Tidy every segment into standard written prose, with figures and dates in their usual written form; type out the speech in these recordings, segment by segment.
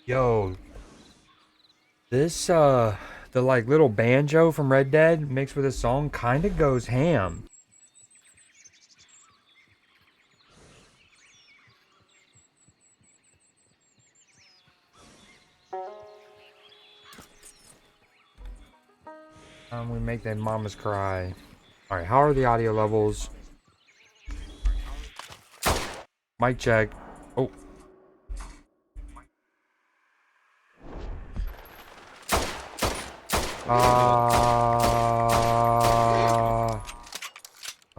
Yo, this the like little banjo from Red Dead mixed with a song kind of goes ham. We make their mamas cry. All right, how are the audio levels? Mic check. Oh, uh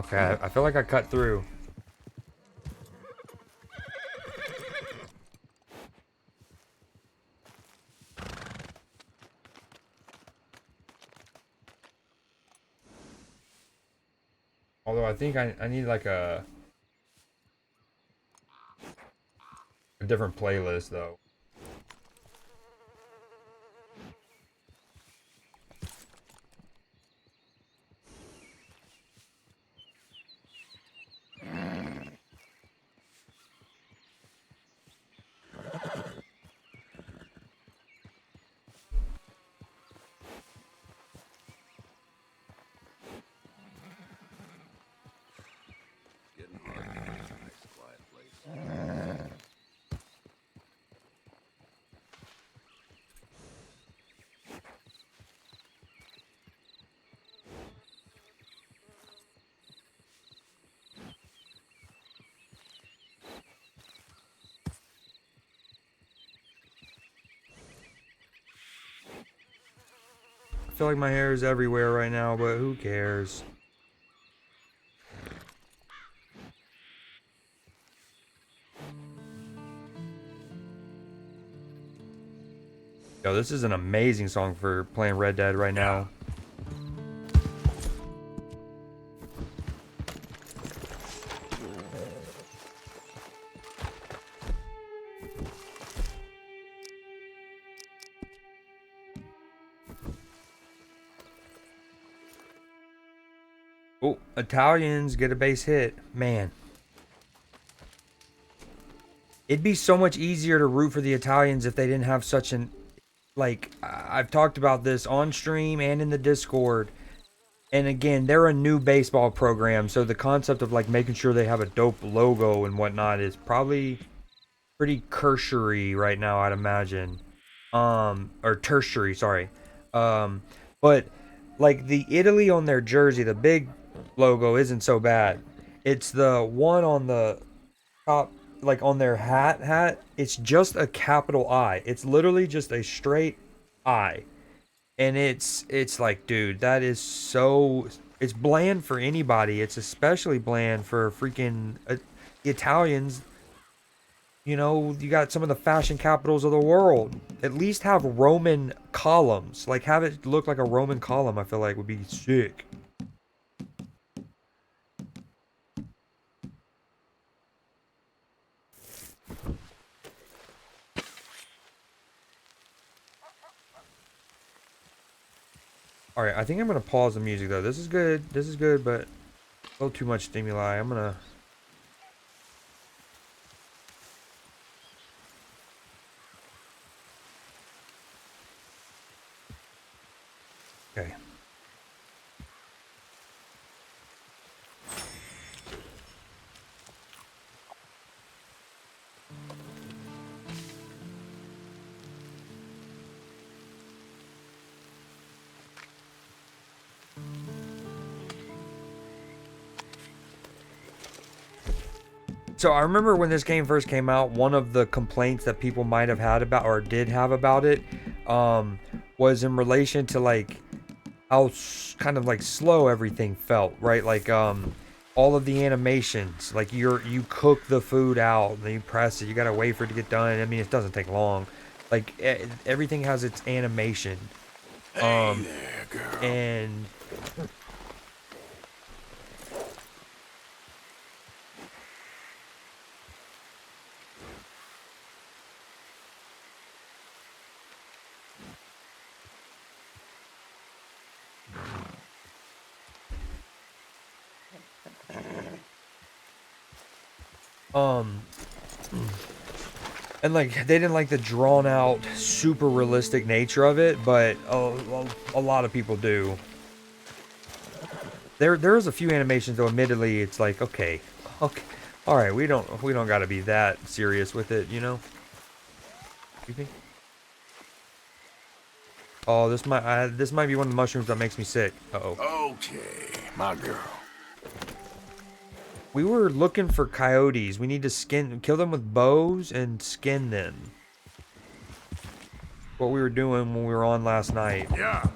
okay, I feel like I cut through. Although I think I need like a different playlist though. Getting hard to find a nice quiet place. I feel like my hair is everywhere right now, but who cares? Yo, this is an amazing song for playing Red Dead right now. Oh, Italians get a base hit. Man, it'd be so much easier to root for the Italians if they didn't have such an like I've talked about this on stream and in the Discord. And again, they're a new baseball program, so the concept of like making sure they have a dope logo and whatnot is probably pretty cursory right now, I'd imagine. Or tertiary, sorry. Um, but like the Italy on their jersey, the big logo isn't so bad. It's the one on the top, like on their hat. It's just a capital I. It's literally just a straight I, and it's like, dude, that is so. It's bland for anybody. It's especially bland for freaking Italians. You know, you got some of the fashion capitals of the world. At least have Roman columns. Like, have it look like a Roman column, I feel like would be sick. Alright, I think I'm going to pause the music, though. This is good. This is good, but a little too much stimuli. I'm going to... Okay. So I remember when this game first came out, one of the complaints that people might have had about, or did have about it, um, was in relation to like how kind of like slow everything felt, right? Like all of the animations, like you cook the food out, then you press it, you gotta wait for it to get done. I mean, it doesn't take long. Like everything has its animation, Hey um, there, girl. and um And like they didn't like the drawn out, super realistic nature of it, but a lot of people do. There's a few animations though. Admittedly, it's like okay, all right. We don't got to be that serious with it, you know. You think? Oh, this might be one of the mushrooms that makes me sick. Uh-oh. Okay, my girl. We were looking for coyotes. We need to kill them with bows and skin them. What we were doing when we were on last night. Yeah.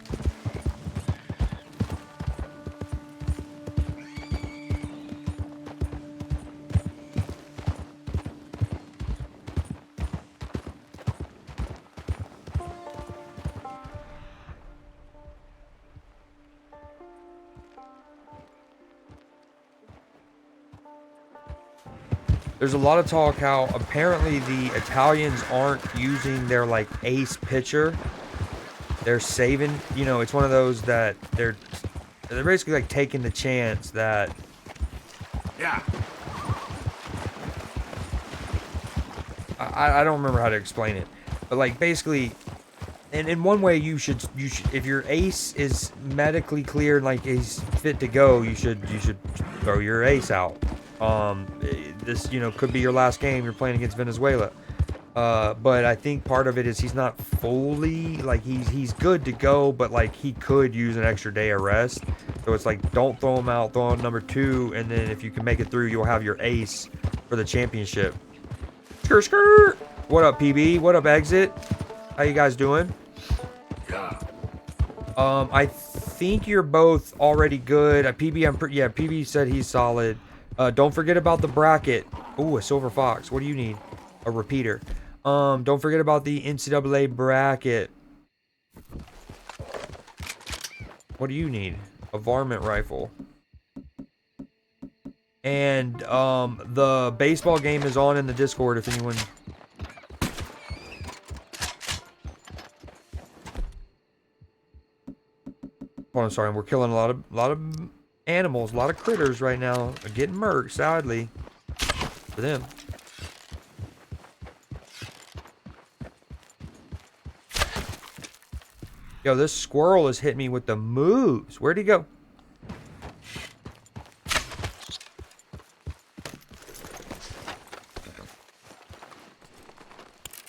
There's a lot of talk how apparently the Italians aren't using their like ace pitcher. They're saving, you know, it's one of those that they're basically like taking the chance that Yeah. I don't remember how to explain it. But like basically and in one way you should if your ace is medically cleared, like he's fit to go, you should throw your ace out. This, you know, could be your last game you're playing against Venezuela. But I think part of it is he's not fully, like, he's good to go, but, like, he could use an extra day of rest. So it's like, don't throw him out, throw him number 2, and then if you can make it through, you'll have your ace for the championship. Skirt, skirt! What up, PB? What up, Exit? How you guys doing? Yeah. I think you're both already good. Yeah, PB said he's solid. Don't forget about the bracket. Ooh, a silver fox. What do you need? A repeater. Don't forget about the NCAA bracket. What do you need? A varmint rifle. And the baseball game is on in the Discord if anyone. Oh, I'm sorry. We're killing a lot of animals, a lot of critters right now. Getting murked, sadly, for them. Yo, this squirrel has hit me with the moves. Where'd he go?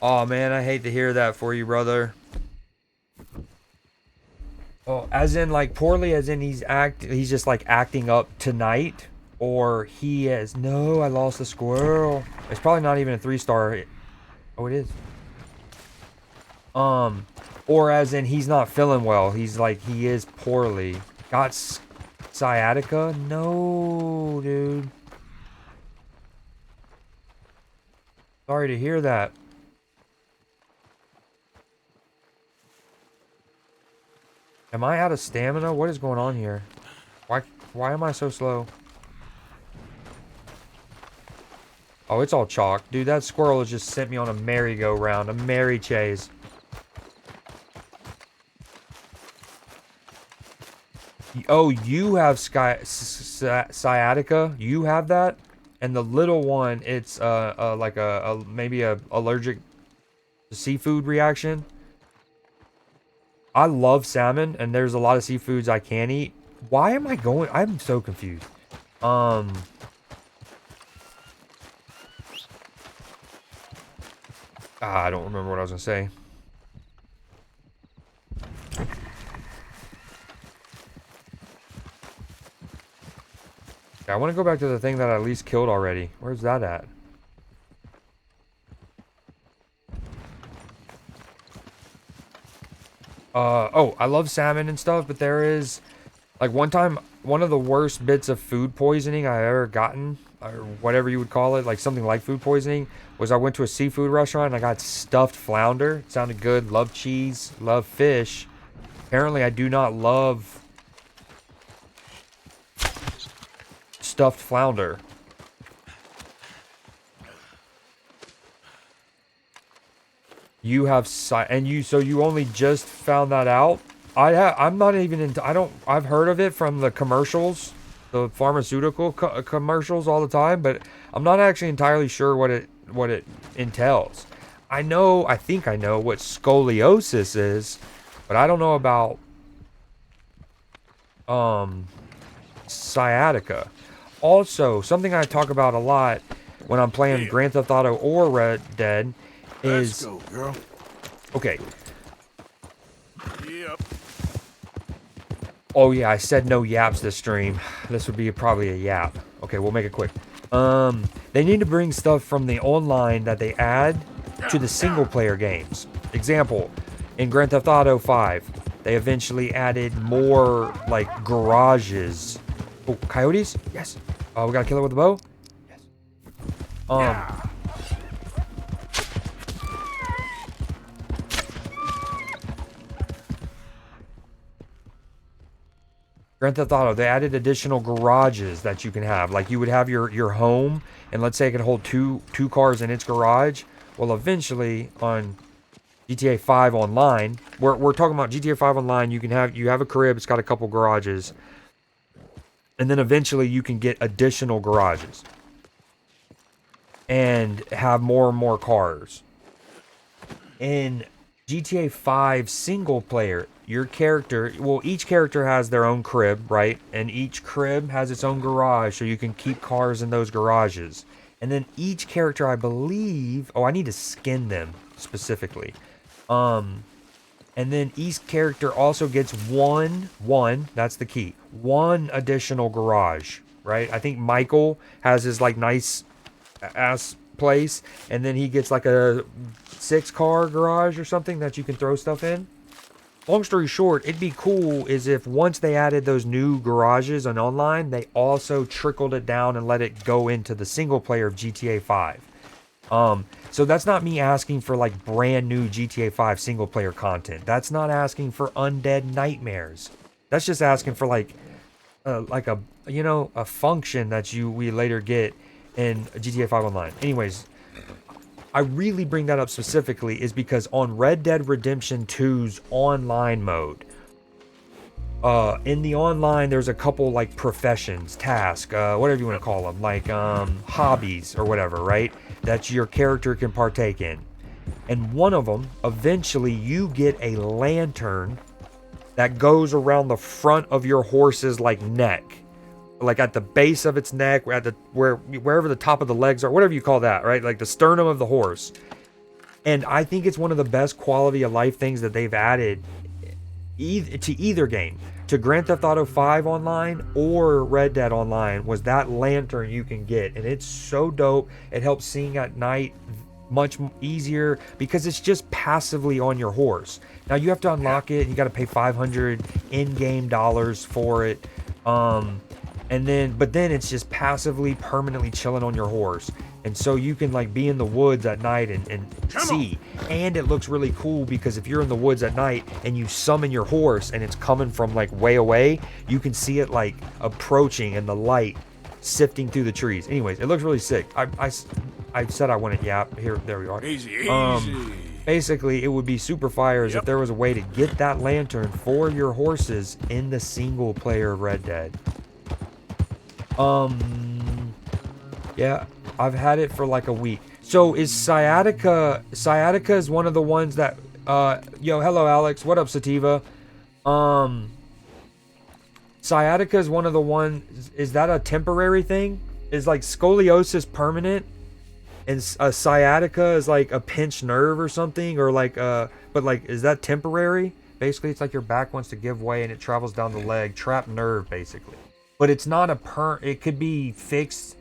Oh man, I hate to hear that for you, brother. Oh, as in like poorly, as in he's just like acting up tonight, or he has. No, I lost the squirrel. It's probably not even a 3-star. Oh, it is. Or as in he's not feeling well. He's like, he is poorly. Got sciatica? No, dude. Sorry to hear that. Am I out of stamina? What is going on here? Why am I so slow? Oh, it's all chalk. Dude, that squirrel has just sent me on a merry-go-round. A merry chase. Oh, you have sciatica? You have that? And the little one, it's like maybe a allergic seafood reaction. I love salmon, and there's a lot of seafoods I can eat. Why am I going? I'm so confused. I don't remember what I was gonna say. I want to go back to the thing that I at least killed already. Where's that at? Oh, I love salmon and stuff, but there is, like, one time, one of the worst bits of food poisoning I ever gotten, or whatever you would call it, like something like food poisoning, was I went to a seafood restaurant and I got stuffed flounder. It sounded good. Love cheese, love fish. Apparently, I do not love stuffed flounder. You have so you only just found that out? I'm not even into. I've heard of it from the commercials, the pharmaceutical commercials all the time, but I'm not actually entirely sure what it entails. I think I know what scoliosis is, but I don't know about sciatica. Also, something I talk about a lot when I'm playing Here. Grand Theft Auto or Red Dead Let's is, go, girl. okay, Yep. oh yeah, I said no yaps this stream. This would be probably a yap. Okay, we'll make it quick. They need to bring stuff from the online that they add to the single player games. Example, in Grand Theft Auto 5, they eventually added more like garages. Oh, coyotes? Yes. Oh, we gotta kill it with a bow? Yes. Grand Theft Auto, they added additional garages that you can have. Like you would have your home, and let's say it can hold two cars in its garage. Well, eventually on GTA 5 Online, we're talking about GTA 5 Online. You have a crib. It's got a couple garages, and then eventually you can get additional garages and have more and more cars. In GTA 5 single player, your character, well, each character has their own crib, right? And each crib has its own garage, so you can keep cars in those garages. And then each character, I believe, oh, I need to skin them specifically. And then each character also gets one, that's the key, one additional garage, right? I think Michael has his like nice ass place, and then he gets like a 6-car garage or something that you can throw stuff in. Long story short, it'd be cool is if once they added those new garages on online, they also trickled it down and let it go into the single player of GTA 5. So that's not me asking for like brand new GTA 5 single player content. That's not asking for undead nightmares. That's just asking for like a a function that we later get in GTA 5 Online. Anyways, I really bring that up specifically is because on Red Dead Redemption 2's online mode, in the online, there's a couple like professions, tasks, whatever you want to call them, like hobbies or whatever, right? That your character can partake in. And one of them, eventually, you get a lantern that goes around the front of your horse's like neck, like at the base of its neck, wherever the top of the legs are, whatever you call that, right? Like the sternum of the horse. And I think it's one of the best quality of life things that they've added to either game, to Grand Theft Auto 5 Online or Red Dead Online, was that lantern you can get. And it's so dope. It helps seeing at night much easier because it's just passively on your horse. Now you have to unlock it. You got to pay 500 in-game dollars for it. But then it's just passively, permanently chilling on your horse. And so you can like be in the woods at night and see. And it looks really cool because if you're in the woods at night and you summon your horse and it's coming from like way away, you can see it like approaching and the light sifting through the trees. Anyways, it looks really sick. I said I wouldn't yap. Here, there we are. Easy. Basically, it would be super fire if there was a way to get that lantern for your horses in the single player Red Dead. Yeah, I've had it for like a week. So is sciatica is one of the ones that yo, hello Alex, what up Sativa? Sciatica is one of the ones, is that a temporary thing? Is like scoliosis permanent? And sciatica is like a pinched nerve or something, or like but like, is that temporary? Basically it's like your back wants to give way and it travels down the leg, trapped nerve basically. But it's not it could be fixed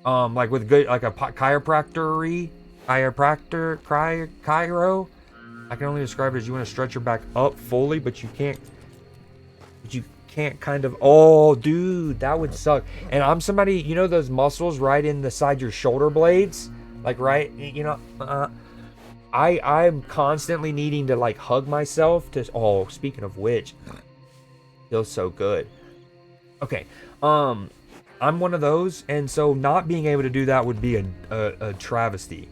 like with good, like a chiropractor. I can only describe it as you want to stretch your back up fully, but you can't kind of, oh dude, that would suck. And I'm somebody, you know those muscles right in the side your shoulder blades, like right, you know, I'm constantly needing to like hug myself to, oh, speaking of which, feels so good. Okay, I'm one of those, and so not being able to do that would be a travesty.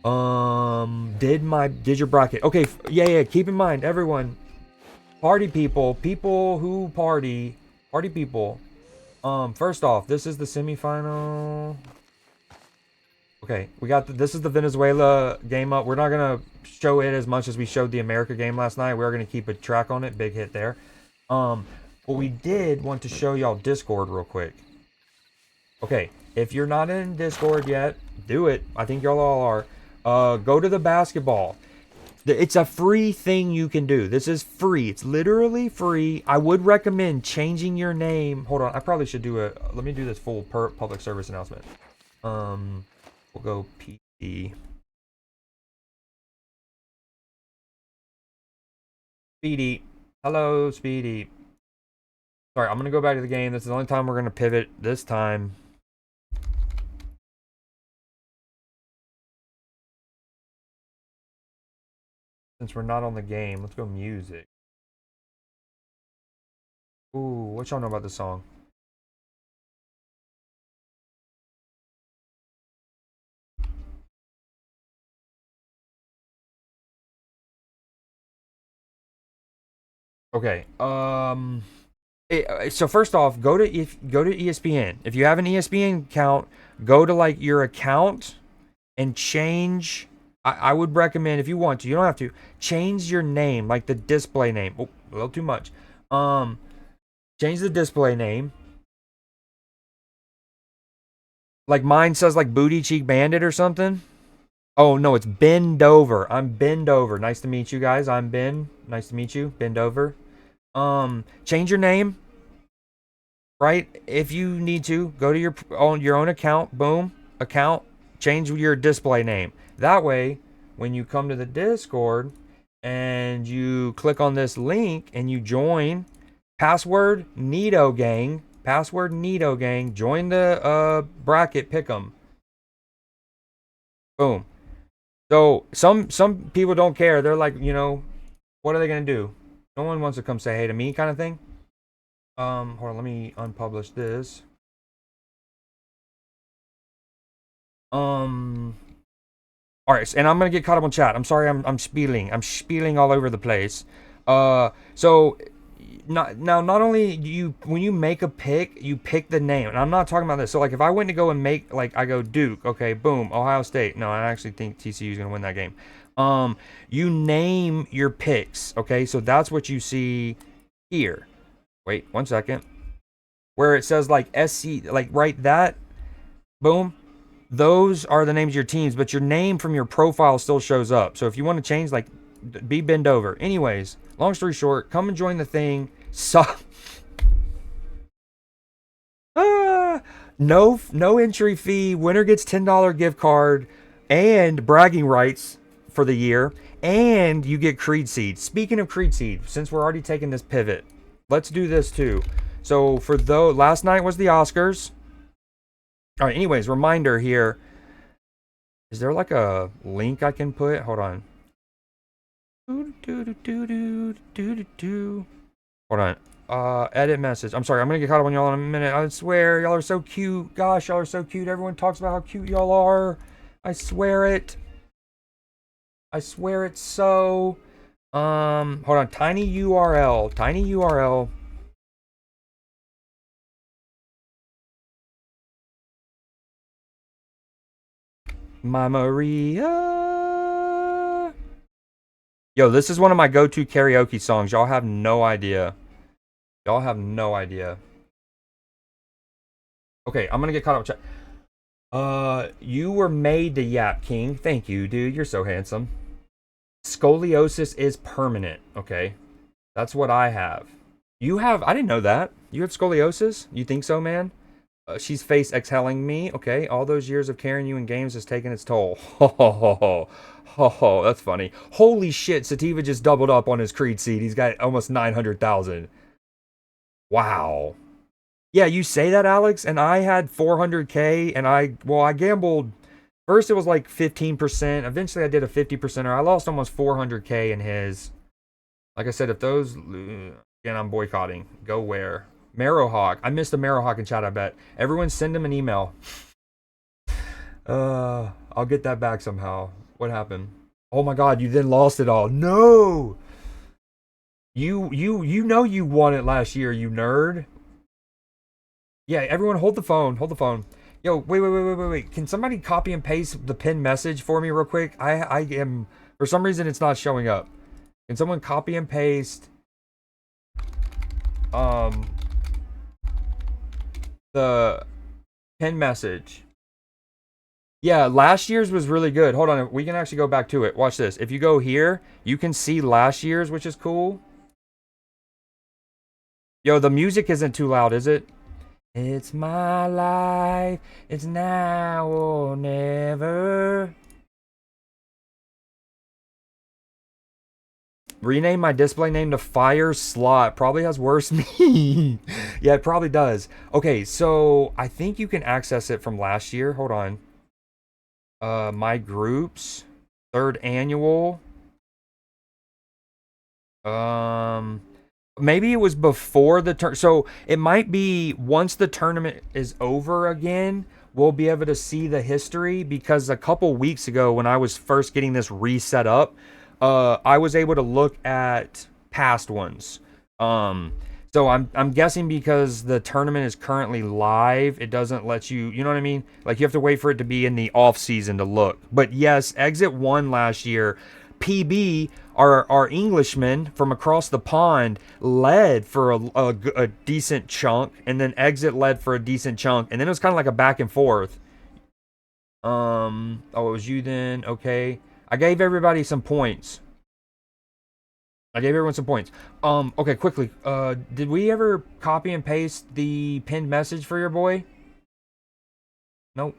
Did your bracket? Okay, yeah. Keep in mind, everyone, party people who party people. First off, this is the semifinal. Okay, we got this is the Venezuela game up. We're not gonna show it as much as we showed the America game last night. We're gonna keep a track on it. Big hit there. But we did want to show y'all Discord real quick. Okay, if you're not in Discord yet, do it. I think y'all all are. Go to the basketball. It's a free thing you can do. This is free. It's literally free. I would recommend changing your name. Hold on, I probably should do a. Let me do this full public service announcement. We'll go PD. Speedy. Hello, Speedy. Sorry, I'm gonna go back to the game. This is the only time we're gonna pivot this time. Since we're not on the game, let's go music. Ooh, what y'all know about this song? Okay. So first off, go to ESPN. If you have an ESPN account, go to like your account and change. I would recommend if you want to. You don't have to change your name, like the display name. Oh, a little too much. Change the display name. Like mine says like Booty Cheek Bandit or something. Oh no, it's Bend Over. I'm Bend Over. Nice to meet you guys. I'm Ben. Nice to meet you. Bend Over. Change your name. Right? If you need to, go to your own account. Boom. Account. Change your display name. That way, when you come to the Discord and you click on this link and you join, password Nito Gang. Password Nito Gang. Join the bracket. Pick 'em. Boom. So some people don't care. They're like, what are they gonna do? No one wants to come say hey to me, kind of thing. Hold on, let me unpublish this. All right, and I'm gonna get caught up on chat. I'm sorry, I'm spieling all over the place. So not only do you when you make a pick, you pick the name, and I'm not talking about this. So like if I went to go and make like I go Duke, okay, boom, Ohio State. No, I actually think TCU is gonna win that game. You name your picks, okay? So that's what you see here. Wait, 1 second. Where it says like SC, like right that, boom. Those are the names of your teams, but your name from your profile still shows up. So if you want to change, like, be Bend Over. Anyways, long story short, come and join the thing. No entry fee. Winner gets $10 gift card and bragging rights for the year. And you get CreedSeed. Speaking of CreedSeed, since we're already taking this pivot, let's do this too. So for last night was the Oscars. All right, anyways, reminder here. Is there like a link I can put? Hold on. Hold on. Edit message. I'm sorry, I'm gonna get caught up on y'all in a minute. I swear, y'all are so cute. Gosh, y'all are so cute. Everyone talks about how cute y'all are. I swear it. I swear it's so. Hold on. Tiny URL. Tiny URL. My Maria. Yo, this is one of my go-to karaoke songs. Y'all have no idea. Y'all have no idea. Okay, I'm gonna get caught up with chat. You were made to yap, King. Thank you, dude. You're so handsome. Scoliosis is permanent. Okay, that's what I have. You have? I didn't know that. You have scoliosis? You think so, man? She's face exhaling me. Okay, all those years of carrying you in games has taken its toll. Ho ho ho ho. Ho ho, that's funny. Holy shit, Sativa just doubled up on his CreedSeed. He's got almost 900,000. Wow. Yeah, you say that, Alex, and I had 400K, and I gambled. First, it was like 15%. Eventually, I did a 50%er. I lost almost 400K in his. Like I said, if those. Again, I'm boycotting. Go where? Marrowhawk. I missed a Marrowhawk in chat, I bet. Everyone send him an email. I'll get that back somehow. What happened? Oh my god, you then lost it all. No! You know you won it last year, you nerd. Yeah, everyone hold the phone. Hold the phone. Yo, wait. Can somebody copy and paste the pinned message for me real quick? I am, for some reason it's not showing up. Can someone copy and paste um the pinned message? Yeah, last year's was really good. Hold on, we can actually go back to it. Watch this. If you go here, you can see last year's, which is cool. Yo, the music isn't too loud, is it? It's my life. It's now or never. Rename my display name to Fire Slot. Probably has worse me. Yeah, it probably does. Okay, so I think you can access it from last year. Hold on. My groups. Third annual. Maybe it was before the turn. So it might be once the tournament is over again, we'll be able to see the history, because a couple weeks ago when I was first getting this reset up, I was able to look at past ones. So I'm guessing because the tournament is currently live, it doesn't let you, you know what I mean? Like you have to wait for it to be in the off season to look. But yes, Exit 1 last year, PB, our Englishman from across the pond, led for a decent chunk, and then Exit led for a decent chunk, and then it was kind of like a back and forth. Oh, it was you then. Okay, I gave everybody some points. I gave everyone some points. Okay, quickly. Did we ever copy and paste the pinned message for your boy? Nope.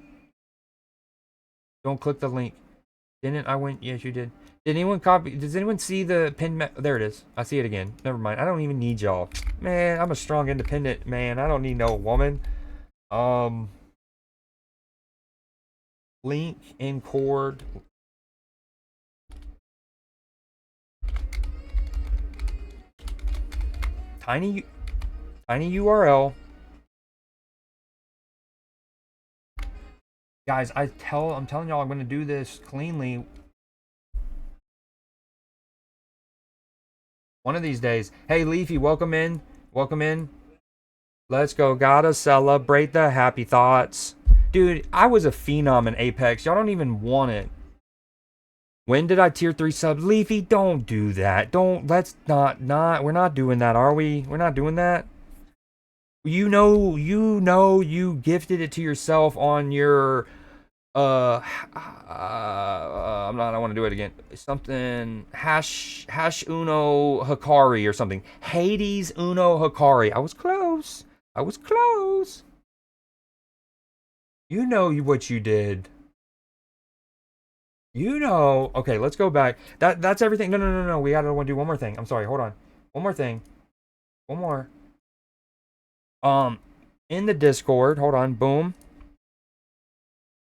Don't click the link. Didn't I went? Yes, you did. Did anyone copy? Does anyone see the pinned? There it is. I see it again. Never mind. I don't even need y'all. Man, I'm a strong, independent man. I don't need no woman. Um, link in cord. Tiny URL. Guys, I'm telling y'all, I'm gonna do this cleanly. One of these days. Hey, Leafy, welcome in. Welcome in. Let's go. Gotta celebrate the happy thoughts. Dude, I was a phenom in Apex. Y'all don't even want it. When did I tier 3 sub? Leafy, don't do that. Let's not, we're not doing that, are we? We're not doing that. You know, you gifted it to yourself on your, I want to do it again. Something, hash uno Hikari or something. Hades uno Hikari. I was close. You know what you did. You know. Okay, let's go back. That's everything. No. We gotta do one more thing. I'm sorry. Hold on. One more thing. One more. In the Discord. Hold on. Boom.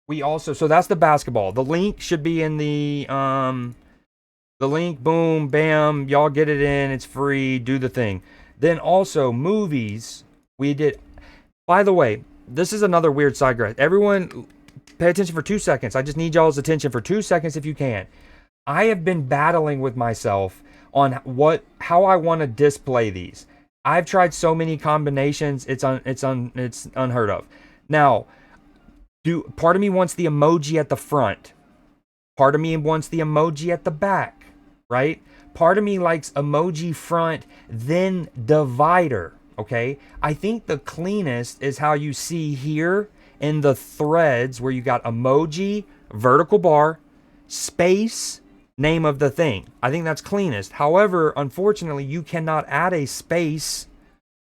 We also, so that's the basketball. The link should be in the link. Boom, bam. Y'all get it in. It's free. Do the thing. Then also movies. We did. By the way, this is another weird side graph. Everyone, pay attention for 2 seconds. I just need y'all's attention for 2 seconds if you can. I have been battling with myself on how I want to display these. I've tried so many combinations. It's unheard of. Now, part of me wants the emoji at the front. Part of me wants the emoji at the back, right? Part of me likes emoji front, then divider. Okay, I think the cleanest is how you see here in the threads where you got emoji, vertical bar, space, name of the thing. I think that's cleanest. However, unfortunately, you cannot add a space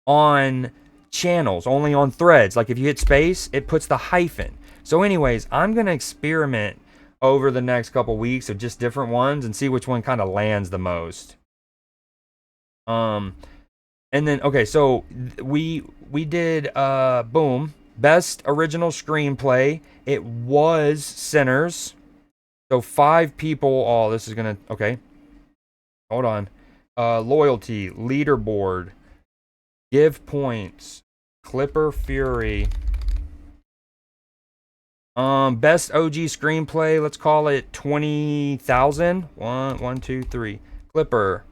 on channels, only on threads. Like if you hit space, it puts the hyphen. So anyways, I'm going to experiment over the next couple weeks of just different ones and see which one kind of lands the most. And then, okay, so we did, boom, best original screenplay. It was Sinners. So 5 people. Oh, this is gonna, okay. Hold on. Loyalty, leaderboard, give points, Clipper Fury. Best OG screenplay, let's call it 20,000. 1, 2, 3. Clipper.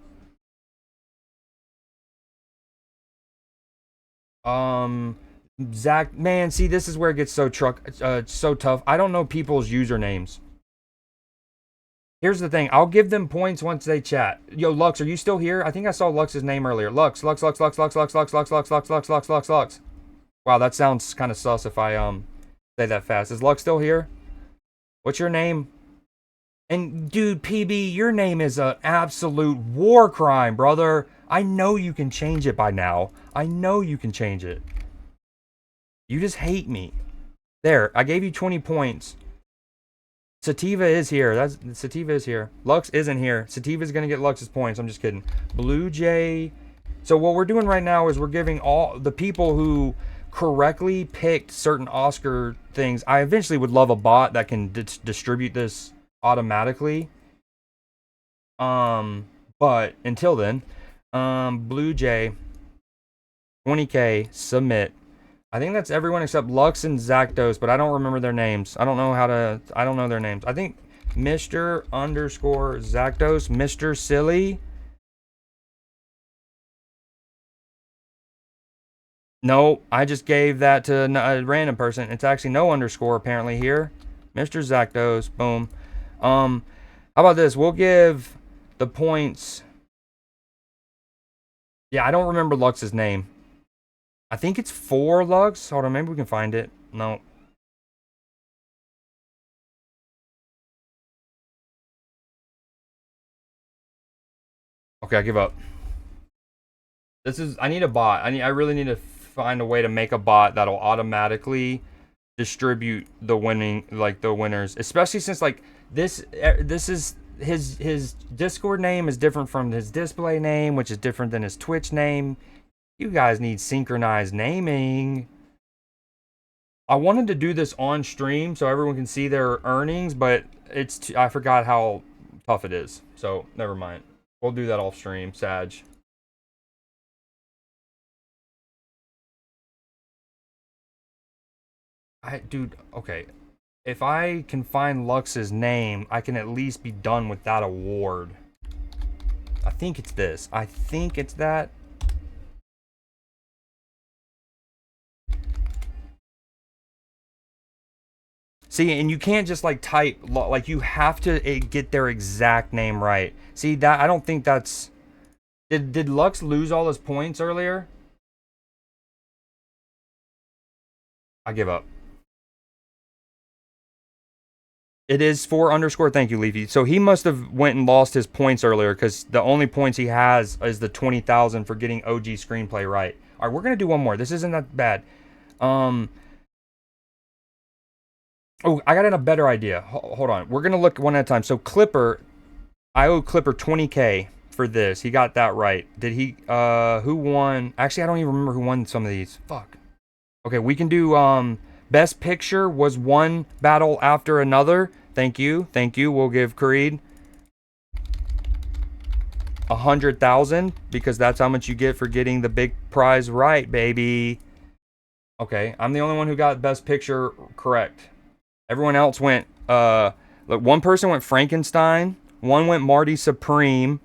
Zach, man, see, this is where it gets so so tough. I don't know people's usernames. Here's the thing. I'll give them points once they chat. Yo, Lux, are you still here? I think I saw Lux's name earlier. Lux, Lux, Lux, Lux, Lux, Lux, Lux, Lux, Lux, Lux, Lux, Lux, Lux, Lux. Wow, that sounds kind of sus if I say that fast. Is Lux still here? What's your name? And dude, PB, your name is an absolute war crime, brother. I know you can change it by now. I know you can change it. You just hate me. There, I gave you 20 points. Sativa is here. Sativa is here. Lux isn't here. Sativa's gonna get Lux's points. I'm just kidding. Blue Jay. So what we're doing right now is we're giving all the people who correctly picked certain Oscar things. I eventually would love a bot that can distribute this automatically. But until then, Blue Jay, 20K, submit. I think that's everyone except Lux and Zactos, but I don't remember their names. I don't know their names. I think Mr. underscore Zactos, Mr. Silly. No, I just gave that to a random person. It's actually no underscore apparently here. Mr. Zactos, boom. How about this? We'll give the points. Yeah, I don't remember Lux's name. I think it's 4 Lux. Hold on, maybe we can find it. No. Okay, I give up. I need a bot. I really need to find a way to make a bot that'll automatically distribute the winners, especially since like this is his Discord name is different from his display name, which is different than his Twitch name. You guys need synchronized naming. I wanted to do this on stream so everyone can see their earnings, but I forgot how tough it is. So never mind. We'll do that off stream, Sag. Dude, okay. If I can find Lux's name, I can at least be done with that award. I think it's this. I think it's that. See, and you can't just like type, like you have to get their exact name right. See, that I don't think that's... Did Lux lose all his points earlier? I give up. It is 4 underscore. Thank you, Leafy. So he must have went and lost his points earlier because the only points he has is the 20,000 for getting OG screenplay right. All right, we're gonna do one more. This isn't that bad. Oh, I got a better idea. Hold on. We're gonna look one at a time. So Clipper, I owe Clipper 20K for this. He got that right. Did he? Who won? Actually, I don't even remember who won some of these. Fuck. Okay, we can do Best Picture was one battle after another. Thank you. We'll give Creed 100,000 because that's how much you get for getting the big prize right, baby. Okay, I'm the only one who got Best Picture correct. Everyone else went. Look, one person went Frankenstein. One went Marty Supreme.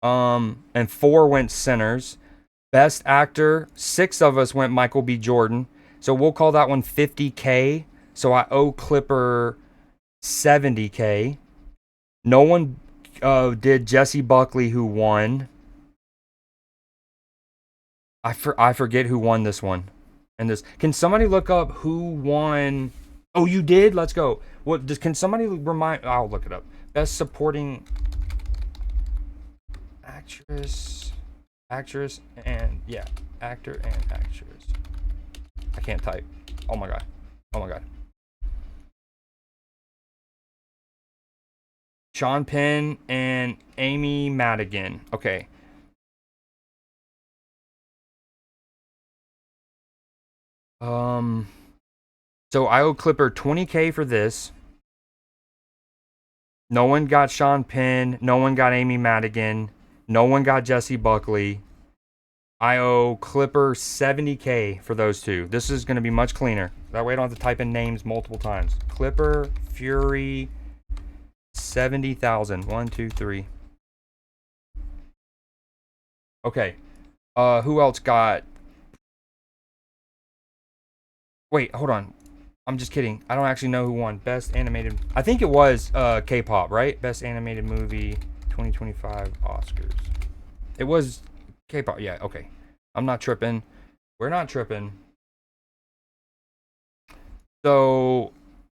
And 4 went Sinners. Best Actor, 6 of us went Michael B. Jordan. So we'll call that one 50K. So I owe Clipper 70K. No one did Jesse Buckley, who won. I forget who won this one. And this, can somebody look up who won? Oh, you did? Let's go. Can somebody remind? I'll look it up. Best Supporting Actress, and yeah, actor and actress. I can't type. Oh my god. Sean Penn and Amy Madigan. Okay. So I owe Clipper 20K for this. No one got Sean Penn. No one got Amy Madigan. No one got Jesse Buckley. I owe Clipper 70K for those 2. This is going to be much cleaner. That way I don't have to type in names multiple times. Clipper, Fury, 70,000. 1, 2, 3. Okay. Who else got? Wait, hold on. I'm just kidding. I don't actually know who won. Best animated. I think it was K-pop, right? Best animated movie 2025 Oscars. It was K-pop. Yeah, okay. I'm not tripping. We're not tripping. So,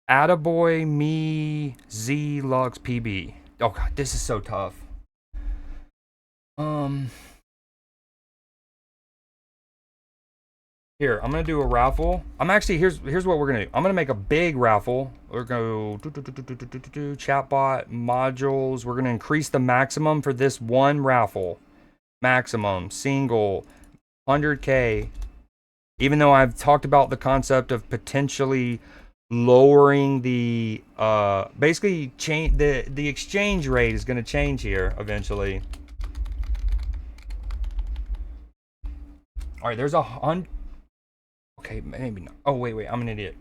Attaboy, me, Z, Lux, PB. Oh god, this is so tough. Um, Here, I'm gonna do a raffle. I'm actually here's what we're gonna do. I'm gonna make a big raffle. We're gonna go chatbot modules. We're gonna increase the maximum for this one raffle. Maximum single 100K. Even though I've talked about the concept of potentially lowering the basically change the exchange rate is gonna change here eventually. All right, there's 100. Okay, maybe not. Oh wait, I'm an idiot.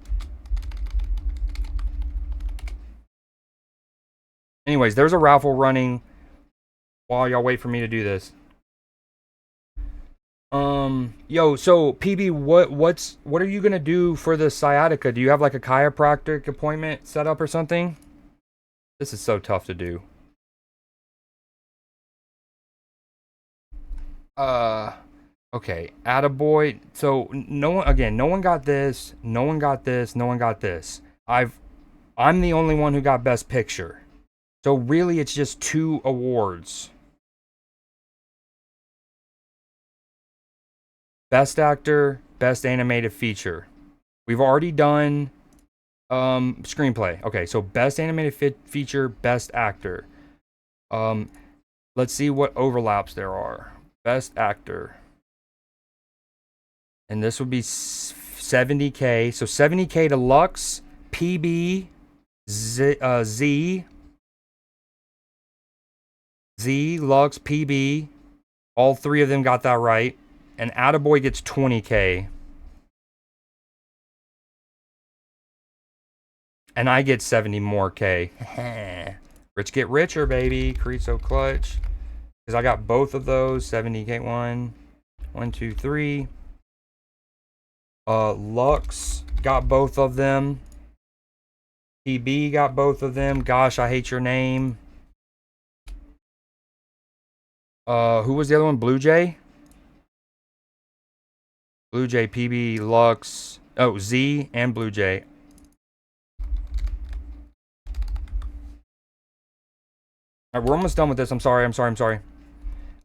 Anyways, there's a raffle running while y'all wait for me to do this. Yo, so PB, what are you gonna do for the sciatica? Do you have like a chiropractic appointment set up or something? This is so tough to do. Uh, okay, attaboy. So no one, again, no one got this. No one got this. No one got this. I'm the only one who got best picture. So really, it's just 2 awards. Best actor, best animated feature. We've already done screenplay. Okay, so best animated feature, best actor. Um let's see what overlaps there are. Best actor. And this would be 70K. So 70K to Lux, PB, Z, Lux, PB. All 3 of them got that right. And Attaboy gets 20K. And I get 70 more K. Rich get richer, baby. Creed so clutch. Because I got both of those. 70K one. 1, 2, 3. Lux got both of them. PB got both of them. Gosh, I hate your name. Who was the other one? Blue Jay? Blue Jay, PB, Lux. Oh, Z and Blue Jay. All right, we're almost done with this. I'm sorry.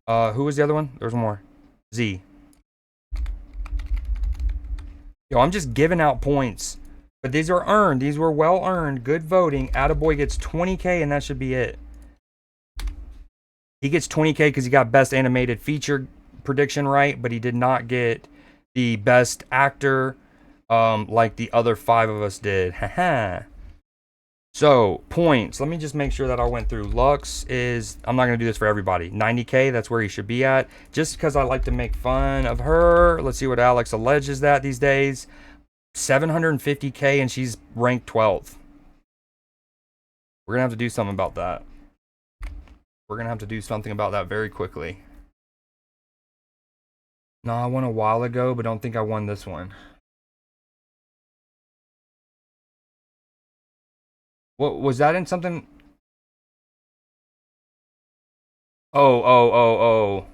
Who was the other one? There was one more. Z. Yo, I'm just giving out points. But these are earned. These were well earned. Good voting. Attaboy gets 20K and that should be it. He gets 20K because he got best animated feature prediction right, but he did not get the best actor like the other 5 of us did. Haha. So, points. Let me just make sure that I went through. Lux is, I'm not going to do this for everybody. 90K, that's where he should be at. Just because I like to make fun of her. Let's see what Alex alleges that these days. 750K and she's ranked 12th. We're going to have to do something about that. We're going to have to do something about that very quickly. No, I won a while ago, but don't think I won this one. What was that in something? Oh.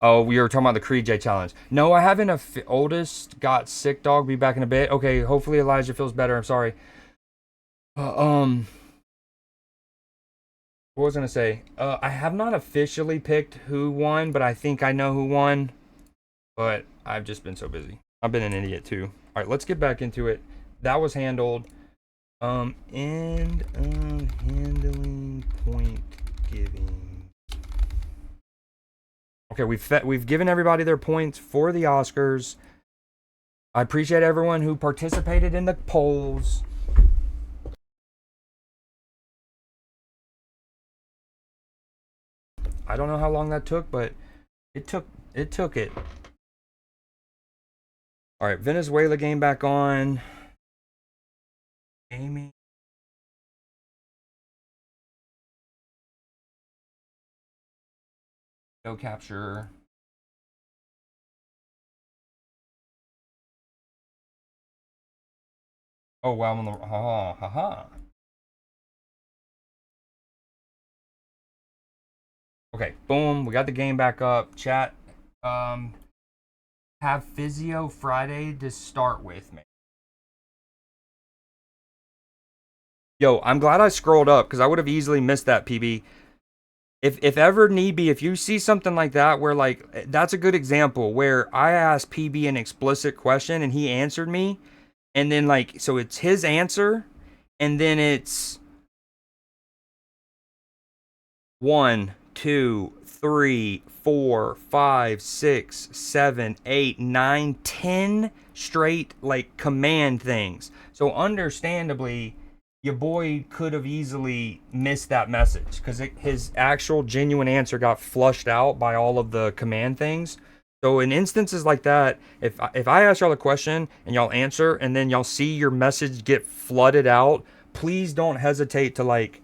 Oh, we were talking about the Creed J challenge. No, I haven't. Oldest got sick dog. Be back in a bit. Okay, hopefully Elijah feels better. I'm sorry. What was I gonna say? I have not officially picked who won, but I think I know who won. But I've just been so busy. I've been an idiot too. All right, let's get back into it. That was handled. End of handling point giving. Okay, we've given everybody their points for the Oscars. I appreciate everyone who participated in the polls. I don't know how long that took, but it took it. All right, Venezuela game back on. Gaming. Go capture. Oh, wow, I'm on the... Ha ha ha. Okay, boom. We got the game back up. Chat. Have Physio Friday to start with me. Yo, I'm glad I scrolled up because I would have easily missed that, PB. If ever need be, if you see something like that where like that's a good example where I asked PB an explicit question and he answered me, and then like so it's his answer, and then it's 1, 2, 3, 4, 5, 6, 7, 8, 9, 10 straight like command things. So understandably, your boy could have easily missed that message because his actual genuine answer got flushed out by all of the command things. So in instances like that, if I ask y'all a question and y'all answer and then y'all see your message get flooded out, please don't hesitate to like,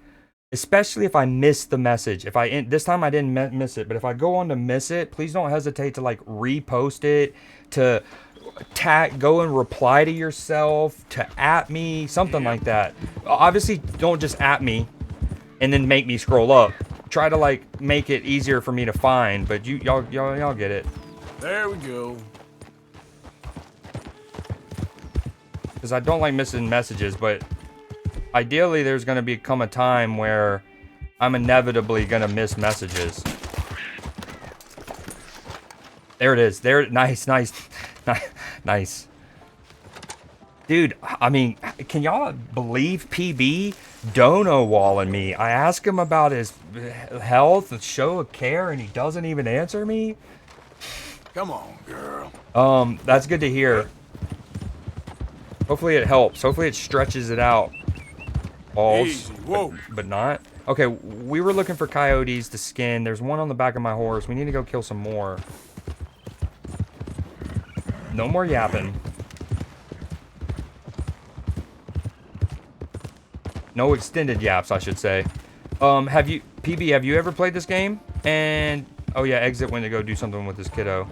especially if I miss the message. If I this time I didn't miss it, but if I go on to miss it, please don't hesitate to like repost it, to go and reply to yourself, to at me, something like that. Obviously, don't just at me and then make me scroll up. Try to like make it easier for me to find, but y'all get it. There we go. Because I don't like missing messages, but ideally there's going to become a time where I'm inevitably going to miss messages. There it is. There, nice. Nice. Dude, I mean, can y'all believe PB dono walling me? I ask him about his health, a show of care, and he doesn't even answer me? Come on, girl. That's good to hear. Hopefully it helps. Hopefully it stretches it out. Easy. Whoa. But not. Okay, we were looking for coyotes to skin. There's one on the back of my horse. We need to go kill some more. No more yapping. No extended yaps, I should say. Have you ever played this game? And oh yeah, exit when to go do something with this kiddo.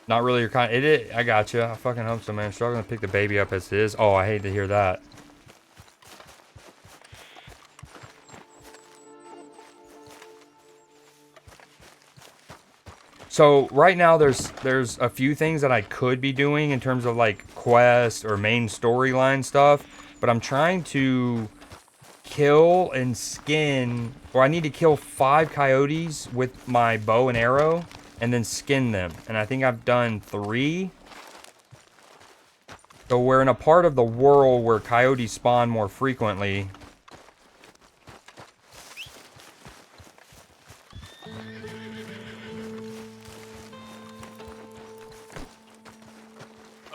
Not really your kind. I got you. I fucking hope so, man. Struggling to pick the baby up as it is. Oh, I hate to hear that. So right now there's a few things that I could be doing in terms of like quest or main storyline stuff, but I'm trying to kill and skin, or I need to kill 5 coyotes with my bow and arrow and then skin them. And I think I've done 3. So we're in a part of the world where coyotes spawn more frequently.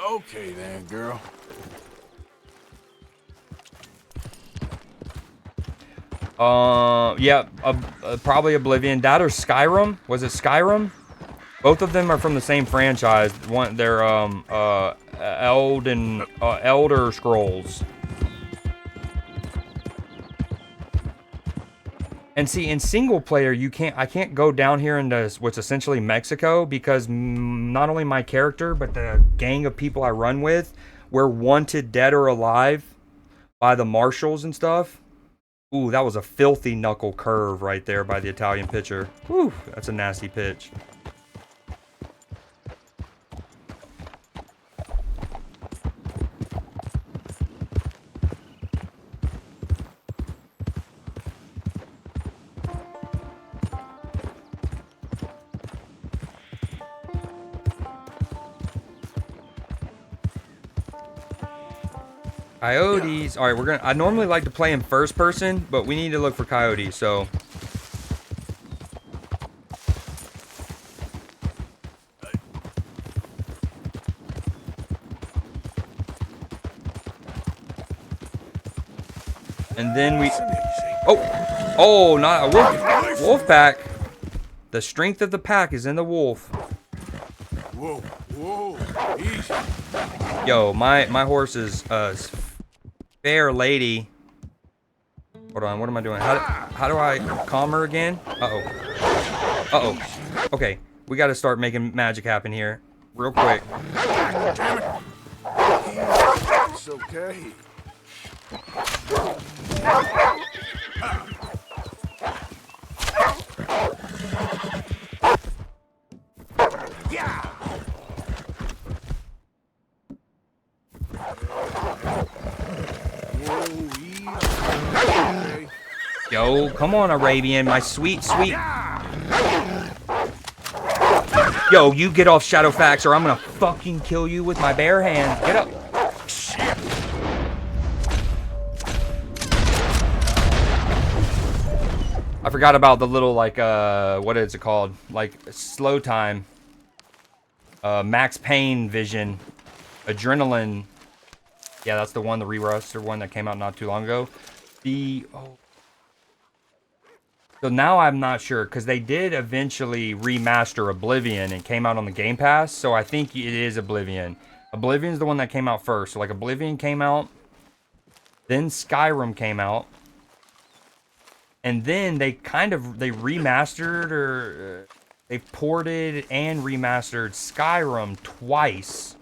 Okay then, girl. Yeah, probably Oblivion. That or Skyrim? Was it Skyrim? Both of them are from the same franchise. They're Elder Scrolls. And see, in single player, I can't go down here into what's essentially Mexico because not only my character, but the gang of people I run with, we're wanted dead or alive by the marshals and stuff. Ooh, that was a filthy knuckle curve right there by the Italian pitcher. Whew, that's a nasty pitch. Coyotes. All right, I normally like to play in first person, but we need to look for coyotes, so. And then we, oh, not a wolf pack. The strength of the pack is in the wolf. Whoa, whoa, easy. Yo, my horse is fair lady. Hold on, what am I doing? How do I calm her again? Uh-oh. Okay, we got to start making magic happen here. Real quick. Damn it. It's okay. Yeah. Whoa, easy. Okay. Yo, come on, Arabian, my sweet, sweet. Yo, you get off Shadowfax or I'm gonna fucking kill you with my bare hands. Get up. Shit. I forgot about the little, like, what is it called? Like, slow time. Max Pain vision. Adrenaline. Yeah, that's the one, the re-remastered one that came out not too long ago. So now I'm not sure, because they did eventually remaster Oblivion and came out on the Game Pass, so I think it is Oblivion. Oblivion's the one that came out first. So, like, Oblivion came out, then Skyrim came out, and then they remastered, or they ported and remastered Skyrim twice,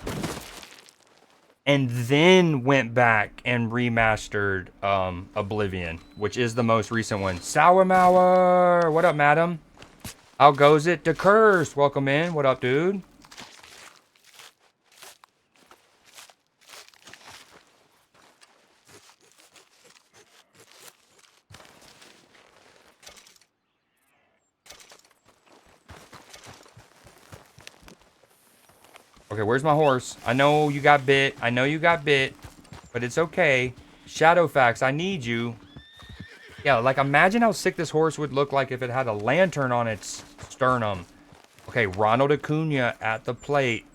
and then went back and remastered Oblivion, which is the most recent one. Sourmauer! What up, madam? How goes it? The Curse! Welcome in. What up, dude? Okay, where's my horse? I know you got bit. I know you got bit. But it's okay. Shadowfax, I need you. Yeah, like, imagine how sick this horse would look like if it had a lantern on its sternum. Okay, Ronald Acuna at the plate.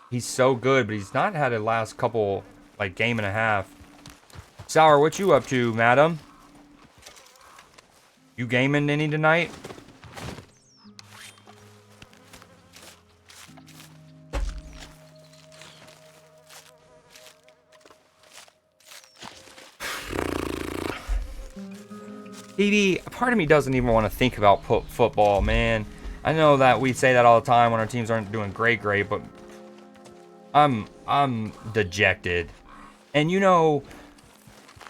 He's so good, but he's not had a last couple, like, game and a half. Sour, what you up to, madam? You gaming any tonight? BB, part of me doesn't even want to think about football, man. I know that we say that all the time when our teams aren't doing great, but I'm dejected. And you know,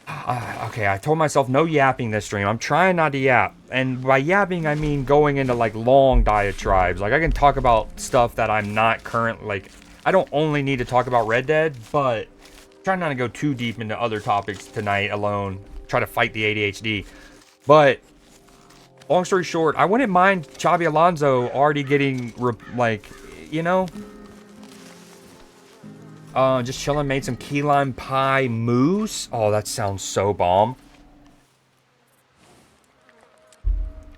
okay, I told myself no yapping this stream. I'm trying not to yap. And by yapping, I mean going into, like, long diatribes. Like, I can talk about stuff that I'm not currently, like, I don't only need to talk about Red Dead, but try not to go too deep into other topics tonight alone. Try to fight the ADHD. But, long story short, I wouldn't mind Xabi Alonso already getting, like, you know? Just chilling, made some key lime pie mousse. Oh, that sounds so bomb.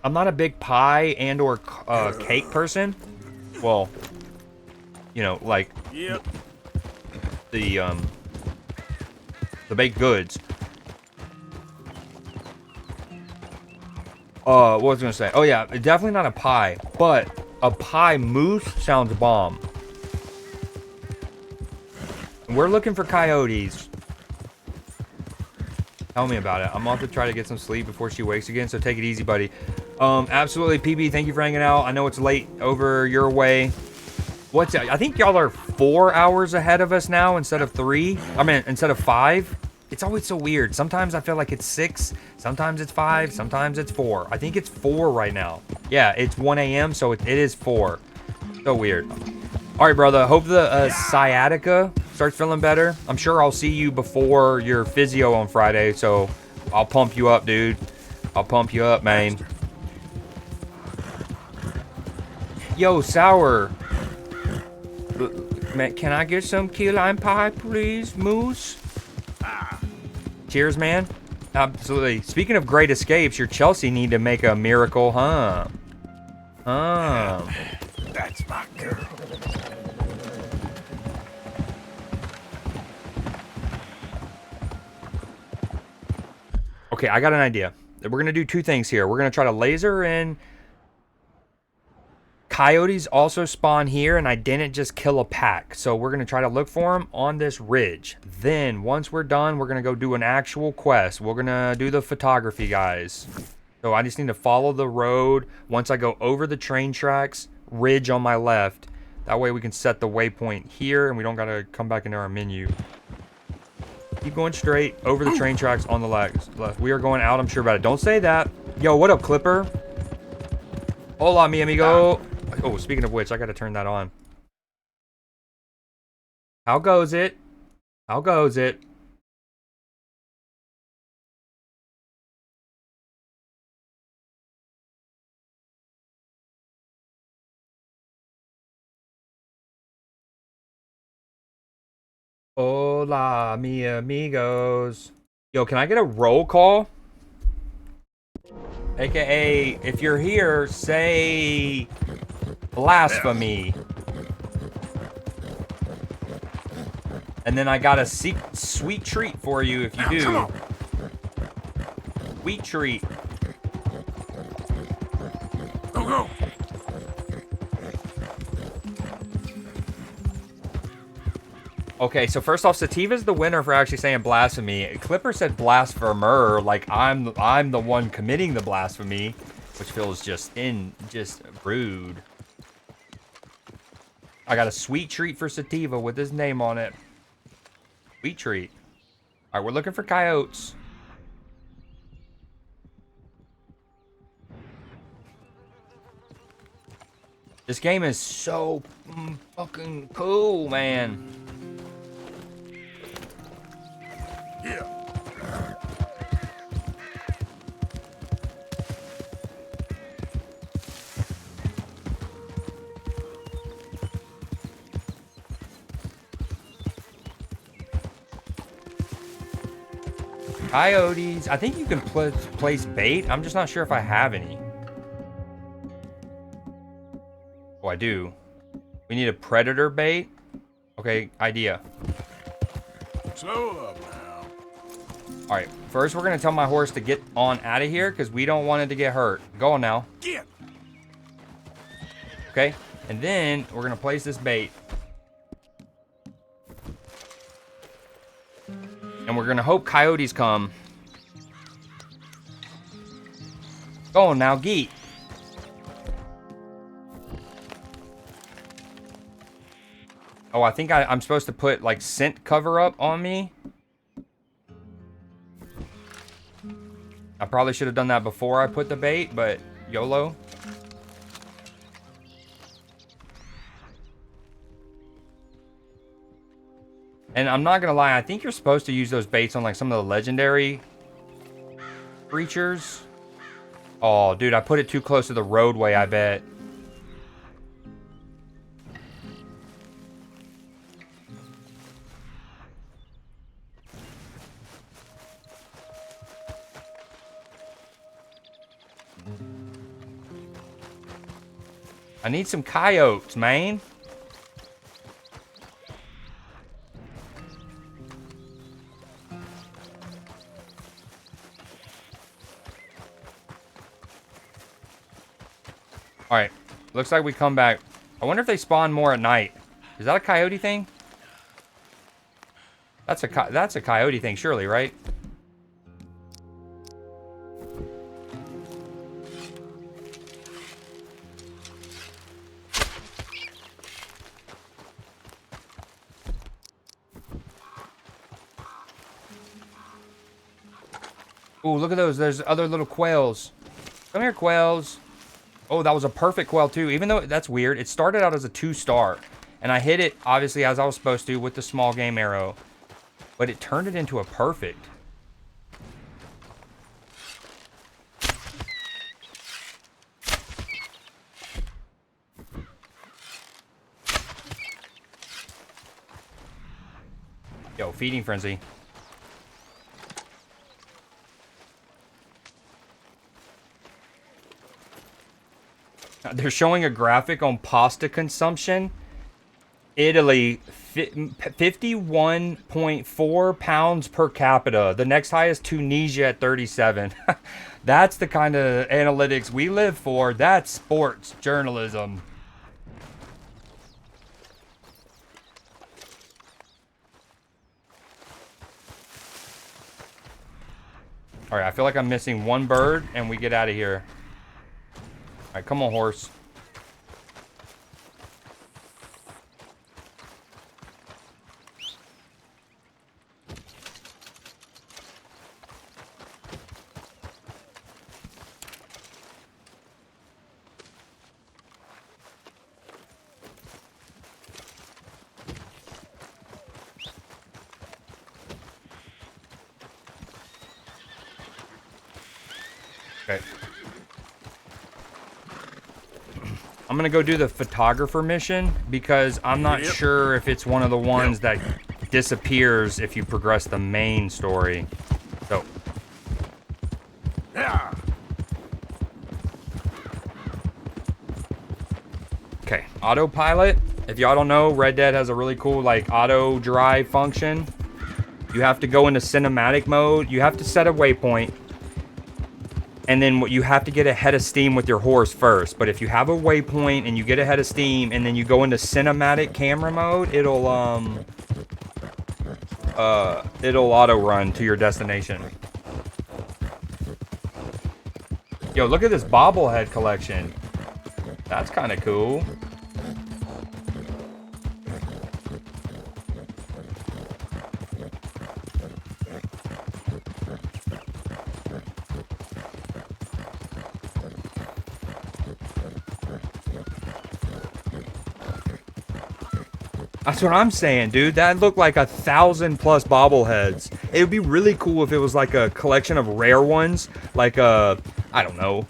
I'm not a big pie and or cake person. Well, you know, like, Yep. the baked goods. What was I gonna say? Oh yeah, definitely not a pie, but a pie mousse sounds bomb. We're looking for coyotes. Tell me about it. I'm off to try to get some sleep before she wakes again, so take it easy, buddy. Absolutely, PB, thank you for hanging out. I know it's late over your way. I think y'all are 4 hours ahead of us now instead of 3. I mean, instead of 5. It's always so weird. Sometimes I feel like it's 6. Sometimes it's 5. Sometimes it's 4. I think it's 4 right now. Yeah, it's 1 a.m., so it is 4. So weird. All right, brother. Hope the sciatica starts feeling better. I'm sure I'll see you before your physio on Friday, so I'll pump you up, dude. I'll pump you up, man. Yo, Sour. Man, can I get some key lime pie, please, Moose? Cheers, man. Absolutely. Speaking of great escapes, your Chelsea need to make a miracle, huh? That's my girl. Okay, I got an idea. We're going to do two things here. We're going to try to laser in coyotes also spawn here, and I didn't just kill a pack. So we're going to try to look for them on this ridge. Then, once we're done, we're going to go do an actual quest. We're going to do the photography, guys. So I just need to follow the road. Once I go over the train tracks, ridge on my left. That way we can set the waypoint here, and we don't got to come back into our menu. Keep going straight over the train tracks on the left. We are going out, I'm sure about it. Don't say that. Yo, what up, Clipper? Hola, mi amigo. Oh, speaking of which, I got to turn that on. How goes it? How goes it? Hola, mi amigos. Yo, can I get a roll call? AKA, if you're here, say blasphemy. And then I got a sweet treat for you if you do. Sweet treat. Go, go. Okay, so first off, Sativa's the winner for actually saying blasphemy. Clipper said blasphemer, like I'm the one committing the blasphemy, which feels just rude. I got a sweet treat for Sativa with his name on it. Sweet treat. All right, we're looking for coyotes. This game is so fucking cool, man. Yeah. Coyotes. I think you can place bait. I'm just not sure if I have any. Oh, I do. We need a predator bait. Okay, idea. Slow up now. All right, first we're gonna tell my horse to get on out of here because we don't want it to get hurt. Go on now. Get. Okay, and then we're gonna place this bait. And we're gonna hope coyotes come. Go on now, Geet. Oh, I think I'm supposed to put like scent cover up on me. I probably should have done that before I put the bait, but YOLO. And I'm not gonna lie, I think you're supposed to use those baits on like some of the legendary creatures. Oh, dude, I put it too close to the roadway, I bet. I need some coyotes, man. Alright, looks like we come back. I wonder if they spawn more at night. Is that a coyote thing? That's a coyote thing, surely, right? Ooh, look at those. There's other little quails. Come here, quails. Oh, that was a perfect quail, too. Even though that's weird. It started out as a 2-star. And I hit it, obviously, as I was supposed to with the small game arrow. But it turned it into a perfect. Yo, feeding frenzy. They're showing a graphic on pasta consumption. Italy, 51.4 pounds per capita. The next highest, Tunisia at 37. That's the kind of analytics we live for. That's sports journalism. All right, I feel like I'm missing one bird, and we get out of here. All right, come on, horse. Okay. I'm gonna go do the photographer mission because I'm not sure if it's one of the ones that disappears if you progress the main story. So. Yeah. Okay, autopilot. If y'all don't know, Red Dead has a really cool like auto drive function. You have to go into cinematic mode. You have to set a waypoint. And then you have to get ahead of steam with your horse first. But if you have a waypoint and you get ahead of steam and then you go into cinematic camera mode, it'll auto run to your destination. Yo, look at this bobblehead collection. That's kind of cool. That's what I'm saying, dude. That looked like 1,000+ bobbleheads. It would be really cool if it was like a collection of rare ones. Like a, I don't know.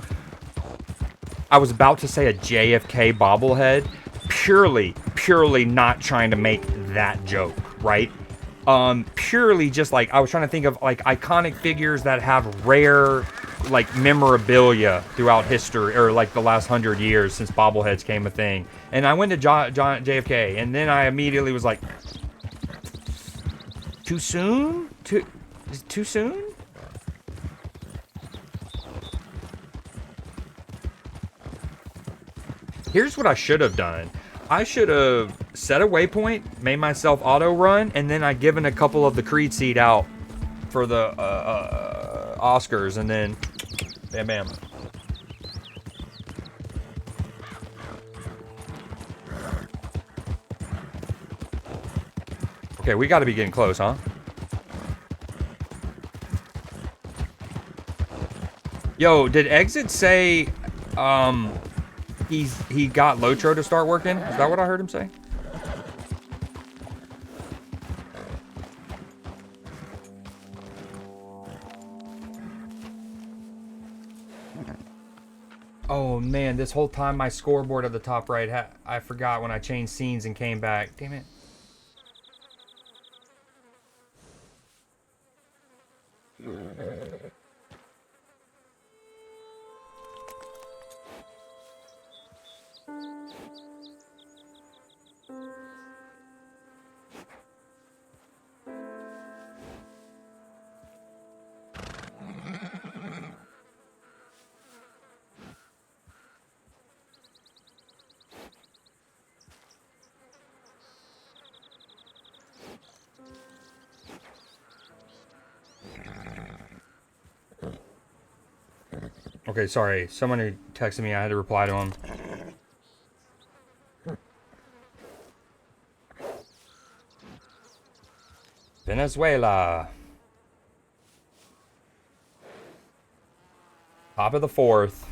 I was about to say a JFK bobblehead. Purely not trying to make that joke, right? Purely just like, I was trying to think of like iconic figures that have rare like memorabilia throughout history, or like the last 100 years since bobbleheads came a thing. And I went to John JFK, and then I immediately was like, too soon? Too soon? Here's what I should have done. I should have set a waypoint, made myself auto run, and then I given a couple of the CreedSeed out for the Oscars, and then bam bam. Okay, we got to be getting close, huh? Yo, did Exit say he got Lotro to start working? Is that what I heard him say? Oh man, this whole time my scoreboard at the top right, I forgot when I changed scenes and came back. Damn it. Okay, sorry. Someone who texted me, I had to reply to him. Venezuela. Top of the fourth.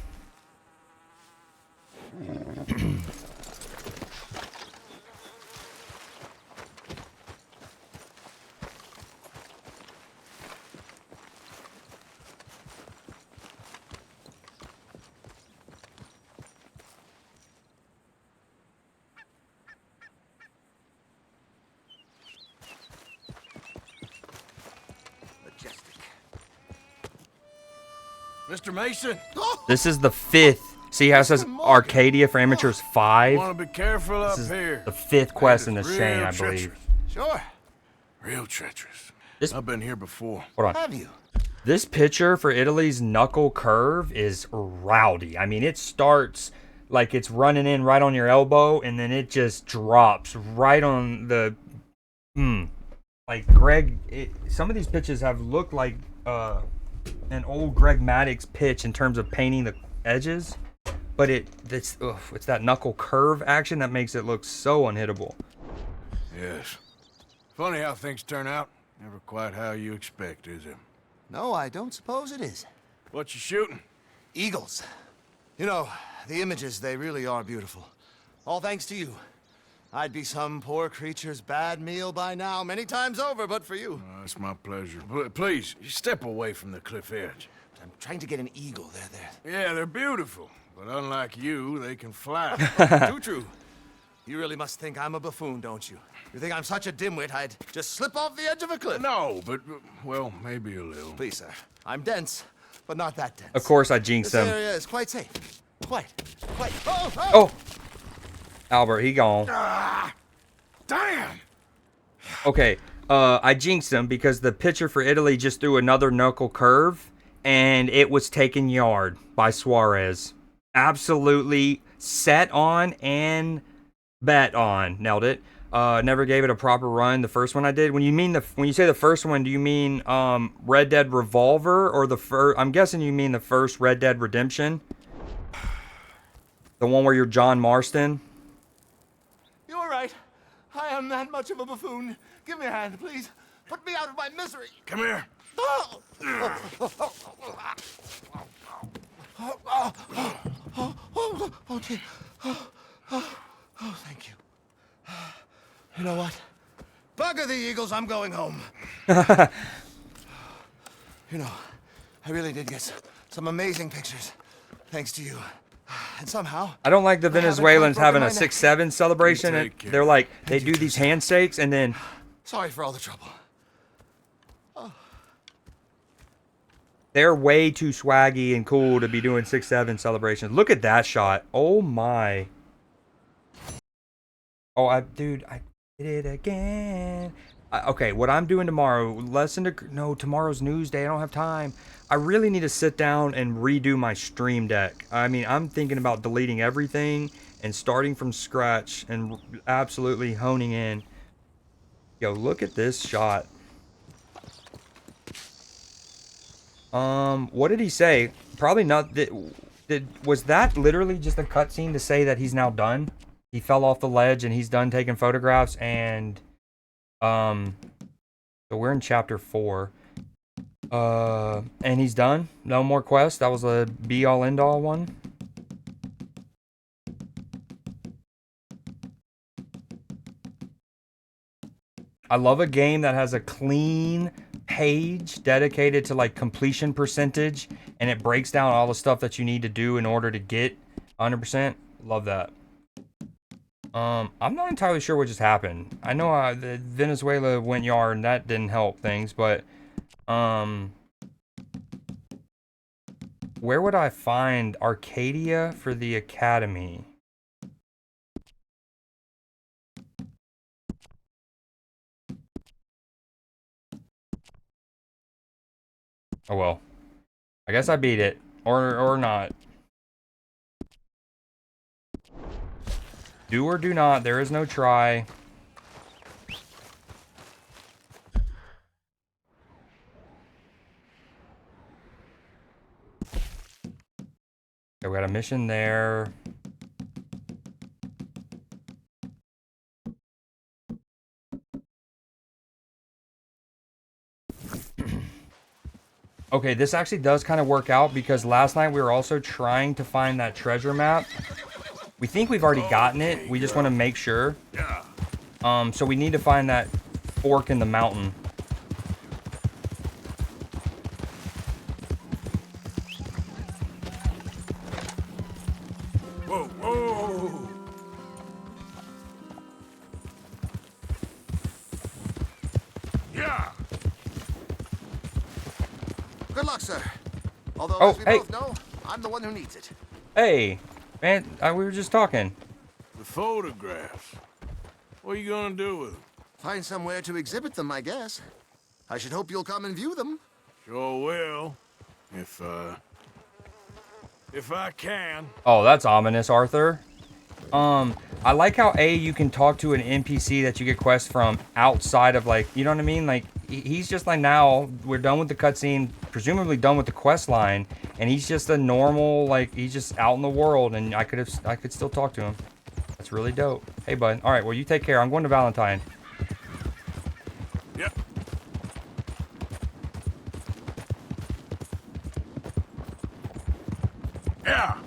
Mr. Mason. This is the 5th. See how it says Arcadia for Amateurs 5? Want to be careful up here. The 5th quest in Land this is chain, real I believe. treacherous. Sure. Real treacherous. I've been here before. Hold on. Have you? This picture for Italy's knuckle curve is rowdy. I mean, it starts like it's running in right on your elbow, and then it just drops right on the... Like, Greg, some of these pitches have looked like an old Greg Maddux pitch in terms of painting the edges, but it's that knuckle curve action that makes it look so unhittable. Yes. Funny how things turn out. Never quite how you expect, is it? No, I don't suppose it is. What you shooting? Eagles. You know, the images, they really are beautiful. All thanks to you. I'd be some poor creature's bad meal by now, many times over, but for you. Oh, it's my pleasure. Please, step away from the cliff edge. I'm trying to get an eagle. There. Yeah, they're beautiful. But unlike you, they can fly. Too true. You really must think I'm a buffoon, don't you? You think I'm such a dimwit I'd just slip off the edge of a cliff? No, but, well, maybe a little. Please, sir. I'm dense, but not that dense. Of course, I jinxed This him. area is quite safe. Quite. Oh! Oh, Albert, he gone. Damn! Okay, I jinxed him because the pitcher for Italy just threw another knuckle curve, and it was taken yard by Suarez. Absolutely set on and bet on. Nailed it. Never gave it a proper run. The first one I did. When you say the first one, do you mean Red Dead Revolver or the first? I'm guessing you mean the first Red Dead Redemption. The one where you're John Marston. You're right. I am that much of a buffoon. Give me a hand, please. Put me out of my misery. Come here. Oh, dear. Oh, thank you. You know what? Bugger the Eagles, I'm going home. You know, I really did get some amazing pictures, thanks to you. And somehow... I don't like the haven't Venezuelans quite having a broken my 6-7 celebration. You And take care. they're like, they do these handshakes and then Sorry for all the trouble. they're way too swaggy and cool to be doing 6-7 celebrations. Look at that shot. Oh my. Oh, I did it again. Okay, what I'm doing tomorrow, tomorrow's news day. I don't have time. I really need to sit down and redo my stream deck. I mean, I'm thinking about deleting everything and starting from scratch and absolutely honing in. Yo, look at this shot. What did he say? Probably not. Was that literally just a cutscene to say that he's now done? He fell off the ledge and he's done taking photographs and, so we're in chapter 4. And he's done? No more quests? That was a be-all, end-all one? I love a game that has a clean page dedicated to like completion percentage and it breaks down all the stuff that you need to do in order to get 100%. Love that. I'm not entirely sure what just happened. I know the Venezuela went yard and that didn't help things, but where would I find Arcadia for the Academy? Oh well. I guess I beat it. Or not. Do or do not. There is no try. Okay, we got a mission there. Okay, this actually does kind of work out because last night we were also trying to find that treasure map. We think we've already gotten it. We just want to make sure. So we need to find that fork in the mountain. Whoa, whoa! Yeah! Good luck, sir. Although, Oh, as we hey. both know, I'm the one who needs it. Hey, man, we were just talking. The photographs. What are you gonna do with them? Find somewhere to exhibit them, I guess. I should hope you'll come and view them. Sure will. If I can. Oh, that's ominous, Arthur. I like how you can talk to an NPC that you get quests from outside of like, you know what I mean? Like he's just like, now we're done with the cutscene, presumably done with the quest line, and he's just a normal, like, he's just out in the world, and I could still talk to him. That's really dope. Hey, bud. All right, well, you take care. I'm going to Valentine. Yep. Yeah.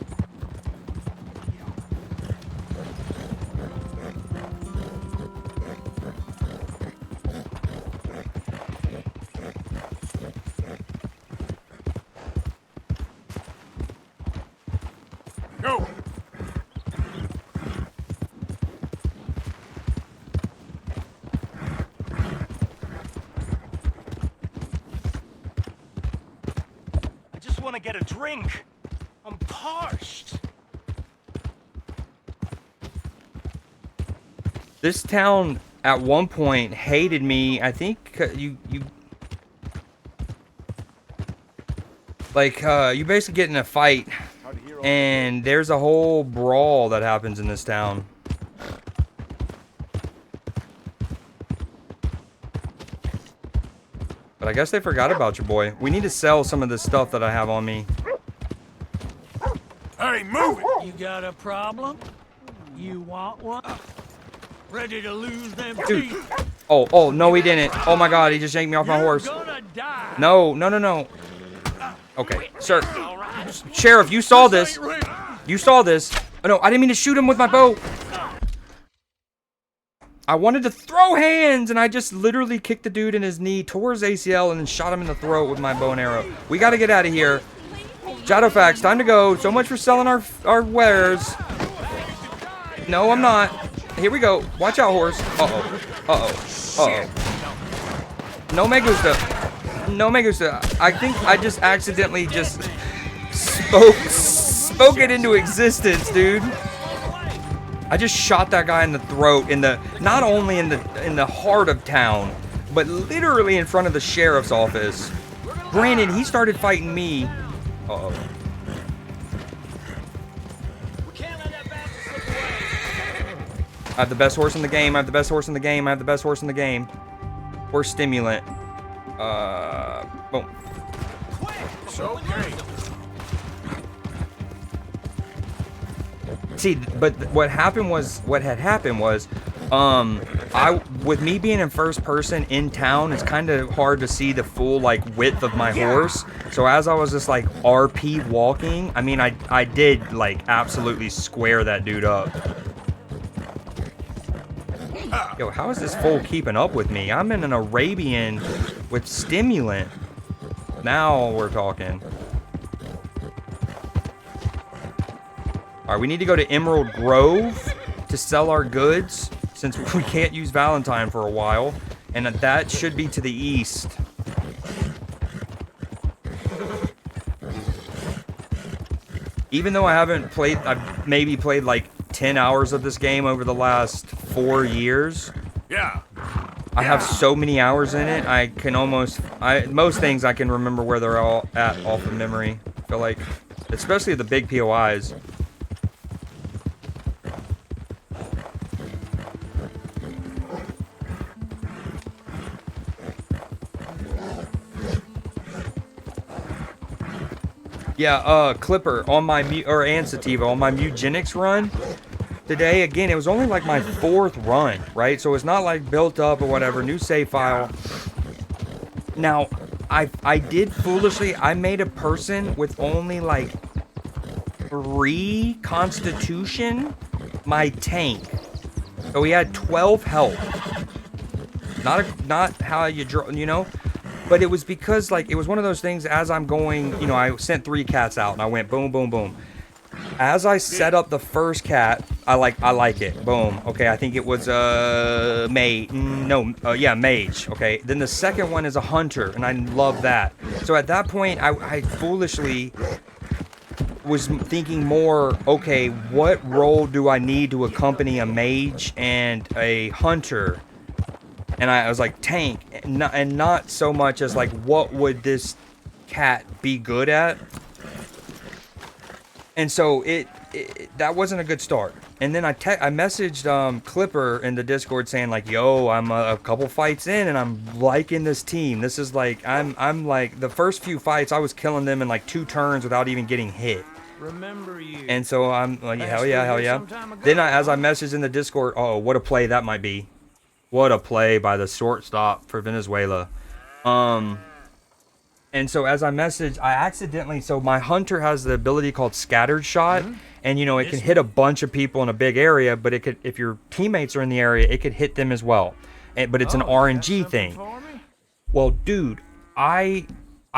Go. I just want to get a drink. I'm parched. This town at one point hated me. I think you basically get in a fight, and there's a whole brawl that happens in this town. But I guess they forgot about your boy. We need to sell some of this stuff that I have on me. Hey, move it! You got a problem? You want one? Ready to lose them Dude. teeth? Oh, no, he didn't. Oh my God, he just yanked me off my horse. Gonna die. No. Okay, sir. Sheriff, you saw this. You saw this. Oh, no, I didn't mean to shoot him with my bow. I wanted to throw hands, and I just literally kicked the dude in his knee, tore his ACL, and then shot him in the throat with my bow and arrow. We got to get out of here. Shadowfax, time to go. So much for selling our wares. No, I'm not. Here we go. Watch out, horse. No me gusta. No me gusta. I think I just accidentally just spoke it into existence, dude. I just shot that guy in the throat, not only in the heart of town, but literally in front of the sheriff's office. Granted, he started fighting me. Uh-oh. I have the best horse in the game. Horse stimulant. Boom. It's okay. See, but what had happened was, with me being in first person in town, it's kind of hard to see the full, like, width of my horse. So as I was just, like, RP walking, I mean, I did, like, absolutely square that dude up. Yo, how is this fool keeping up with me? I'm in an Arabian with stimulant. Now we're talking. Alright, we need to go to Emerald Grove to sell our goods, since we can't use Valentine for a while. And that should be to the east. Even though I haven't played, I've maybe played like 10 hours of this game over the last 4 years. Yeah. I have so many hours in it, I can most things I can remember where they're all at off of memory. I feel like, especially the big POIs. Yeah, Clipper on my and Sativa on my Mugenics run today. Again, it was only like my 4th run, right? So it's not like built up or whatever. New save file. Now, I did foolishly. I made a person with only like 3 Constitution. My tank. So he had 12 health. Not how you draw, you know. But it was because, like, it was one of those things, as I'm going, you know, I sent 3 cats out, and I went boom, boom, boom. As I set up the first cat, I like it. Boom. Okay, I think it was, mage. Okay. Then the second one is a hunter, and I love that. So at that point, I foolishly was thinking more, okay, what role do I need to accompany a mage and a hunter? And I was like, tank, and not so much as like, what would this cat be good at? And so that wasn't a good start. And then I messaged Clipper in the Discord saying like, "Yo, I'm a couple fights in and I'm liking this team. This is like I'm like the first few fights I was killing them in like 2 turns without even getting hit." Remember you. And so I'm like, Passed hell through yeah, here hell yeah. some time ago, Then as I huh? messaged in the Discord, oh, what a play that might be. What a play by the shortstop for Venezuela. And so as I messaged, I accidentally, so my hunter has the ability called scattered shot, and you know, it can hit a bunch of people in a big area, but it could, if your teammates are in the area, it could hit them as well. But it's an RNG thing. Well, dude, I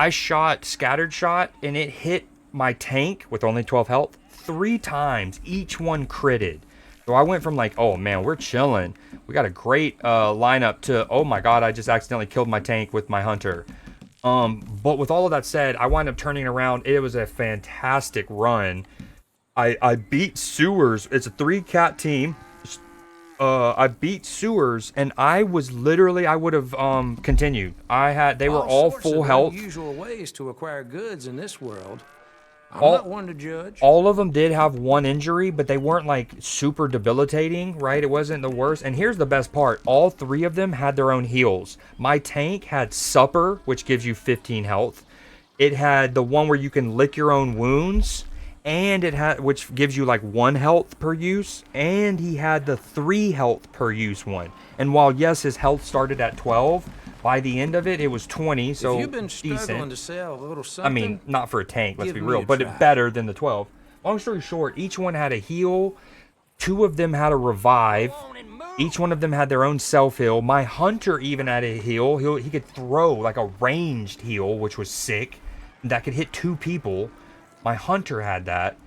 shot scattered shot and it hit my tank with only 12 health 3 times. Each one critted. So I went from like, oh man, we're chilling. We got a great lineup to, oh my god, I just accidentally killed my tank with my hunter. But with all of that said, I wound up turning around. It was a fantastic run. I beat Sewers. It's a 3-cat team. I beat Sewers, and I was literally, I would have continued. They were all full health. Unusual ways to acquire goods in this world. I'm All- not one to judge. All of them did have 1 injury, but they weren't like super debilitating, right? It wasn't the worst. And here's the best part. All 3 of them had their own heals. My tank had Supper, which gives you 15 health. It had the one where you can lick your own wounds, and it had, which gives you like 1 health per use. And he had the 3 health per use one. And while yes, his health started at 12, by the end of it, it was 20, so If you've been struggling decent. to sell a little I something, mean, not for a tank, let's give be me real, a but try. it better than the 12. Long story short, each one had a heal. 2 of them had a revive. Each one of them had their own self-heal. My hunter even had a heal. He could throw like a ranged heal, which was sick. That could hit 2 people. My hunter had that.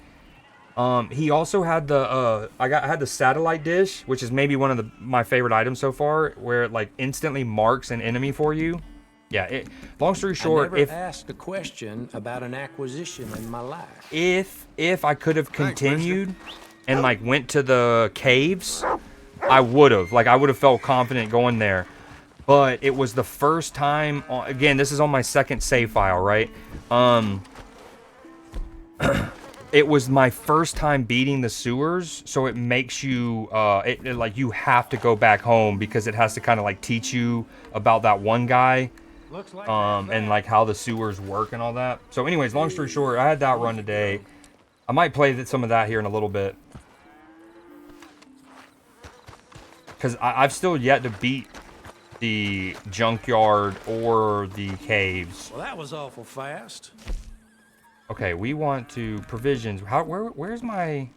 He also had the I had the satellite dish, which is maybe one of my favorite items so far, where it like instantly marks an enemy for you. Yeah, long story short, I never asked a question about an acquisition in my life. if I could have continued and like went to the caves, I would have. Like I would have felt confident going there. But it was the first time, again, this is on my second save file, right? It was my first time beating the Sewers, so it makes you, like you have to go back home because it has to kind of like teach you about that one guy. Looks like And like how the sewers work and all that. So anyways, long story short, I had that run today. I might play some of that here in a little bit. Because I've still yet to beat the junkyard or the caves. Well, that was awful fast. Okay, we want to provisions. Where's my...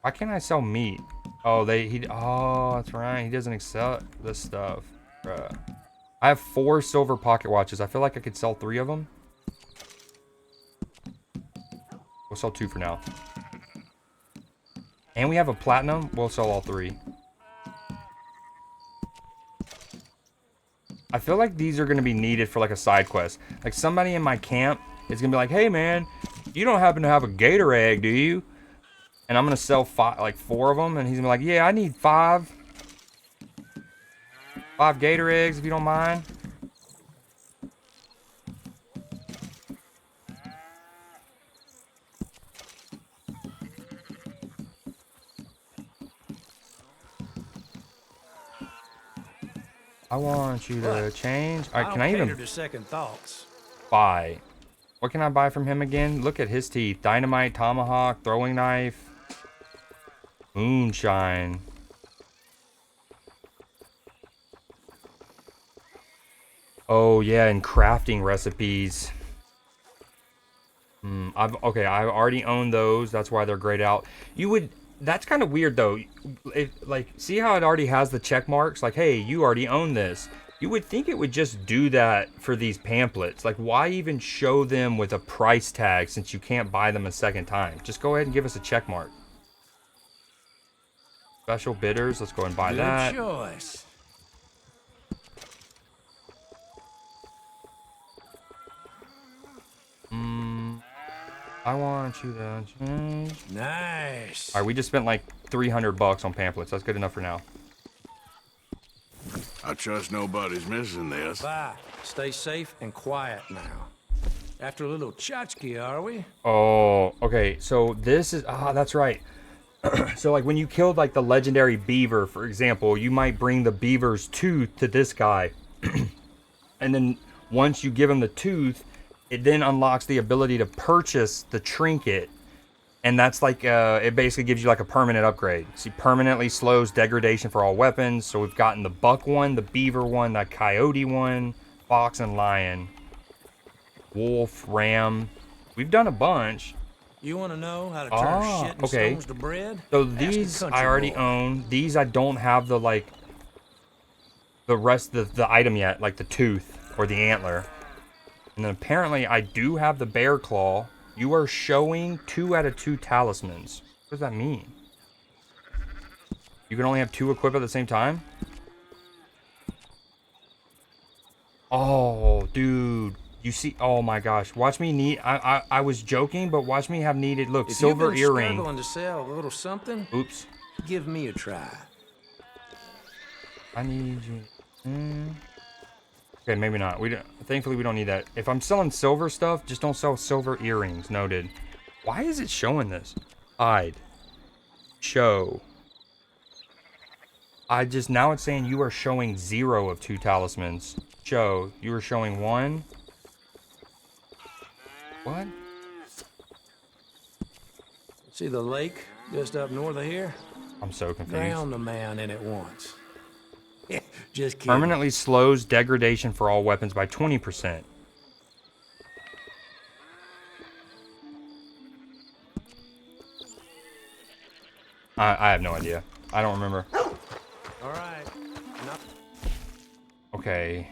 Why can't I sell meat? Oh, oh, that's right. He doesn't accept this stuff. Bruh. I have 4 silver pocket watches. I feel like I could sell 3 of them. We'll sell 2 for now. And we have a platinum. We'll sell all 3. I feel like these are going to be needed for like a side quest. Like somebody in my camp is going to be like, hey man, you don't happen to have a gator egg, do you? And I'm going to sell 4 of them. And he's going to be like, yeah, I need 5. 5 gator eggs, if you don't mind. I want you to change. All right, can I even cater to second thoughts? buy? What can I buy from him again? Look at his teeth. Dynamite, tomahawk, throwing knife, moonshine. Oh yeah, and crafting recipes. I already own those. That's why they're grayed out. That's kind of weird though. See how it already has the check marks? Like, hey, you already own this. You would think it would just do that for these pamphlets. Like, why even show them with a price tag since you can't buy them a second time? Just go ahead and give us a check mark. Special bidders. Let's go and buy that. Good choice. I want you to change. Nice. All right, we just spent like $300 on pamphlets. That's good enough for now. I trust nobody's missing this. Bye. Stay safe and quiet now. After a little tchotchke, are we? Oh, okay. So this is that's right. So like when you killed like the legendary beaver, for example, you might bring the beaver's tooth to this guy. And then once you give him the tooth, it then unlocks the ability to purchase the trinket. And that's like, it basically gives you like a permanent upgrade. See, permanently slows degradation for all weapons. So we've gotten the buck one, the beaver one, the coyote one, fox and lion, wolf, ram. We've done a bunch. You want to know how to turn shit and okay. stones to bread? So Ask a these country I already boy. own. These I don't have the like, the rest of the item yet, like the tooth or the antler. And then apparently I do have the bear claw. You are showing 2 out of 2 talismans. What does that mean? You can only have 2 equipped at the same time? Oh, dude. You see, oh my gosh. Watch me need, I was joking, but watch me have needed, look, If silver you've been earring. struggling to sell a little something, Oops. give me a try. I need you. Okay, maybe not. We don't, thankfully we don't need that. If I'm selling silver stuff, just don't sell silver earrings. Noted. Why is it showing this? Hide. Show. Now it's saying you are showing 0 of 2 talismans. Show. You are showing 1. What? See the lake just up north of here? I'm so confused. Drown the man in it once. Just kidding. Permanently slows degradation for all weapons by 20%. I have no idea. I don't remember. All right. Not Okay.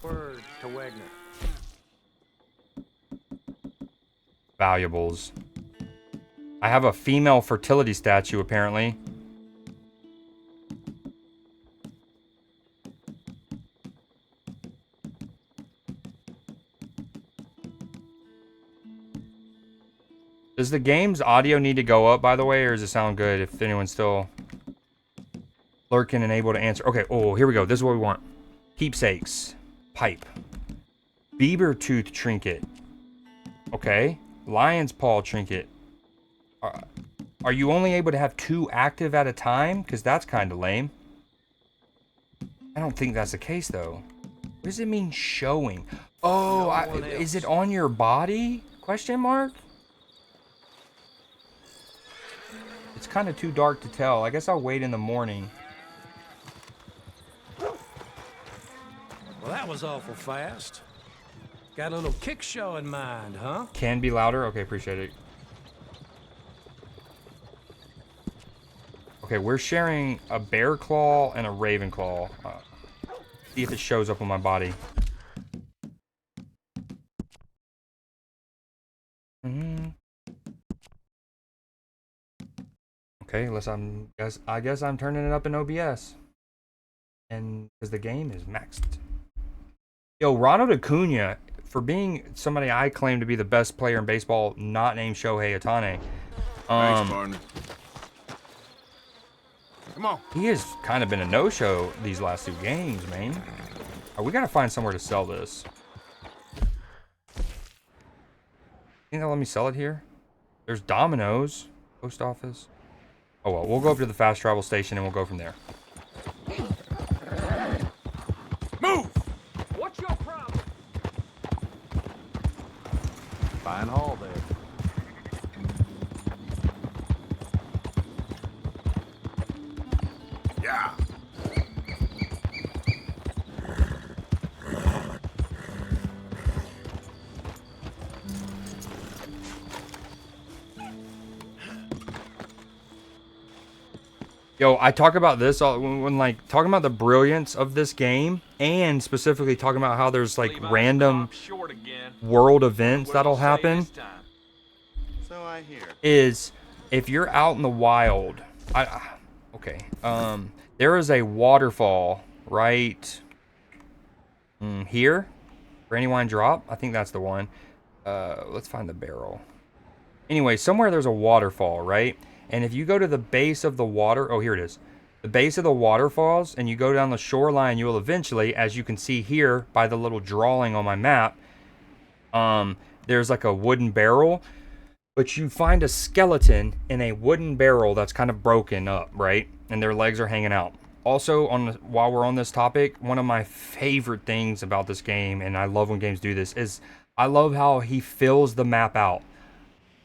word to Wagner. Valuables. I have a female fertility statue, apparently. Does the game's audio need to go up, by the way, or does it sound good if anyone's still lurking and able to answer? Okay, oh, here we go. This is what we want. Keepsakes. Pipe. Beaver tooth trinket. Okay. Lion's paw trinket. Are you only able to have 2 active at a time? Because that's kind of lame. I don't think that's the case, though. What does it mean, showing? Oh, is it on your body? Question mark? It's kind of too dark to tell. I guess I'll wait in the morning. Well, that was awful fast. Got a little kick show in mind, huh? Can be louder? Okay, appreciate it. Okay, we're sharing a bear claw and a raven claw. See if it shows up on my body. Okay, I guess I'm turning it up in OBS. And because the game is maxed. Yo, Ronald Acuna, for being somebody I claim to be the best player in baseball, not named Shohei Ohtani. Thanks, partner. Come on. He has kind of been a no-show these last 2 games, man. We gotta find somewhere to sell this. Think they'll let me sell it here? There's Domino's, post office. Oh well, we'll go up to the fast travel station and we'll go from there. Move! What's your problem? Fine haul there. Yeah. Yo, I talk about this when like talking about the brilliance of this game, and specifically talking about how there's like random world events that'll happen. So I hear. Is if you're out in the wild, okay. There is a waterfall right here. Brandywine Drop. I think that's the one. Let's find the barrel. Anyway, somewhere there's a waterfall, right? And if you go to the base of the water, oh, here it is. The base of the waterfalls, and you go down the shoreline, you will eventually, as you can see here by the little drawing on my map, There's like a wooden barrel, but you find a skeleton in a wooden barrel that's kind of broken up, right? And their legs are hanging out. Also, while we're on this topic, one of my favorite things about this game, and I love when games do this, is I love how he fills the map out.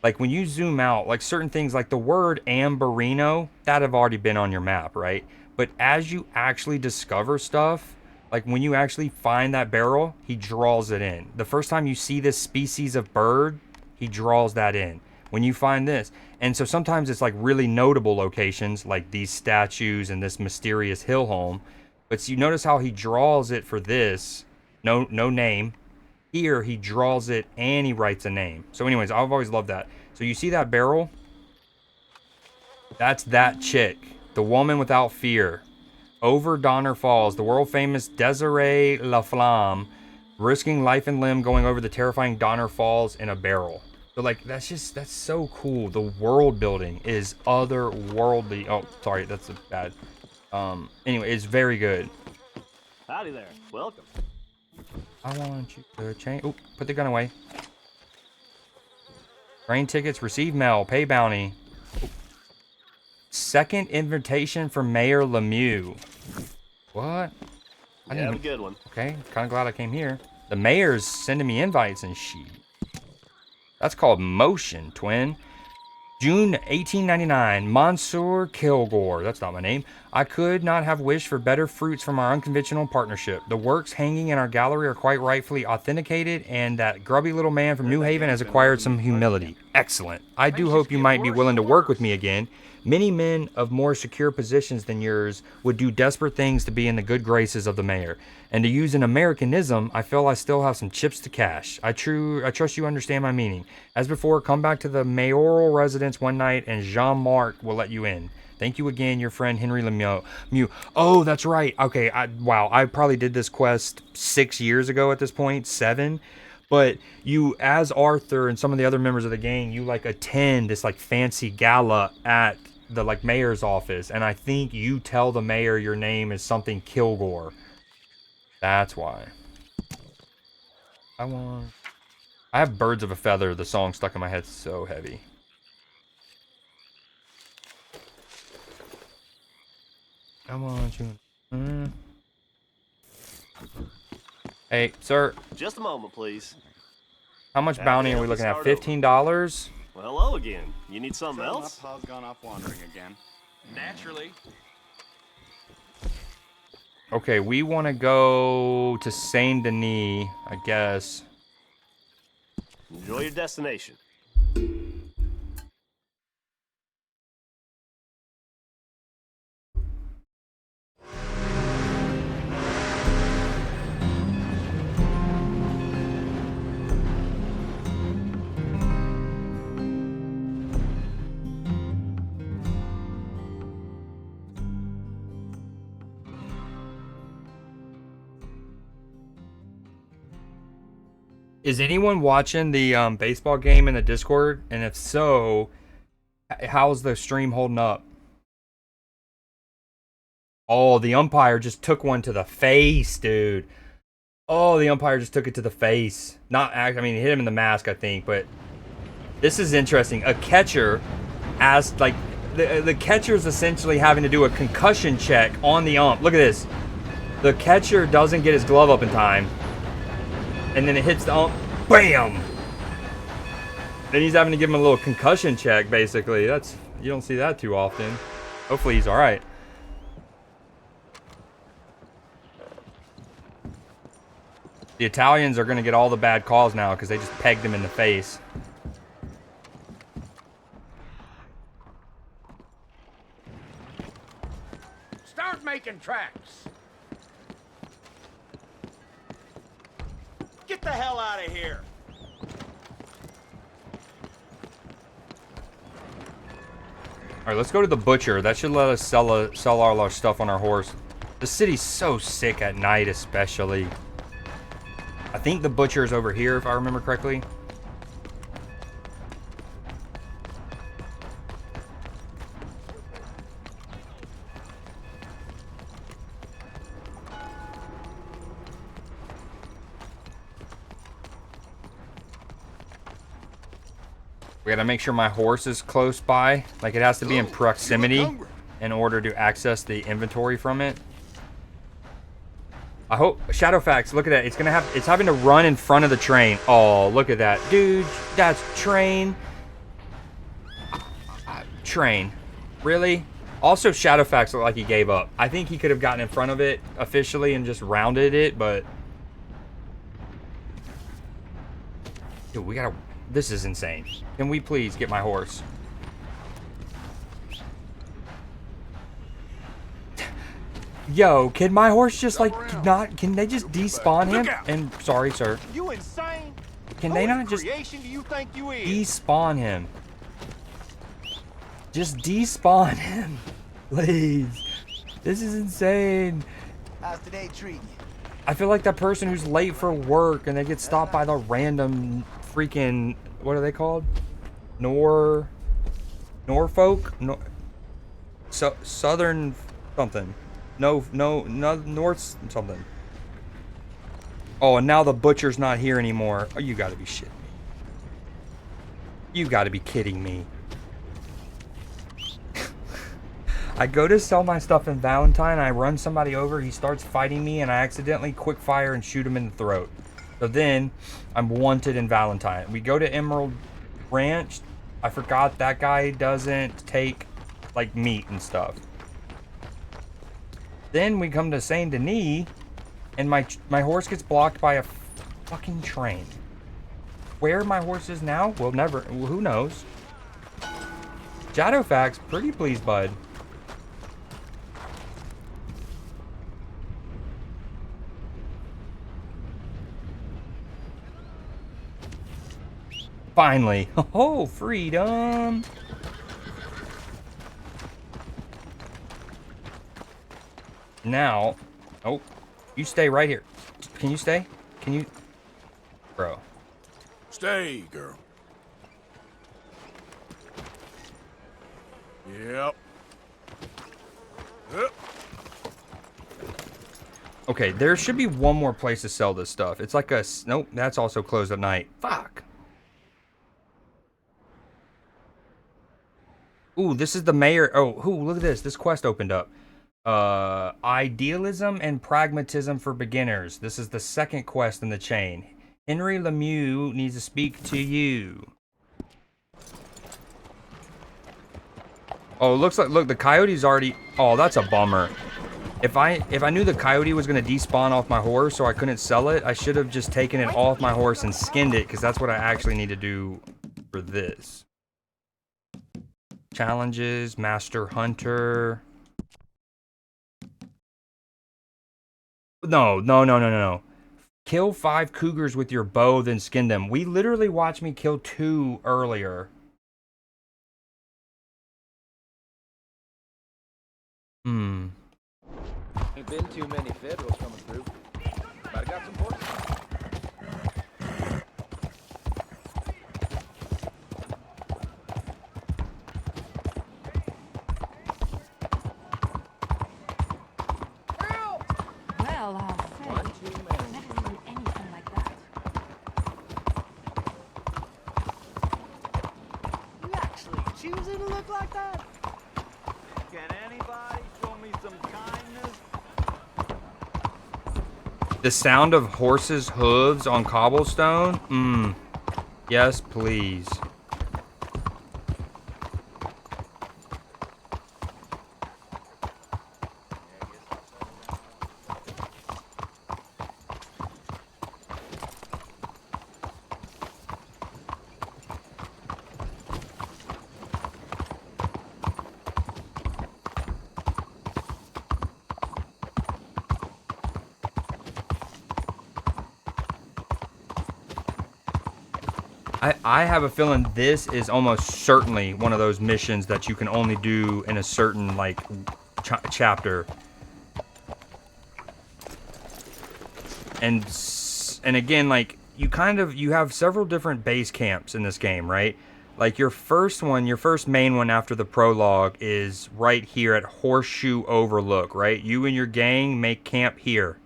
Like when you zoom out, like certain things like the word Amberino, that have already been on your map, right? But as you actually discover stuff, like when you actually find that barrel, he draws it in. The first time you see this species of bird, he draws that in. When you find this. And so sometimes it's like really notable locations like these statues and this mysterious hill home. But you notice how he draws it for this. No name. Here he draws it and he writes a name. So anyways, I've always loved that. So you see that barrel? That's that chick. The woman without fear. Over Donner Falls, the world famous Desiree Laflamme, risking life and limb going over the terrifying Donner Falls in a barrel. So like that's so cool. The world building is otherworldly. Oh, sorry, that's a bad. Anyway, it's very good. Howdy there. Welcome. I want you to change. Oh, put the gun away. Train tickets, receive mail, pay bounty. Oh. Second invitation from Mayor Lemieux. What? Have a good one. Okay, kind of glad I came here. The mayor's sending me invites and shit. That's called motion, twin. June 1899, Monsieur Kilgore. That's not my name. I could not have wished for better fruits from our unconventional partnership. The works hanging in our gallery are quite rightfully authenticated, and that grubby little man from New Haven has acquired some humility. Excellent. I do hope you might be willing to work with me again. Many men of more secure positions than yours would do desperate things to be in the good graces of the mayor. And to use an Americanism, I feel I still have some chips to cash. I trust you understand my meaning. As before, come back to the mayoral residence one night and Jean-Marc will let you in. Thank you again, your friend Henry Lemieux. Oh, that's right. Okay, wow, I probably did this quest 6 years ago at this point, 7. But you, as Arthur and some of the other members of the gang, you like attend this like fancy gala at the like mayor's office, and I think you tell the mayor your name is something Kilgore. That's why. I have Birds of a Feather, the song stuck in my head so heavy. I want you. Hey, sir. Just a moment, please. How much bounty are we looking at? $15? Well, hello again. You need something else? My pa's gone off wandering again. Naturally. Okay, we want to go to Saint Denis, I guess. Enjoy your destination. Is anyone watching the baseball game in the Discord? And if so, how's the stream holding up? Oh, the umpire just took one to the face, dude. Oh, the umpire just took it to the face. I mean, he hit him in the mask, I think. But this is interesting. A catcher asked, like, the catcher's essentially having to do a concussion check on the ump. Look at this. The catcher doesn't get his glove up in time. And then it hits the ump. Bam! Then he's having to give him a little concussion check, basically. You don't see that too often. Hopefully he's alright. The Italians are going to get all the bad calls now because they just pegged him in the face. Start making tracks. Get the hell out of here. Alright, let's go to the butcher. That should let us sell all our stuff on our horse. The city's so sick at night, especially. I think the butcher is over here, if I remember correctly. We gotta make sure my horse is close by. Like, it has to be in proximity in order to access the inventory from it. I hope Shadowfax, look at that. It's having to run in front of the train. Oh, look at that. Dude, that's train. Train. Really? Also, Shadowfax looked like he gave up. I think he could have gotten in front of it officially and just rounded it, but dude, we gotta, this is insane. Can we please get my horse? Yo, can my horse just like not? Can they just despawn him? And sorry, sir. You insane? Can they not just Creation do you think you is? despawn him? Just despawn him, please. This is insane. How's today treating you? I feel like that person who's late for work and they get stopped by the random freaking, what are they called? Norfolk? Southern something. No, North something. Oh, and now the butcher's not here anymore. Oh, you gotta be shitting me. You gotta be kidding me. I go to sell my stuff in Valentine, I run somebody over, he starts fighting me, and I accidentally quick fire and shoot him in the throat. So then, I'm wanted in Valentine. We go to Emerald Ranch. I forgot that guy doesn't take, like, meat and stuff. Then we come to Saint Denis, and my horse gets blocked by a fucking train. Where my horse is now? Well, never. Well, who knows? Shadowfax, pretty please, bud. Finally. Oh, freedom. Now, oh, you stay right here. Can you stay? Can you? Bro. Stay, girl. Yep. Okay, there should be one more place to sell this stuff. It's like a, nope, that's also closed at night. Fuck. Ooh, this is the mayor. Oh, look at this. This quest opened up. Idealism and Pragmatism for Beginners. This is the second quest in the chain. Henry Lemieux needs to speak to you. Oh, it looks like, look, the coyote's already, oh, that's a bummer. If I knew the coyote was going to despawn off my horse so I couldn't sell it, I should have just taken it off my horse and skinned it, because that's what I actually need to do for this. Challenges, Master Hunter. No. Kill 5 cougars with your bow, then skin them. We literally watched me kill 2 earlier. Ain't been too many Federals coming through, but I got some horses. Well, I'll say, One too many. never seen anything like that. You actually choosing to look like that? Can anybody show me some kindness? The sound of horses' hooves on cobblestone? Yes, please. I have a feeling this is almost certainly one of those missions that you can only do in a certain, like, chapter. And again, like, you have several different base camps in this game, right? Like, your first main one after the prologue is right here at Horseshoe Overlook, right? You and your gang make camp here,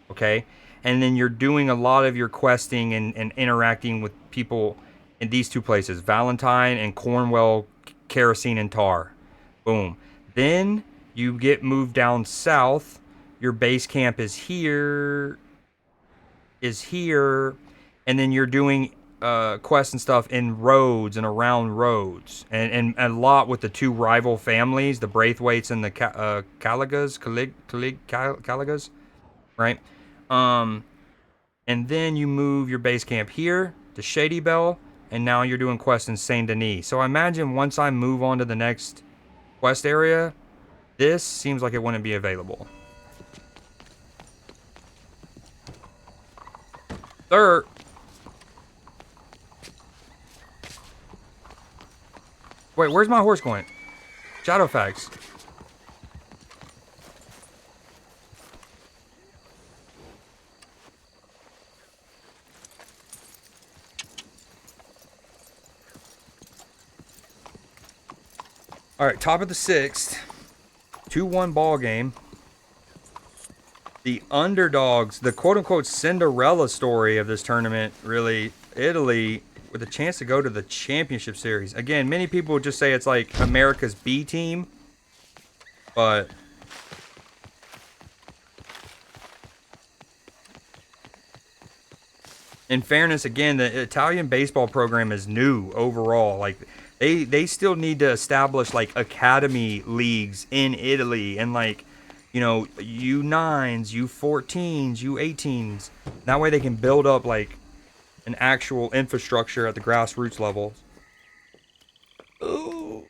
okay? And then you're doing a lot of your questing and interacting with people in these two places, Valentine and Cornwell, Kerosene and Tar. Boom. Then you get moved down south. Your base camp is here, and then you're doing quests and stuff in roads and around roads, and a lot with the two rival families, the Braithwaites and the Caligas, right? And then you move your base camp here to Shady Bell, and now you're doing quests in Saint Denis. So I imagine once I move on to the next quest area, this seems like it wouldn't be available. Third. Wait, where's my horse going? Shadowfax. All right, top of the 6th. 2-1 ball game. The underdogs, the quote-unquote Cinderella story of this tournament, really, Italy, with a chance to go to the championship series. Again, many people would just say it's like America's B team, but in fairness, again, the Italian baseball program is new overall. Like, they still need to establish like academy leagues in Italy and like, you know, U9s, U14s, U18s. That way they can build up like an actual infrastructure at the grassroots level. Ooh.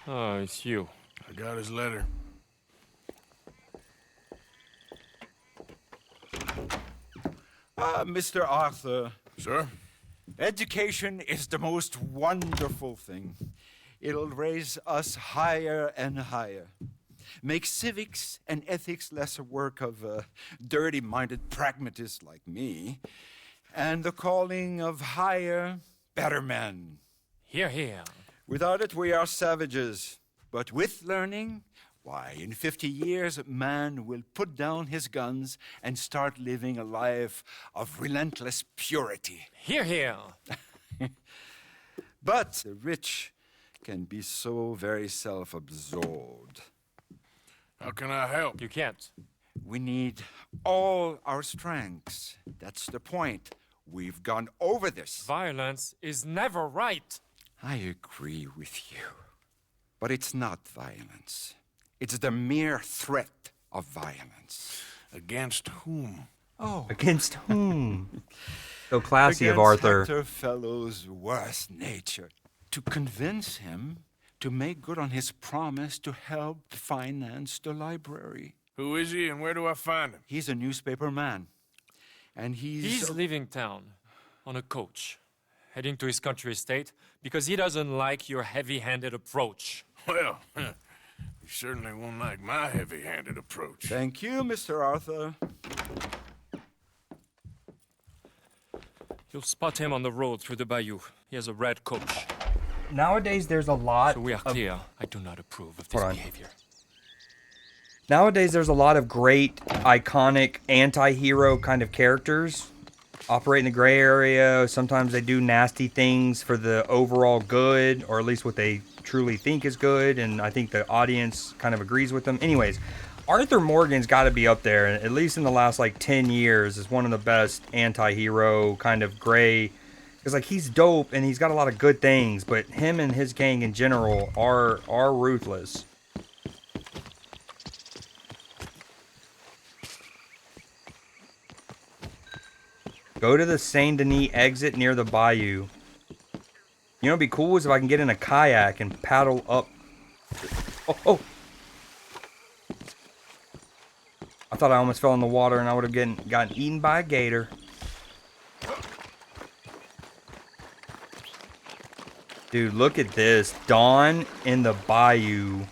Oh, it's you. I got his letter. Mr. Arthur. Sir? Education is the most wonderful thing. It'll raise us higher and higher. Make civics and ethics less a work of dirty-minded pragmatists like me, and the calling of higher, better men. Here, here. Without it, we are savages. But with learning, why, in 50 years, man will put down his guns and start living a life of relentless purity. Here, here. But the rich can be so very self-absorbed. How can I help? You can't. We need all our strengths. That's the point. We've gone over this. Violence is never right. I agree with you. But it's not violence. It's the mere threat of violence. Against whom? Oh. Against whom? So classy Against of Arthur. Hector Fellow's worst nature. To convince him to make good on his promise to help finance the library. Who is he and where do I find him? He's a newspaper man. And He's leaving town on a coach, heading to his country estate because he doesn't like your heavy-handed approach. Well, he certainly won't like my heavy-handed approach. Thank you, Mr. Arthur. You'll spot him on the road through the bayou. He has a red coach. Nowadays, there's a lot. So we are clear. I do not approve of this behavior. Nowadays, there's a lot of great, iconic, anti-hero kind of characters operate in the gray area. Sometimes they do nasty things for the overall good, or at least what they truly think is good, and I think the audience kind of agrees with them. Anyways, Arthur Morgan's got to be up there, at least in the last like 10 years, is one of the best anti-hero kind of gray. Because like he's dope and he's got a lot of good things, but him and his gang in general are ruthless. Go to the Saint Denis exit near the bayou. You know what'd be cool is if I can get in a kayak and paddle up. Oh. I thought I almost fell in the water and I would have gotten eaten by a gator. Dude, look at this. Dawn in the bayou.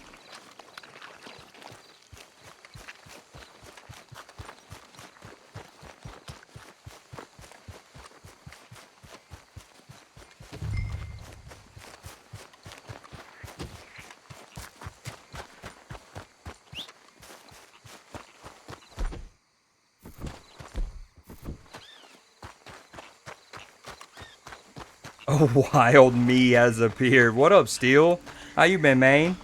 A wild me has appeared. What up, Steel? How you been, man?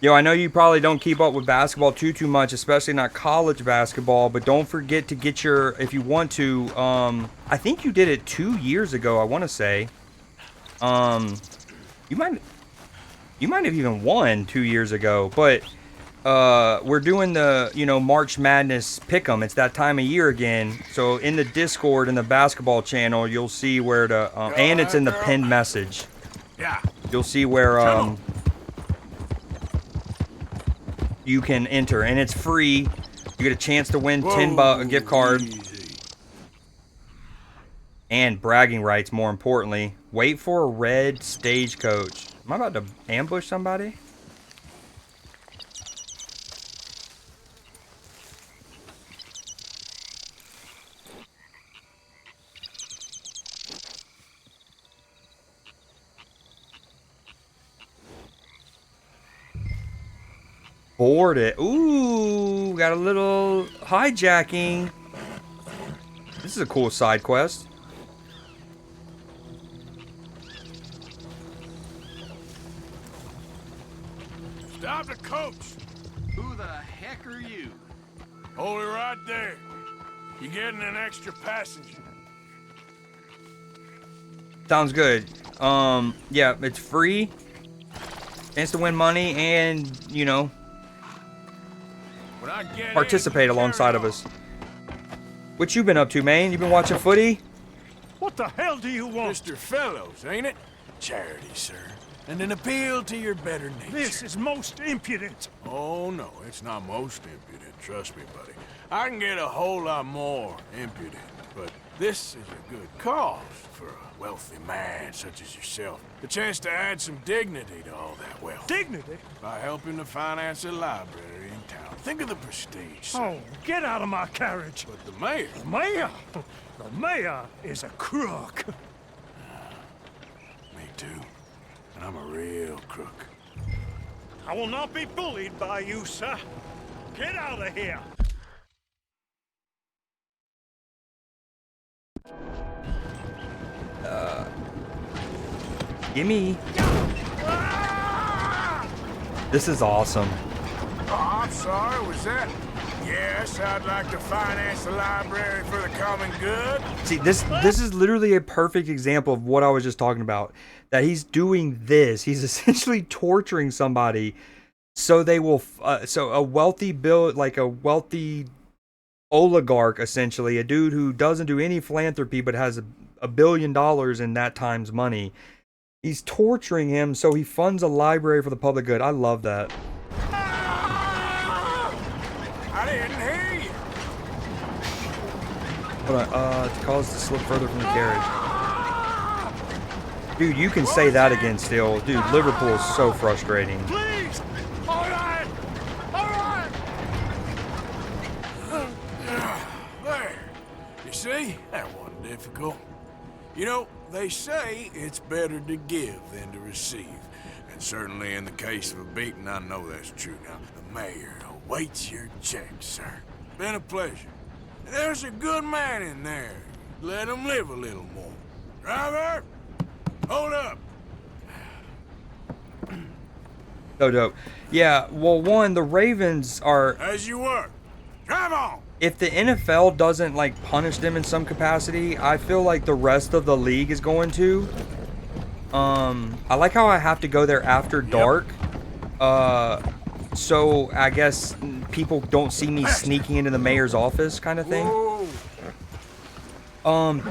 Yo, I know you probably don't keep up with basketball too much, especially not college basketball, but don't forget to get your, if you want to, I think you did it 2 years ago, I want to say. You might have even won 2 years ago, but we're doing the, March Madness Pick'em. It's that time of year again. So in the Discord, in the basketball channel, you'll see where to, and it's in the pinned message. Yeah. You'll see where, you can enter, and it's free. You get a chance to win $10 a gift card. Easy. And bragging rights, more importantly. Wait for a red stagecoach. Am I about to ambush somebody? Board it. Ooh, got a little hijacking. This is a cool side quest. Stop the coach. Who the heck are you? Hold it right there. You getting an extra passenger. Sounds good. Yeah, it's free. Chance to win money and, When I get participate alongside of us. What you been up to, man? You been watching footy? What the hell do you want? Mr. Fellows, ain't it? Charity, sir. And an appeal to your better nature. This is most impudent. Oh, no, it's not most impudent. Trust me, buddy. I can get a whole lot more impudent, but this is a good cause for a wealthy man such as yourself. The chance to add some dignity to all that wealth. Dignity? By helping to finance a library in town. Think of the prestige, sir. Oh, get out of my carriage. But the mayor... Mayor? The mayor is a crook. Me too. And I'm a real crook. I will not be bullied by you, sir. Get out of here. Gimme. This is awesome. Oh, I'm sorry, was that? Yes, I'd like to finance the library for the common good. See, this is literally a perfect example of what I was just talking about. That he's doing this. He's essentially torturing somebody so they will so a wealthy oligarch, essentially, a dude who doesn't do any philanthropy but has $1 billion in that time's money. He's torturing him so he funds a library for the public good. I love that. I didn't hear you. Hold on, it's caused to slip further from the carriage. Dude, you can say that again still. Dude, Liverpool is so frustrating. Please! All right! All right! There. You see? That wasn't difficult. You know, they say it's better to give than to receive. And certainly in the case of a beating, I know that's true. Now, the mayor awaits your check, sir. Been a pleasure. There's a good man in there. Let him live a little more. Driver, hold up. So dope. Yeah, well, one, the Ravens are... As you were. Drive on. If the NFL doesn't, punish them in some capacity, I feel like the rest of the league is going to. I like how I have to go there after dark. So I guess people don't see me sneaking into the mayor's office kind of thing.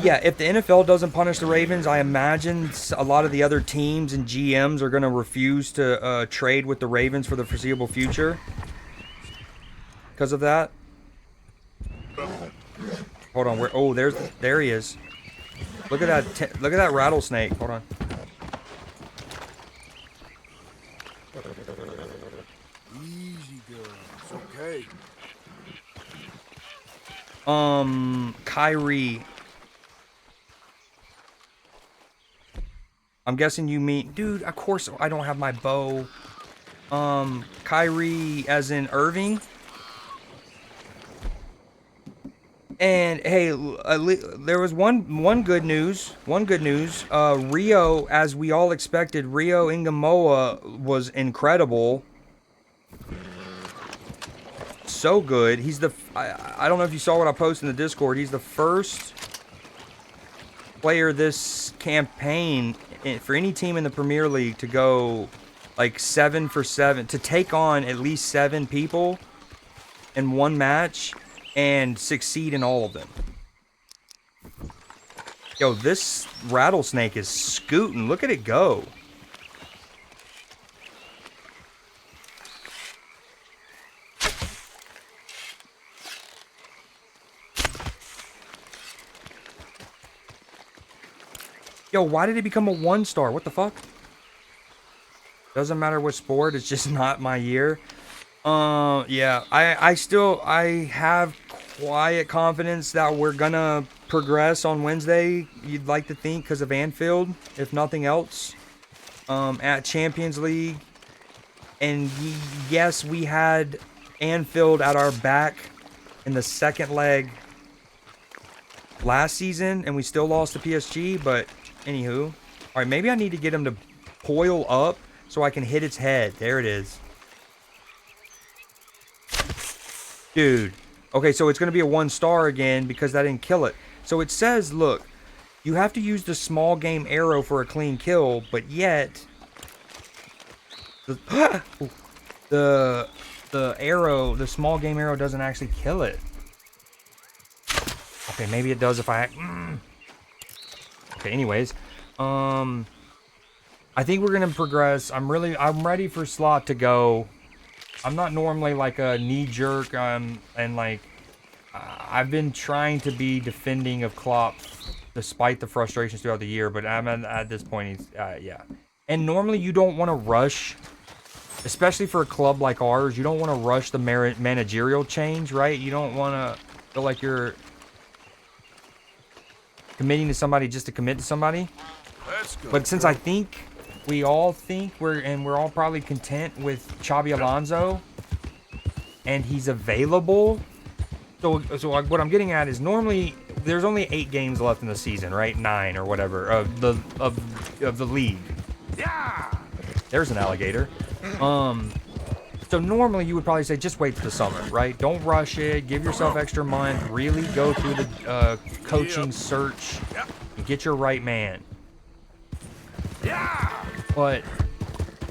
Yeah, if the NFL doesn't punish the Ravens, I imagine a lot of the other teams and GMs are going to refuse to trade with the Ravens for the foreseeable future. Because of that. Hold on, there he is. Look at that look at that rattlesnake. Hold on. Easy, girl. It's okay. Kyrie. I'm guessing you mean, dude, of course I don't have my bow. Kyrie as in Irving? And hey, there was one good news. Rio, as we all expected, Rio Ingamoa was incredible. So good. He's the I don't know if you saw what I posted in the Discord. He's the first player this campaign for any team in the Premier League to go like 7 for 7, to take on at least 7 people in one match and succeed in all of them. Yo, this rattlesnake is scooting. Look at it go. Yo, why did it become a 1-star? What the fuck? Doesn't matter what sport, it's just not my year. Yeah, I have quiet confidence that we're gonna progress on Wednesday. You'd like to think because of Anfield, if nothing else, at Champions League. And yes, we had Anfield at our back in the second leg last season, and we still lost to PSG. But anywho, all right, maybe I need to get him to coil up so I can hit its head. There it is. Dude. Okay, so it's going to be a 1-star again because I didn't kill it. So it says, look, you have to use the small game arrow for a clean kill, but yet the arrow, the small game arrow doesn't actually kill it. Okay, maybe it does if I... Okay, anyways. I think we're going to progress. I'm ready for Slot to go. I'm not normally like a knee-jerk, and like, I've been trying to be defending of Klopp despite the frustrations throughout the year, but I'm at this point, he's, yeah. And normally you don't want to rush, especially for a club like ours, you don't want to rush the managerial change, right? You don't want to feel like you're committing to somebody just to commit to somebody. But since I think... We all think we're all probably content with Xabi Alonso, and he's available. So what I'm getting at is normally there's only 8 games left in the season, right? 9 or whatever of the league. Yeah. There's an alligator. So normally you would probably say just wait for the summer, right? Don't rush it. Give yourself extra month. Really go through the coaching search and get your right man. Yeah. But,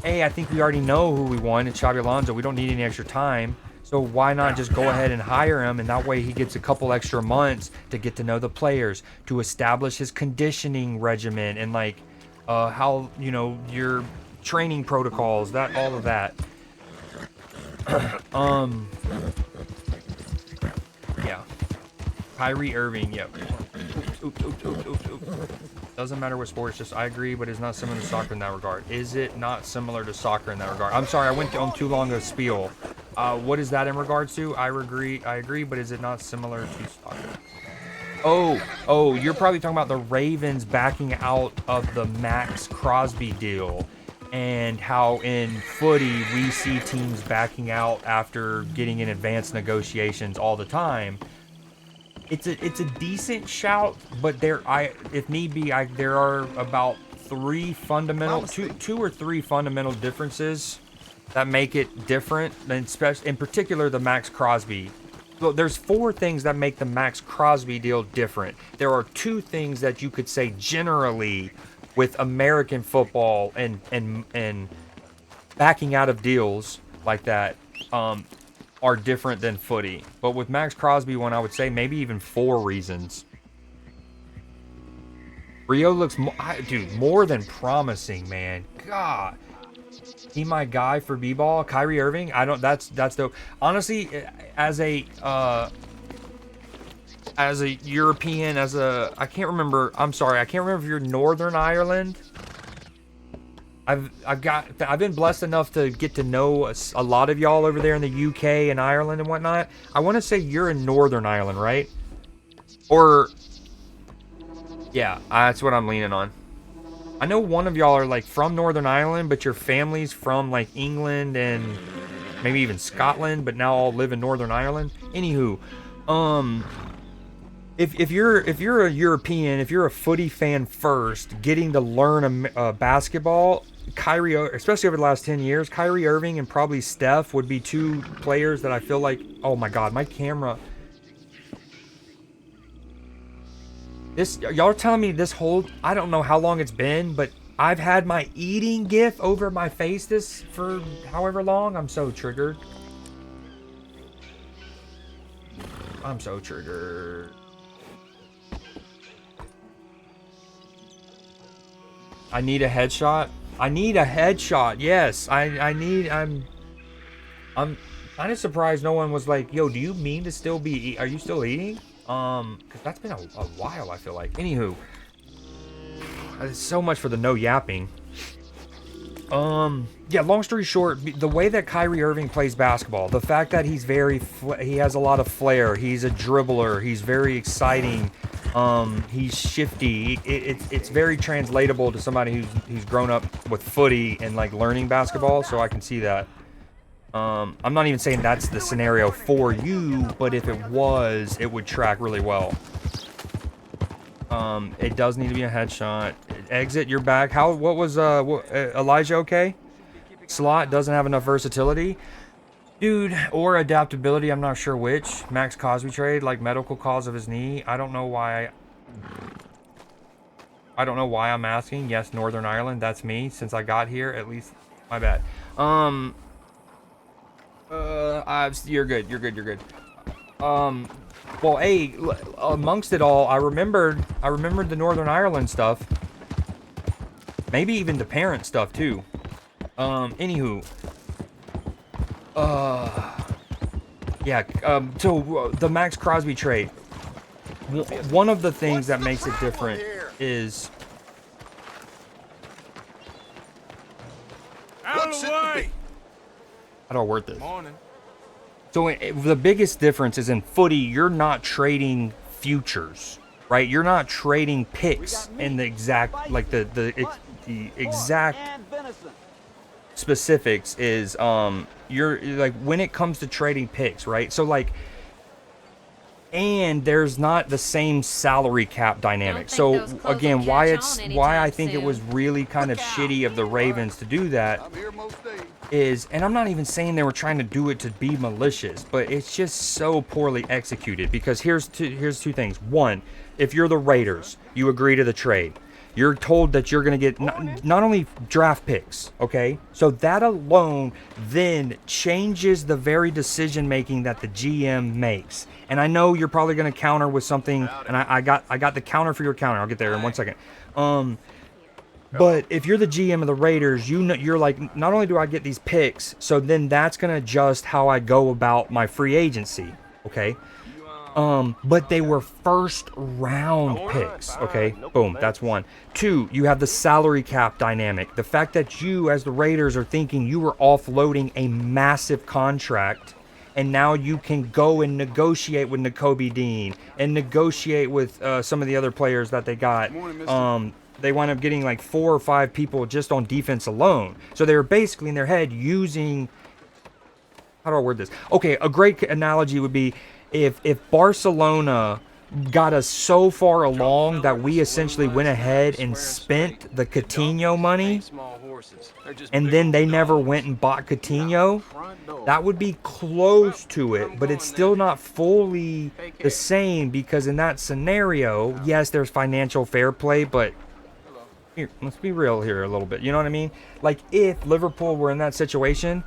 A, I think we already know who we want. It's Xabi Alonso. We don't need any extra time. So why not just go ahead and hire him, and that way he gets a couple extra months to get to know the players, to establish his conditioning regimen, and like how, you know, your training protocols, that all of that. Yeah. Kyrie Irving, yep. Doesn't matter what sport, it's just I agree, but it's not similar to soccer in that regard. Is it not similar to soccer in that regard? I'm sorry, I went on too long of a spiel. What is that in regards to? I agree, but is it not similar to soccer? Oh, you're probably talking about the Ravens backing out of the Max Crosby deal, and how in footy we see teams backing out after getting in advanced negotiations all the time. It's a decent shout, but if need be, there are about 3 fundamental, two or three fundamental differences that make it different, and in particular the Max Crosby. So there's 4 things that make the Max Crosby deal different. There are 2 things that you could say generally with American football and backing out of deals like that are different than footy. But with Max Crosby one, I would say maybe even 4 reasons. Rio looks, dude, more than promising, man. God. He my guy for B-ball. Kyrie Irving, that's dope. Honestly, as a European, I can't remember if you're Northern Ireland. I've been blessed enough to get to know a lot of y'all over there in the UK and Ireland and whatnot. I want to say you're in Northern Ireland, right? Or, yeah, that's what I'm leaning on. I know one of y'all are like from Northern Ireland, but your family's from like England and maybe even Scotland, but now all live in Northern Ireland. Anywho, if you're a European, if you're a footy fan first, getting to learn basketball, especially over the last 10 years, Kyrie Irving and probably Steph would be two players that I feel like, oh my God, my camera. Y'all are telling me this whole, I don't know how long it's been, but I've had my eating gif over my face for however long. I'm so triggered. I'm so triggered. I need a headshot. I need a headshot. Yes, I'm kind of surprised no one was like, "Yo, do you mean to still be? Are you still eating?" Because that's been a while. I feel like. Anywho, so much for the no yapping. Yeah. Long story short, the way that Kyrie Irving plays basketball, the fact that he has a lot of flair. He's a dribbler. He's very exciting. He's shifty. It's very translatable to somebody who's grown up with footy and like learning basketball. So I can see that. I'm not even saying that's the scenario for you, but if it was, it would track really well. It does need to be a headshot. Exit, you're back. What was Elijah okay? Slot doesn't have enough versatility. Dude, or adaptability, I'm not sure which. Max Cosby trade, like medical cause of his knee. I don't know why I'm asking. Yes, Northern Ireland, that's me since I got here, at least. My bad. You're good. Well, hey, amongst it all, I remembered the Northern Ireland stuff. Maybe even the parent stuff too. Anywho. Yeah, so the Max Crosby trade. One of the things that makes it different is Out of the way! how do I word this? Morning. So the biggest difference is in footy, you're not trading futures, right? You're not trading picks in the exact, like the exact specifics is, you're like, when it comes to trading picks, right? So like, and there's not the same salary cap dynamic. So again, why I think it was really kind of shitty of the Ravens to do that is, and I'm not even saying they were trying to do it to be malicious, but it's just so poorly executed. Because here's two things. One, if you're the Raiders, you agree to the trade. You're told that you're going to get not only draft picks, okay? So that alone then changes the very decision making that the GM makes. And I know you're probably going to counter with something, and I got the counter for your counter. I'll get there in 1 second. But if you're the GM of the Raiders, you're like, not only do I get these picks, so then that's going to adjust how I go about my free agency, okay? But they were first round picks, okay? Boom, that's one. Two, you have the salary cap dynamic. The fact that you, as the Raiders, are thinking you were offloading a massive contract, and now you can go and negotiate with Nakobe Dean and negotiate with some of the other players that they got. They wound up getting like 4 or 5 people just on defense alone. So they were basically in their head using, how do I word this? Okay, a great analogy would be if Barcelona got us so far along that we essentially went ahead and spent the Coutinho money, and then they never went and bought Coutinho, that would be close to it, but it's still not fully the same, because in that scenario, yes, there's financial fair play, but here, let's be real here a little bit. You know what I mean? Like, if Liverpool were in that situation,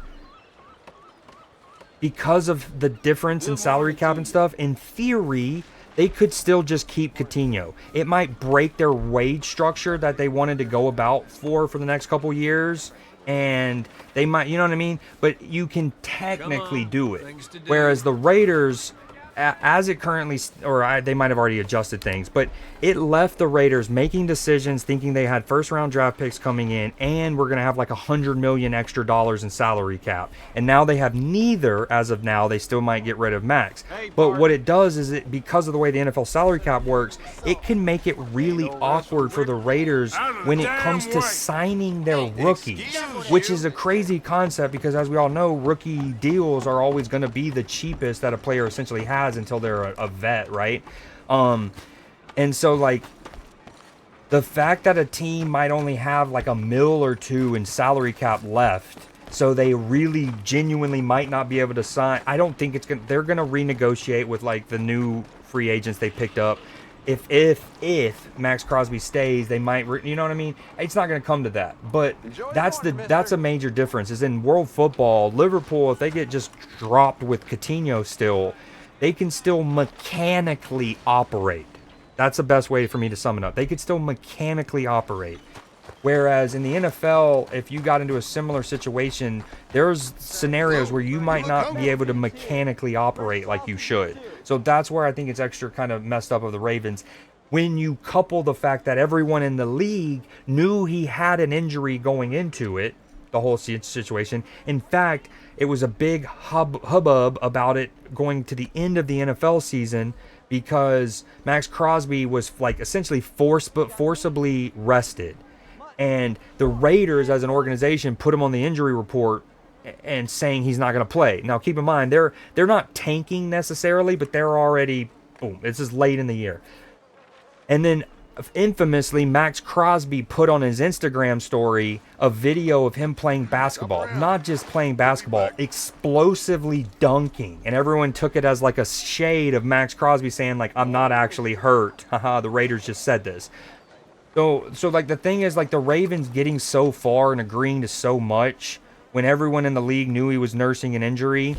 because of the difference in salary cap and stuff, in theory, they could still just keep Coutinho. It might break their wage structure that they wanted to go about for the next couple years, and they might, you know what I mean? But you can technically do it. Whereas the Raiders, as it currently, they might have already adjusted things, but it left the Raiders making decisions thinking they had first round draft picks coming in, and we're going to have like $100 million extra in salary cap. And now they have neither. As of now, they still might get rid of Max. But what it does is, because of the way the NFL salary cap works, it can make it really awkward for the Raiders when it comes to signing their rookies, which is a crazy concept, because as we all know, rookie deals are always going to be the cheapest that a player essentially has until they're a vet, right? And so like the fact that a team might only have like $1 million or $2 million in salary cap left, so they really genuinely might not be able to sign. I don't think they're gonna renegotiate with like the new free agents they picked up. If Max Crosby stays, they might, you know what I mean? It's not going to come to that. But that's a major difference. Is in world football, Liverpool, if they get just dropped with Coutinho still, they can still mechanically operate. That's the best way for me to sum it up. They could still mechanically operate. Whereas in the NFL, if you got into a similar situation, there's scenarios where you might not be able to mechanically operate like you should. So that's where I think it's extra kind of messed up of the Ravens. When you couple the fact that everyone in the league knew he had an injury going into it, the whole situation. In fact, it was a big hubbub about it going to the end of the NFL season because Max Crosby was like essentially forcibly rested. And the Raiders, as an organization, put him on the injury report and saying he's not going to play. Now, keep in mind, they're not tanking necessarily, but they're already, boom, this is late in the year. And then, infamously, Max Crosby put on his Instagram story a video of him playing basketball. Not just playing basketball, explosively dunking. And everyone took it as like a shade of Max Crosby saying, like, I'm not actually hurt. Haha, the Raiders just said this. So like the thing is like the Ravens getting so far and agreeing to so much when everyone in the league knew he was nursing an injury,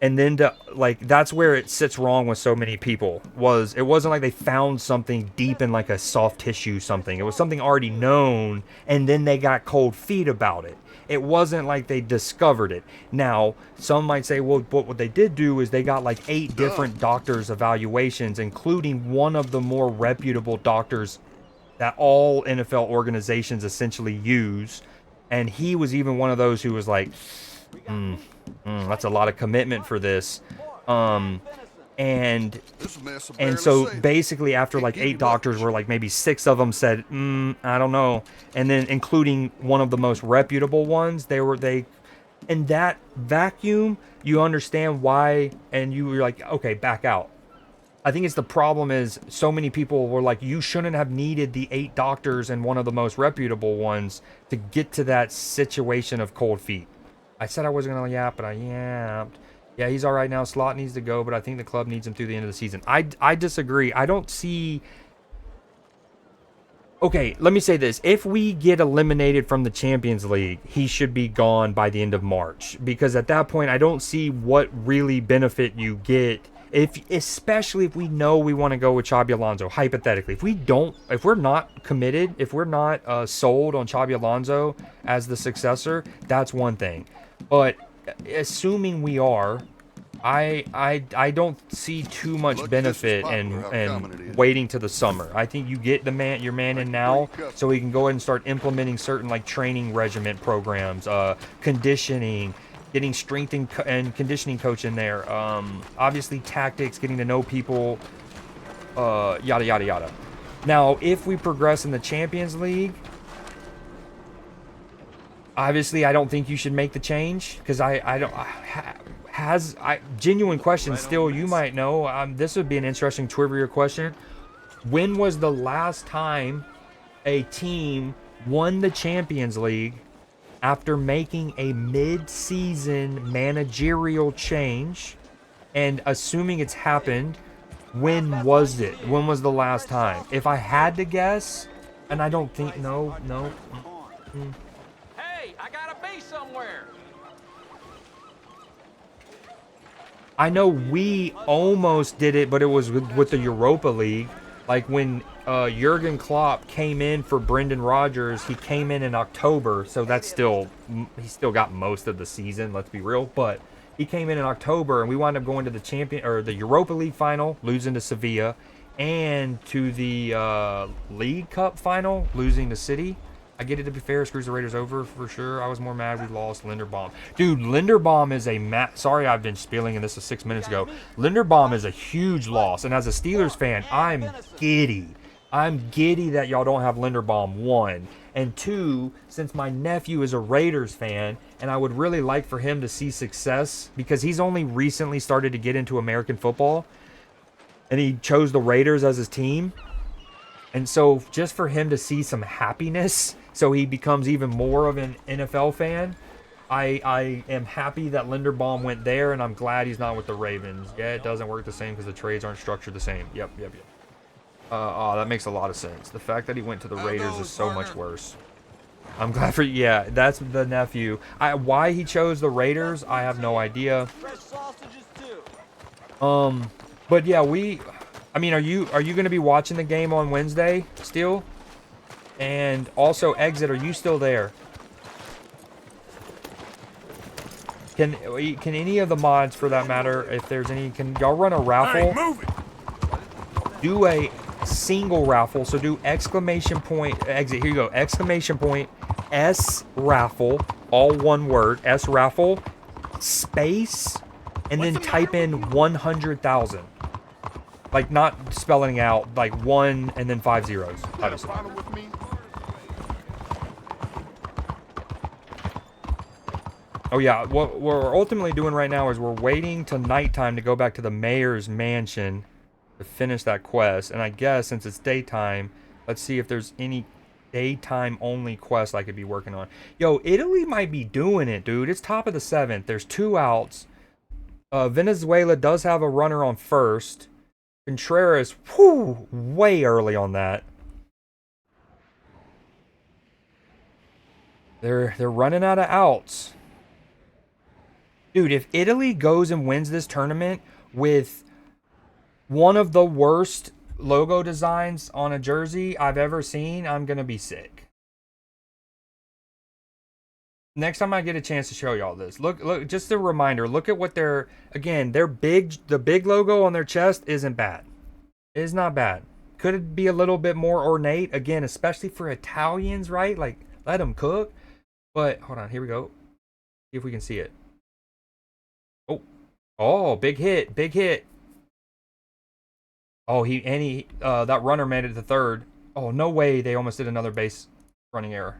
and then to like that's where it sits wrong with so many people. It wasn't like they found something deep in like a soft tissue something. It was something already known, and then they got cold feet about it. It wasn't like they discovered it. Now, some might say, well, what they did do is they got like 8 different doctors' evaluations, including one of the more reputable doctors that all NFL organizations essentially use. And he was even one of those who was like, that's a lot of commitment for this. And so basically after like 8 doctors were like maybe 6 of them said, I don't know. And then including one of the most reputable ones, they in that vacuum, you understand why. And you were like, okay, back out. I think it's the problem is so many people were like, you shouldn't have needed the 8 doctors and one of the most reputable ones to get to that situation of cold feet. I said I wasn't going to yap, but I yapped. Yeah, he's all right now. Slot needs to go, but I think the club needs him through the end of the season. I disagree. I don't see... Okay, let me say this. If we get eliminated from the Champions League, he should be gone by the end of March. Because at that point, I don't see what really benefit you get. Especially if we know we want to go with Xabi Alonso, hypothetically. If we're not committed, if we're not sold on Xabi Alonso as the successor, that's one thing. But assuming we are, I don't see too much benefit in waiting to the summer. I think you get your man in now, so he can go ahead and start implementing certain like training regiment programs, conditioning, getting strength and conditioning coach in there. Obviously tactics, getting to know people, yada, yada, yada. Now, if we progress in the Champions League, obviously I don't think you should make the change because genuine question still, you might know, this would be an interesting trivia question. When was the last time a team won the Champions League after making a mid-season managerial change? And assuming it's happened, when was it? When was the last time? If I had to guess, and I don't think, no. Hey, I gotta be somewhere. I know we almost did it, but it was with the Europa League. Like when Jurgen Klopp came in for Brendan Rodgers, he came in October, so that's he still got most of the season, let's be real. But he came in October, and we wound up going to the Europa League final, losing to Sevilla, and to the League Cup final, losing to City. I get it, to be fair, screws the Raiders over for sure. I was more mad we lost Linderbaum. Dude, Linderbaum is sorry I've been spilling, and this is 6 minutes ago. Linderbaum is a huge loss, and as a Steelers fan, I'm giddy. I'm giddy that y'all don't have Linderbaum, 1. And 2, since my nephew is a Raiders fan, and I would really like for him to see success, because he's only recently started to get into American football, and he chose the Raiders as his team. And so just for him to see some happiness, so he becomes even more of an NFL fan, I am happy that Linderbaum went there, and I'm glad he's not with the Ravens. Yeah, it doesn't work the same because the trades aren't structured the same. Yep. Oh, that makes a lot of sense. The fact that he went to the Raiders is so much worse. I'm glad for, yeah, that's the nephew. Why he chose the Raiders, I have no idea. But yeah, I mean, are you going to be watching the game on Wednesday still? And also, Exit, are you still there? Can any of the mods, for that matter, if there's any, can y'all run a raffle? Hey, move it. Do a single raffle. So do exclamation point, exit, here you go, exclamation point, S raffle, all one word, S raffle, space, and then type in 100,000. Like, not spelling out, like 1 and then 5 zeros, obviously. Oh yeah, what we're ultimately doing right now is we're waiting till nighttime to go back to the mayor's mansion to finish that quest. And I guess since it's daytime, let's see if there's any daytime only quest I could be working on. Yo, Italy might be doing it, dude. It's top of the 7th. There's 2 outs. Venezuela does have a runner on first. Contreras, whew, way early on that. They're running out of outs. Dude, if Italy goes and wins this tournament with one of the worst logo designs on a jersey I've ever seen, I'm going to be sick. Next time I get a chance to show y'all this. Look, just a reminder, look at what the big logo on their chest isn't bad. It is not bad. Could it be a little bit more ornate? Again, especially for Italians, right? Like, let them cook. But, hold on, here we go. See if we can see it. Oh, big hit. Oh, that runner made it to third. Oh, no way. They almost did another base running error.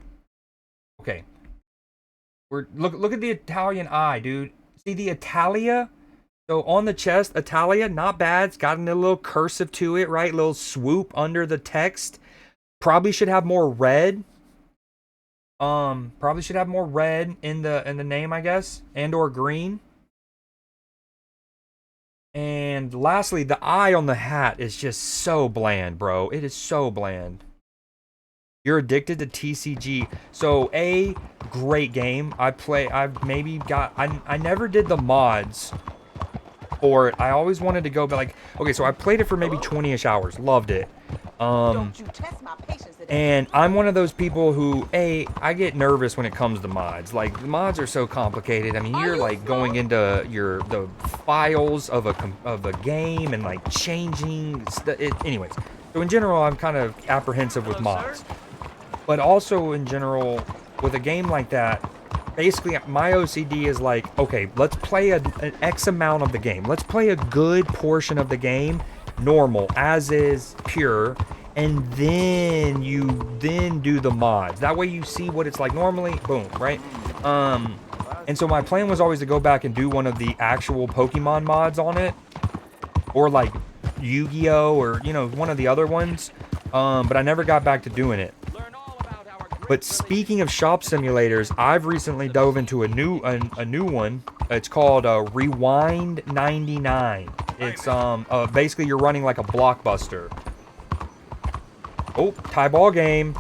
Okay. Look at the Italian eye, dude. See the Italia? So on the chest, Italia, not bad. It's got a little cursive to it, right? Little swoop under the text. Probably should have more red. Probably should have more red in the name, I guess, and or green. And lastly, the eye on the hat is just so bland, bro. It is so bland. You're addicted to TCG. So, great game. I never did the mods for it. I always wanted to go, but like, okay, so I played it for maybe 20-ish hours. Loved it. And I'm one of those people who, I get nervous when it comes to mods. Like, the mods are so complicated. I mean, you're like going into the files of a game and like changing anyways. So in general, I'm kind of apprehensive with mods. But also in general, with a game like that, basically my OCD is like, okay, let's play an X amount of the game. Let's play a good portion of the game, normal, as is, pure. And then you do the mods. That way you see what it's like normally. Boom, right? And so my plan was always to go back and do one of the actual Pokemon mods on it. Or like Yu-Gi-Oh! Or, one of the other ones. But I never got back to doing it. But speaking of shop simulators, I've recently dove into a new one. It's called Rewind 99. It's basically you're running like a Blockbuster. Oh, tie ball game.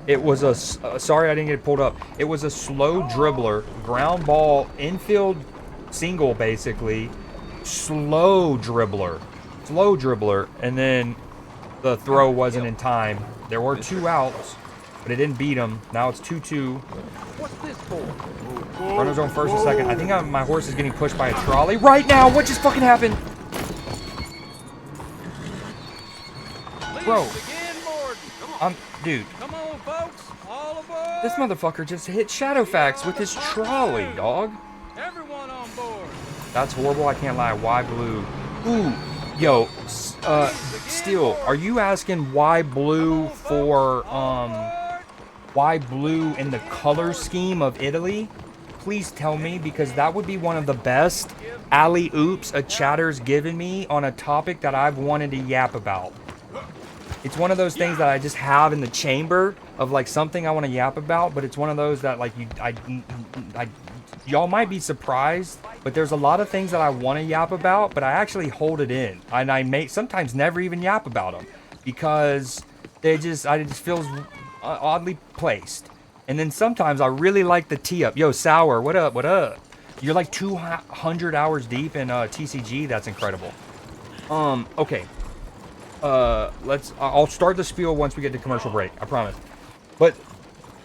It was sorry I didn't get it pulled up. It was a slow dribbler, ground ball, infield single basically. Slow dribbler. And then the throw wasn't in time. There were 2 outs, but it didn't beat him. Now it's 2-2. What's this for? Runners on first and second. I think my horse is getting pushed by a trolley. Right now, what just fucking happened? Bro, dude. Come on, folks, all aboard. This motherfucker just hit Shadowfax with his trolley, dog. Everyone on board. That's horrible, I can't lie. Why blue? Ooh, yo, Still, are you asking why blue for, why blue in the color scheme of Italy? please tell me, because that would be one of the best alley-oops a chatter's given me on a topic that I've wanted to yap about. It's one of those things that I just have in the chamber of like something I want to yap about, but it's one of those that like y'all might be surprised, but there's a lot of things that I want to yap about, but I actually hold it in, and I may sometimes never even yap about them because it just feels oddly placed. And then sometimes I really like the tee up. Yo, Sour, what up? What up? You're like 200 hours deep in TCG. That's incredible. Okay. I'll start the spiel once we get to commercial break, I promise. But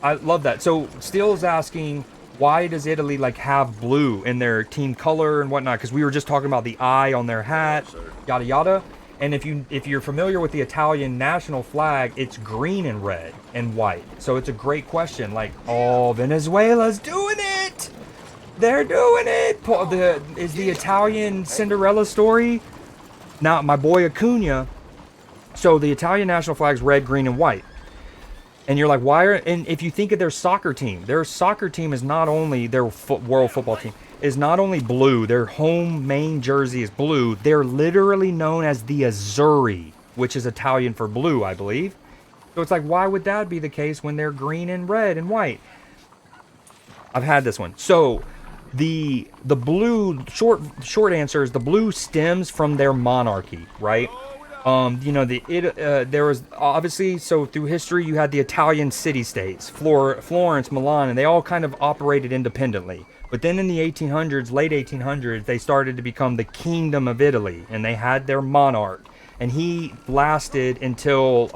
I love that. So Steele is asking, why does Italy like have blue in their team color and whatnot? Because we were just talking about the eye on their hat, yada yada. And if you're familiar with the Italian national flag, it's green and red and white. So it's a great question. Like, oh, Venezuela's doing it. They're doing it. Is the Italian Cinderella story? Now, my boy Acuna. So the Italian national flag's red, green, and white. And you're like, why are... And if you think of their soccer team is not only... Their world football team is not only blue. Their home main jersey is blue. They're literally known as the Azzurri, which is Italian for blue, I believe. So it's like, why would that be the case when they're green and red and white? I've had this one. So the blue... Short answer is the blue stems from their monarchy, right? You know, there was obviously, so through history, you had the Italian city-states, Florence, Milan, and they all kind of operated independently. But then in the 1800s, late 1800s, they started to become the Kingdom of Italy, and they had their monarch. And he lasted until,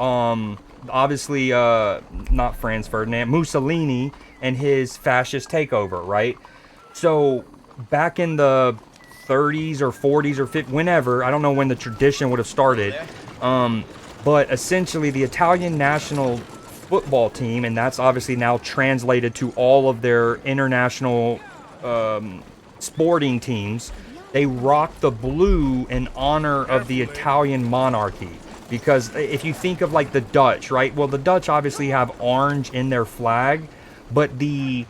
obviously, not Franz Ferdinand, Mussolini and his fascist takeover, right? So back in the 30s or 40s or 50s, whenever, I don't know when the tradition would have started, but essentially the Italian national football team, and that's obviously now translated to all of their international sporting teams, they rock the blue in honor of the Italian monarchy. Because if you think of like the Dutch, right? Well, the Dutch obviously have orange in their flag, but the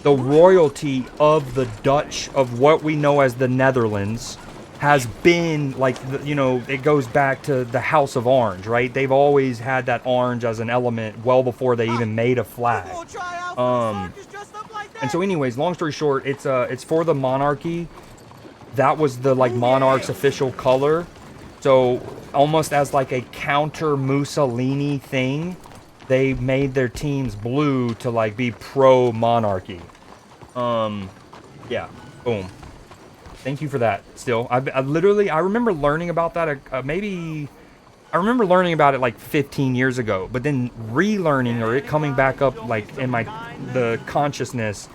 royalty of the Dutch, of what we know as the Netherlands, has been like, you know, it goes back to the House of Orange, right? They've always had that orange as an element well before they even made a flag. And so anyways, long story short, it's for the monarchy. That was the like monarch's official color. So almost as like a counter Mussolini thing, they made their teams blue to like be pro monarchy. Yeah, boom. Thank you for that. Still, I remember learning about that. I remember learning about it like 15 years ago, but then relearning or it coming back up like in the consciousness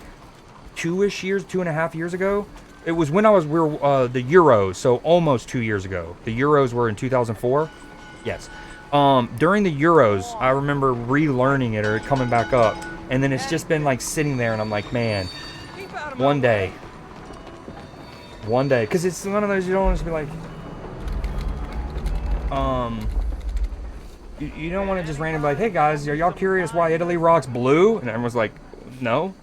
2.5 years ago. It was when we were the Euros, so almost 2 years ago. The Euros were in 2004. Yes. During the Euros, I remember relearning it or it coming back up, and then it's just been like sitting there, and I'm like, man, one day, because it's one of those you don't want to be like, you don't want to just randomly be like, hey guys, are y'all curious why Italy rocks blue? And everyone's like, no.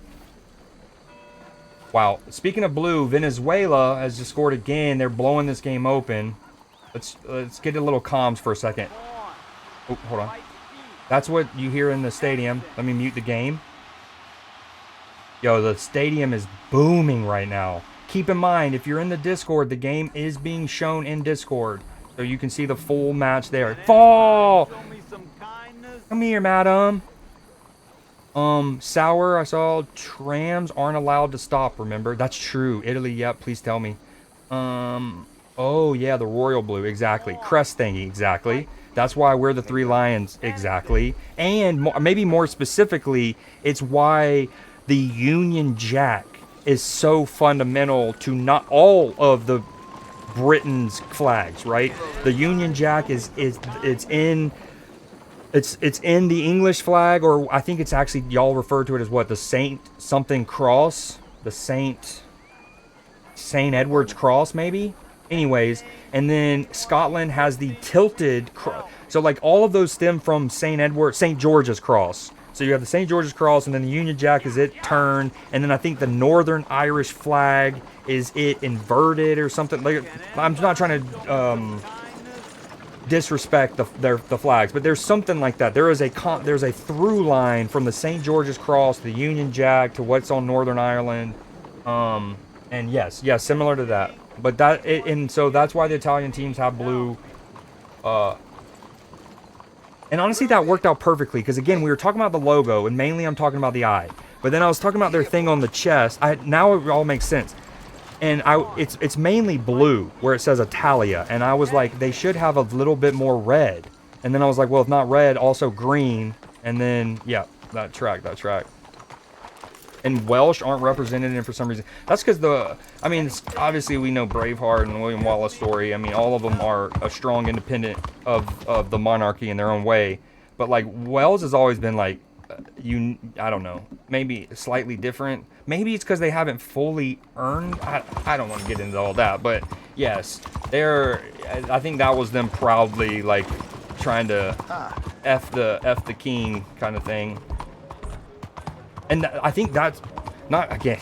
Wow. Speaking of blue, Venezuela has just scored again. They're blowing this game open. Let's get a little comms for a second. Oh, hold on. That's what you hear in the stadium. Let me mute the game. Yo, the stadium is booming right now. Keep in mind, if you're in the Discord, the game is being shown in Discord. So you can see the full match there. Fall! Come here, madam. Sour, I saw trams aren't allowed to stop, remember? That's true. Italy, yep, please tell me. Oh, yeah, the royal blue, exactly. Crest thingy, exactly. That's why we're the Three Lions, exactly. And maybe more specifically, it's why the Union Jack is so fundamental to not all of the Britain's flags, right? The Union Jack it's in the English flag, or I think it's actually, y'all refer to it as what, the Saint something cross, the Saint Edward's cross, maybe. Anyways, and then Scotland has the tilted cross. So like all of those stem from Saint George's cross, So you have the St. George's Cross, and then the Union Jack is it turned, and then I think the Northern Irish flag is it inverted or something. Like, I'm not trying to disrespect the flags, but there's something like that. There's a through line from the St. George's Cross to the Union Jack to what's on Northern Ireland, and yes, similar to that. But and so that's why the Italian teams have blue. And honestly, that worked out perfectly because again, we were talking about the logo, and mainly I'm talking about the eye. But then I was talking about their thing on the chest. Now it all makes sense. And it's mainly blue where it says Italia, and I was like, they should have a little bit more red. And then I was like, well, if not red, also green. And then yeah, that track. And Welsh aren't represented in it for some reason. That's because obviously we know Braveheart and William Wallace story. I mean, all of them are a strong independent of the monarchy in their own way. But like Wales has always been like, I don't know, maybe slightly different. Maybe it's because they haven't fully earned. I don't want to get into all that, but yes, I think that was them proudly like trying to f the king kind of thing. And I think that's not, again,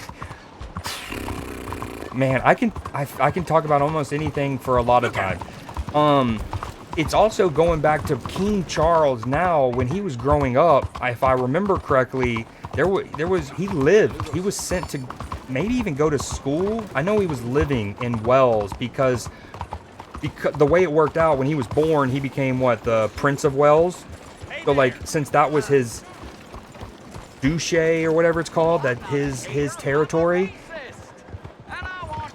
man, I can talk about almost anything for a lot of time. It's also going back to King Charles now. When he was growing up, if I remember correctly, he was sent to maybe even go to school. I know he was living in Wales because the way it worked out, when he was born, he became the Prince of Wales. So like, since that was his duché or whatever it's called, that his territory.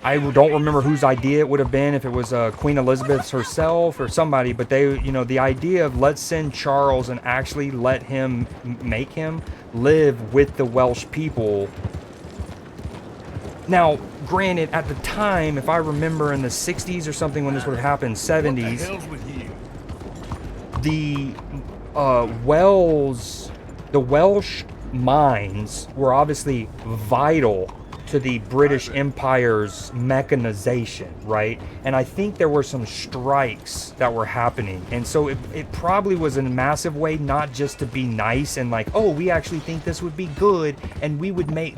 I don't remember whose idea it would have been, if it was Queen Elizabeth herself or somebody, but they, the idea of let's send Charles and actually make him live with the Welsh people. Now, granted, at the time, if I remember in the 60s or something when this would have happened, 70s, the Welsh mines were obviously vital to the British Empire's mechanization, right? And I think there were some strikes that were happening. And so it probably was in a massive way, not just to be nice and like, oh, we actually think this would be good and we would make...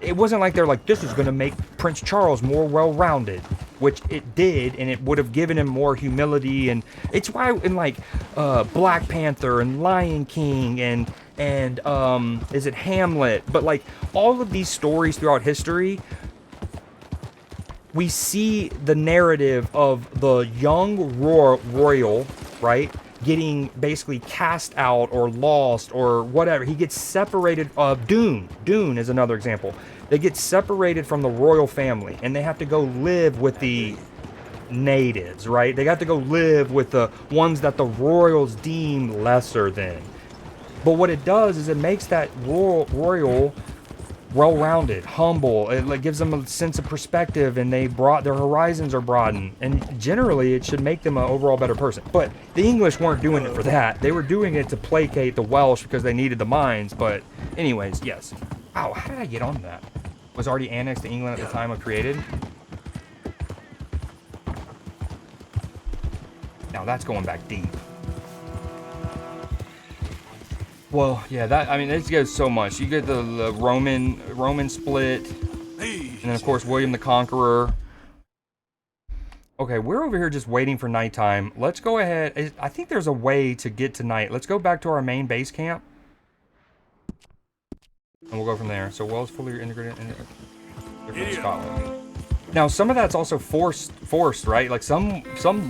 It wasn't like they're like, this is going to make Prince Charles more well-rounded, which it did, and it would have given him more humility. And it's why in like Black Panther and Lion King and is it Hamlet? But like all of these stories throughout history, we see the narrative of the young royal, right, getting basically cast out or lost or whatever. He gets separated. Dune is another example. They get separated from the royal family and they have to go live with the natives, right? They got to go live with the ones that the royals deem lesser than. But what it does is it makes that royal well-rounded, humble. It like gives them a sense of perspective, and their horizons are broadened. And generally, it should make them an overall better person. But the English weren't doing it for that. They were doing it to placate the Welsh because they needed the mines. But anyways, yes. Wow, how did I get on that? Was already annexed to England at the time of created. Now that's going back deep. Well, yeah, this goes so much. You get the Roman split, and then of course William the Conqueror. Okay, we're over here just waiting for nighttime. Let's go ahead. I think there's a way to get to night. Let's go back to our main base camp, and we'll go from there. So Wales fully integrated in Scotland. Now, some of that's also forced, right? Like some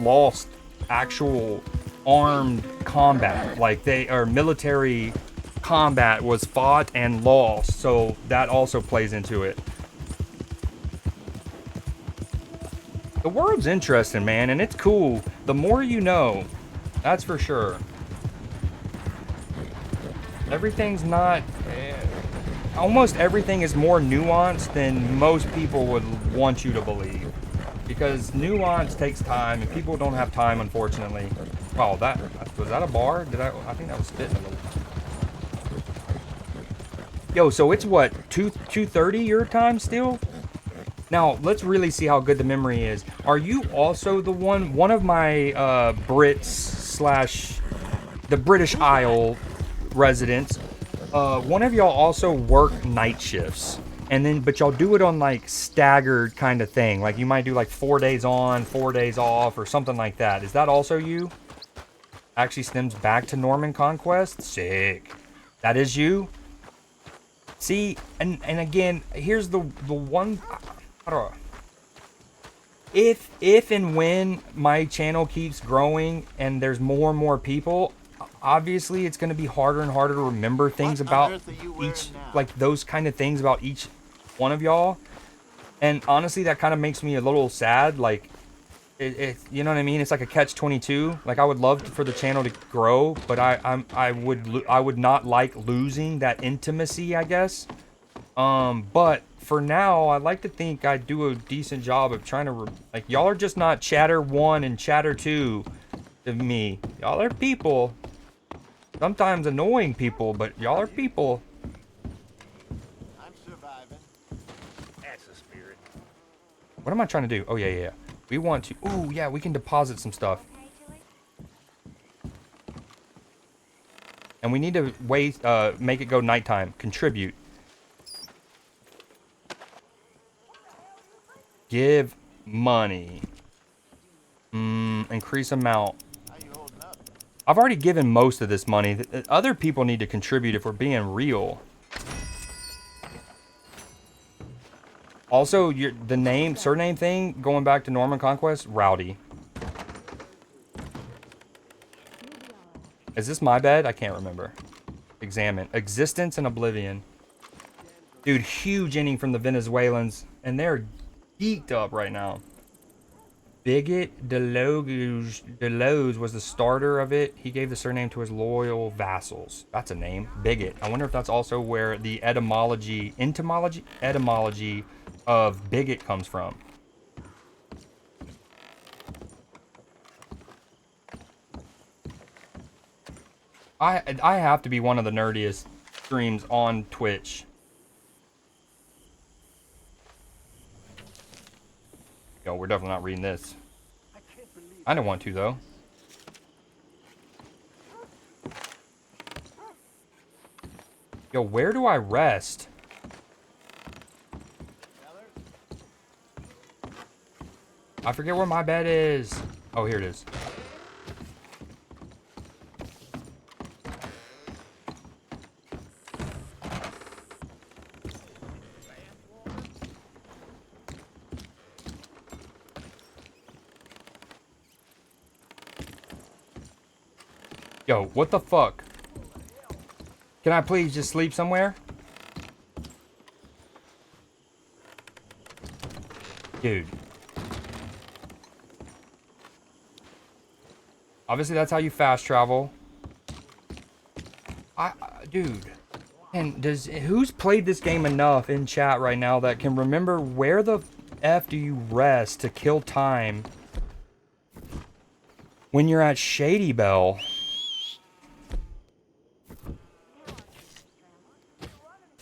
lost actual armed combat, like military combat was fought and lost, so that also plays into it. The world's interesting, man, and it's cool. The more you know, that's for sure. Everything's not... almost everything is more nuanced than most people would want you to believe. Because nuance takes time, and people don't have time, unfortunately. Wow, was that a bar? I think that was spitting a little. Yo, so it's what, 2:30 your time still? Now, let's really see how good the memory is. Are you also the one of my Brits / the British Isle residents one of y'all also work night shifts, and then but y'all do it on like staggered kind of thing. Like you might do like 4 days on, 4 days off, or something like that. Is that also you? Actually stems back to Norman Conquest. Sick. That is you. See, and again, here's the one. How do I, if and when my channel keeps growing and there's more and more people, obviously it's going to be harder and harder to remember things about each, like those kind of things about each one of y'all. And honestly, that kind of makes me a little sad. Like, you know what I mean? It's like a catch-22. Like, I would love for the channel to grow, but I would not like losing that intimacy, I guess. But for now, I like to think I do a decent job of trying to, like, y'all are just not chatter 1 and chatter 2 to me. Y'all are people. Sometimes annoying people, but y'all are people. I'm surviving. That's the spirit. What am I trying to do? Oh, yeah. We want to, oh, yeah, we can deposit some stuff. And we need to make it go nighttime. Contribute. Give money. Increase amount. I've already given most of this money. Other people need to contribute if we're being real. Also, the surname thing, going back to Norman Conquest, Rowdy. Is this my bed? I can't remember. Examine. Existence and Oblivion. Dude, huge inning from the Venezuelans. And they're geeked up right now. Bigot Deloge was the starter of it. He gave the surname to his loyal vassals. That's a name. Bigot. I wonder if that's also where the etymology of bigot comes from. I have to be one of the nerdiest streams on Twitch. Yo, we're definitely not reading this. I don't want to, though. Yo, where do I rest? I forget where my bed is. Oh, here it is. Yo, what the fuck? Can I please just sleep somewhere? Dude. Obviously, that's how you fast travel. Dude. And who's played this game enough in chat right now that can remember where the F do you rest to kill time when you're at Shady Bell?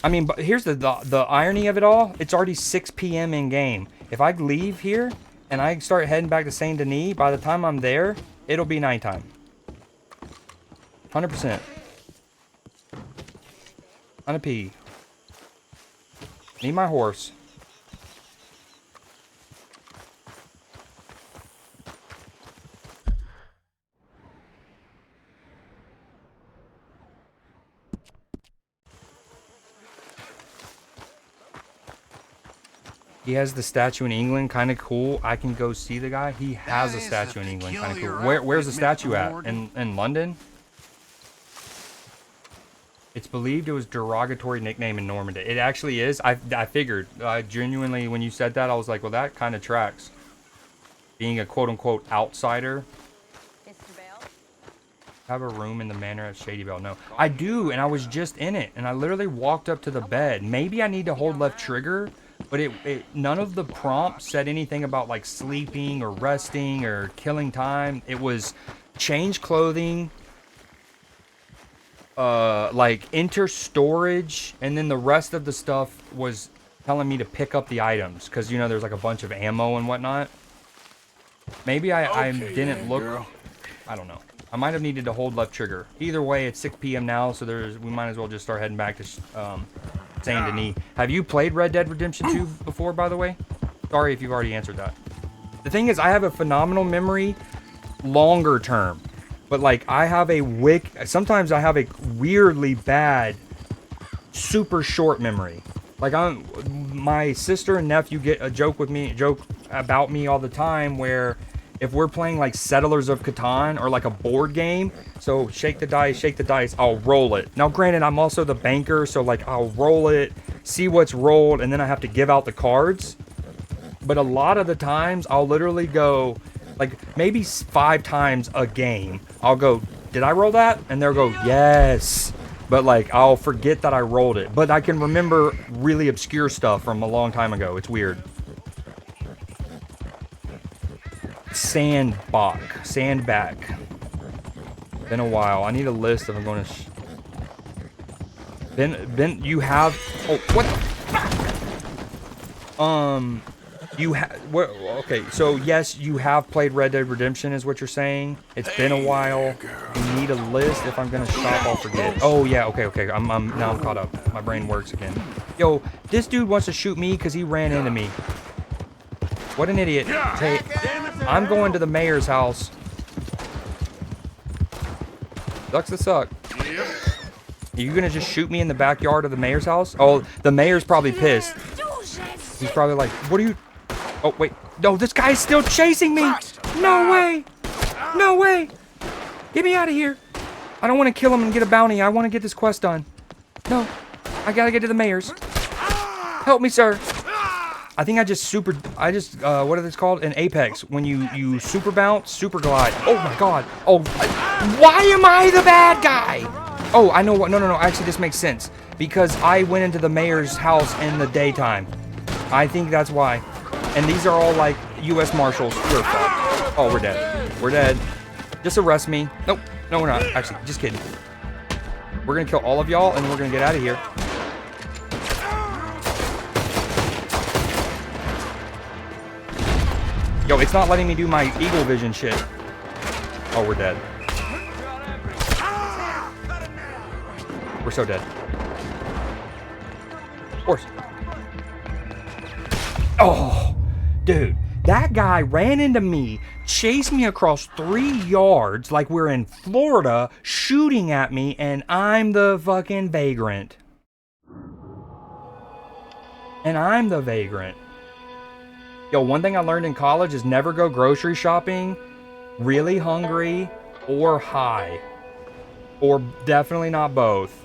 I mean, but here's the irony of it all. It's already 6 p.m. in game. If I leave here and I start heading back to Saint Denis, by the time I'm there, it'll be nighttime. 100%. On a pee. Need my horse. He has the statue in England, kind of cool. I can go see the guy. He has a statue in England, kind of cool. Where's the statue at? In London? It's believed it was a derogatory nickname in Normandy. It actually is. I figured. Genuinely, when you said that, I was like, well, that kind of tracks. Being a quote-unquote outsider. Have a room in the manor of Shady Bell. No, I do, and I was just in it, and I literally walked up to the bed. Maybe I need to hold left trigger. But none of the prompts said anything about like sleeping or resting or killing time. It was change clothing, like enter storage, and then the rest of the stuff was telling me to pick up the items because, you know, there's like a bunch of ammo and whatnot. Maybe I didn't look. Girl. I don't know. I might have needed to hold left trigger. Either way, it's 6 p.m. now, so we might as well just start heading back to Saint Denis. Have you played Red Dead Redemption 2 before, by the way? Sorry if you've already answered that. The thing is, I have a phenomenal memory longer term. But, like, I have a sometimes I have a weirdly bad, super short memory. Like, my sister and nephew get a joke about me all the time where if we're playing, like, Settlers of Catan or, like, a board game, so shake the dice, I'll roll it. Now, granted, I'm also the banker, so, like, I'll roll it, see what's rolled, and then I have to give out the cards. But a lot of the times, I'll literally go, like, maybe 5 times a game, I'll go, did I roll that? And they'll go, yes. But, like, I'll forget that I rolled it. But I can remember really obscure stuff from a long time ago. It's weird. Sandback. Been a while. I need a list if I'm going to... Ben, you have... Oh, what the... You have... Okay, so yes, you have played Red Dead Redemption is what you're saying. It's been a while. You need a list. If I'm going to shop, I'll forget. Oh, yeah, okay. Now I'm caught up. My brain works again. Yo, this dude wants to shoot me because he ran into me. What an idiot. Hey, I'm going to the mayor's house. Sucks to suck. Are you going to just shoot me in the backyard of the mayor's house? Oh, the mayor's probably pissed. He's probably like, what are you... Oh, wait. No, this guy's still chasing me. No way. No way. Get me out of here. I don't want to kill him and get a bounty. I want to get this quest done. No. I got to get to the mayor's. Help me, sir. I think what are these called? In Apex, when you super bounce, super glide. Oh my god. Oh, why am I the bad guy? Oh, I know what. No. Actually, this makes sense. Because I went into the mayor's house in the daytime. I think that's why. And these are all like U.S. Marshals. You're fucked. Oh, we're dead. We're dead. Just arrest me. Nope. No, we're not. Actually, just kidding. We're gonna kill all of y'all and we're gonna get out of here. Yo, it's not letting me do my eagle vision shit. Oh, we're dead. We're so dead. Of course. Oh, dude. That guy ran into me, chased me across 3 yards like we're in Florida, shooting at me, and I'm the fucking vagrant. Yo, one thing I learned in college is never go grocery shopping really hungry or high. Or definitely not both.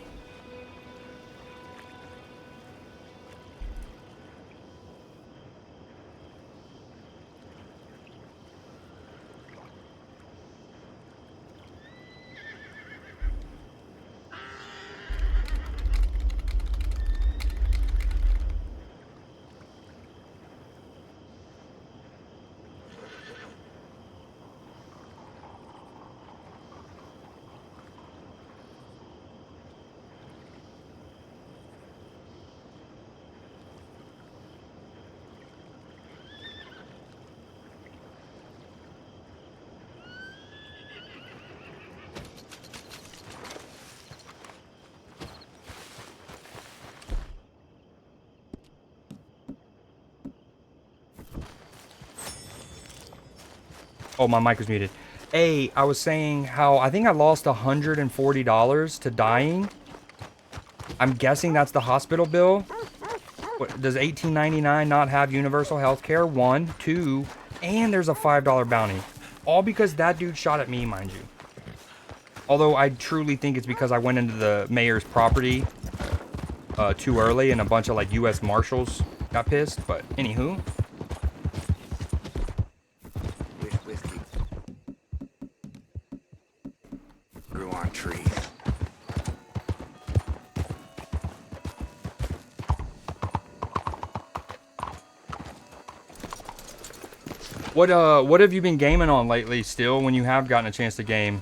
Oh, my mic was muted. Hey, I was saying how I think I lost $140 to dying. I'm guessing that's the hospital bill. What, does $18.99 not have universal health care? 1, 2, and there's a $5 bounty. All because that dude shot at me, mind you. Although I truly think it's because I went into the mayor's property too early and a bunch of like U.S. Marshals got pissed. But anywho. What have you been gaming on lately, still, when you have gotten a chance to game?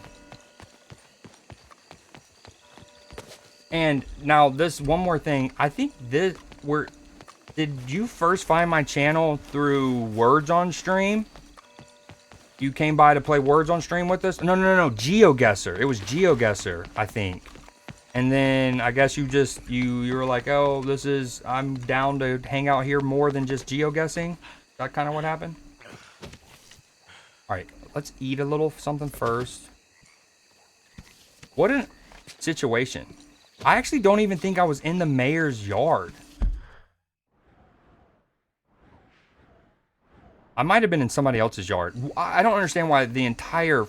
And now this one more thing. I think did you first find my channel through Words on Stream? You came by to play Words on stream with us? No. GeoGuessr. It was GeoGuessr, I think. And then I guess you were like, oh, I'm down to hang out here more than just geoguessing. Is that kind of what happened? All right, let's eat a little something first. What a situation. I actually don't even think I was in the mayor's yard. I might have been in somebody else's yard. I don't understand why the entire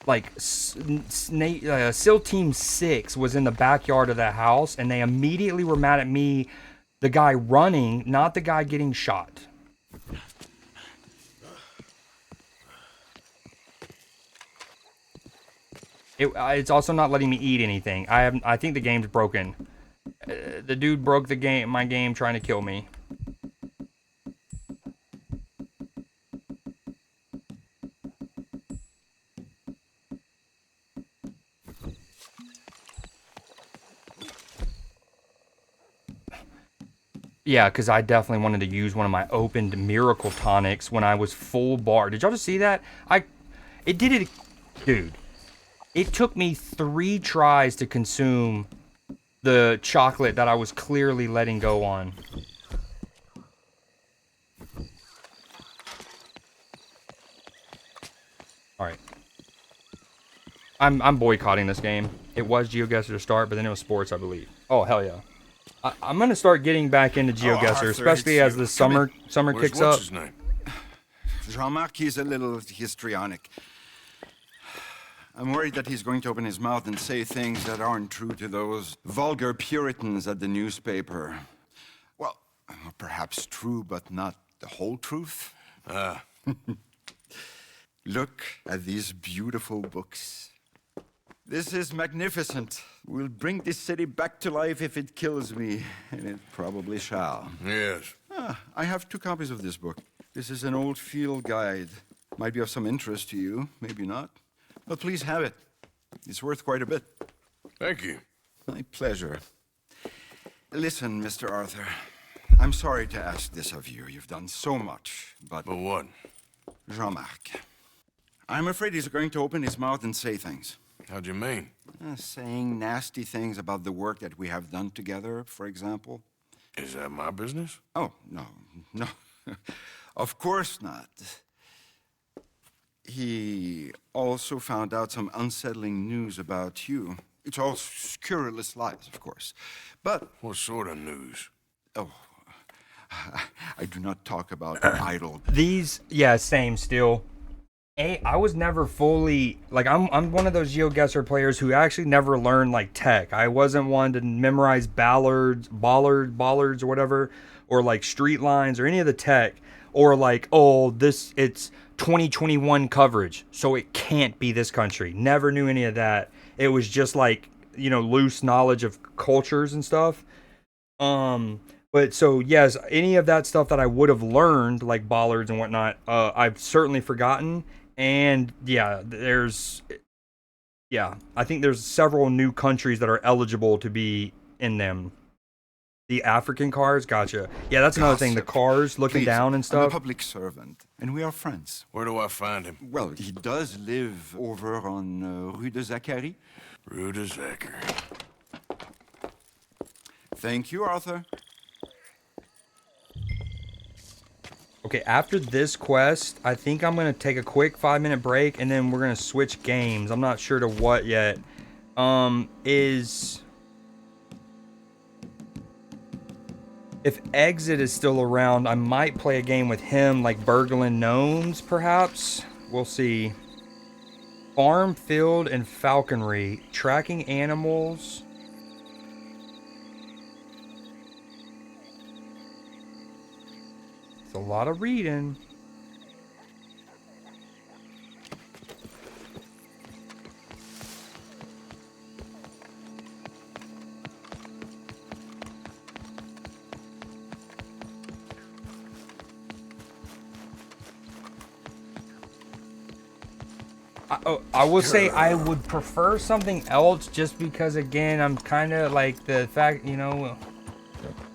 like SEAL Team 6 was in the backyard of that house, and they immediately were mad at me, the guy running, not the guy getting shot. It's also not letting me eat anything. I think the game's broken. The dude broke my game trying to kill me. Yeah, because I definitely wanted to use one of my opened miracle tonics when I was full bar. Did y'all just see that? It did it, dude. It took me 3 tries to consume the chocolate that I was clearly letting go on. All right. I'm boycotting this game. It was GeoGuessr to start, but then it was sports, I believe. Oh, hell yeah. I'm gonna start getting back into GeoGuessr, Arthur, especially as the summer kicks up. What's his name? Jean-Marc, he's a little histrionic. I'm worried that he's going to open his mouth and say things that aren't true to those vulgar Puritans at the newspaper. Well, perhaps true, but not the whole truth. Look at these beautiful books. This is magnificent. We'll bring this city back to life if it kills me, and it probably shall. Yes. I have 2 copies of this book. This is an old field guide. Might be of some interest to you, maybe not. But please have it. It's worth quite a bit. Thank you. My pleasure. Listen, Mr. Arthur, I'm sorry to ask this of you. You've done so much, but... But what? Jean-Marc, I'm afraid he's going to open his mouth and say things. How'd you mean? Saying nasty things about the work that we have done together, for example. Is that my business? Oh, no. Of course not. He also found out some unsettling news about you. It's all scurrilous lies, of course. But... What sort of news? Oh, I do not talk about idle... Same still. I was never fully, like, I'm one of those GeoGuessr players who actually never learned, like, tech. I wasn't one to memorize bollards or whatever, or, like, street lines or any of the tech, or, like, it's 2021 coverage, so it can't be this country. Never knew any of that. It was just, like, loose knowledge of cultures and stuff. But so, yes, any of that stuff that I would have learned, like bollards and whatnot, I've certainly forgotten. And I think there's several new countries that are eligible to be in them. The African cars, gotcha. Yeah, that's another thing. The cars looking Please, down and stuff. I'm a public servant, and we are friends. Where do I find him? Well, he does live over on Rue de Zachary. Rue de Zachary. Thank you, Arthur. Okay, after this quest, I think I'm going to take a quick 5-minute break, and then we're going to switch games. I'm not sure to what yet. If Exit is still around, I might play a game with him, like burgling gnomes, perhaps. We'll see. Farm, field, and falconry. Tracking animals. It's a lot of reading. I will say I would prefer something else just because, again, I'm kind of like the fact,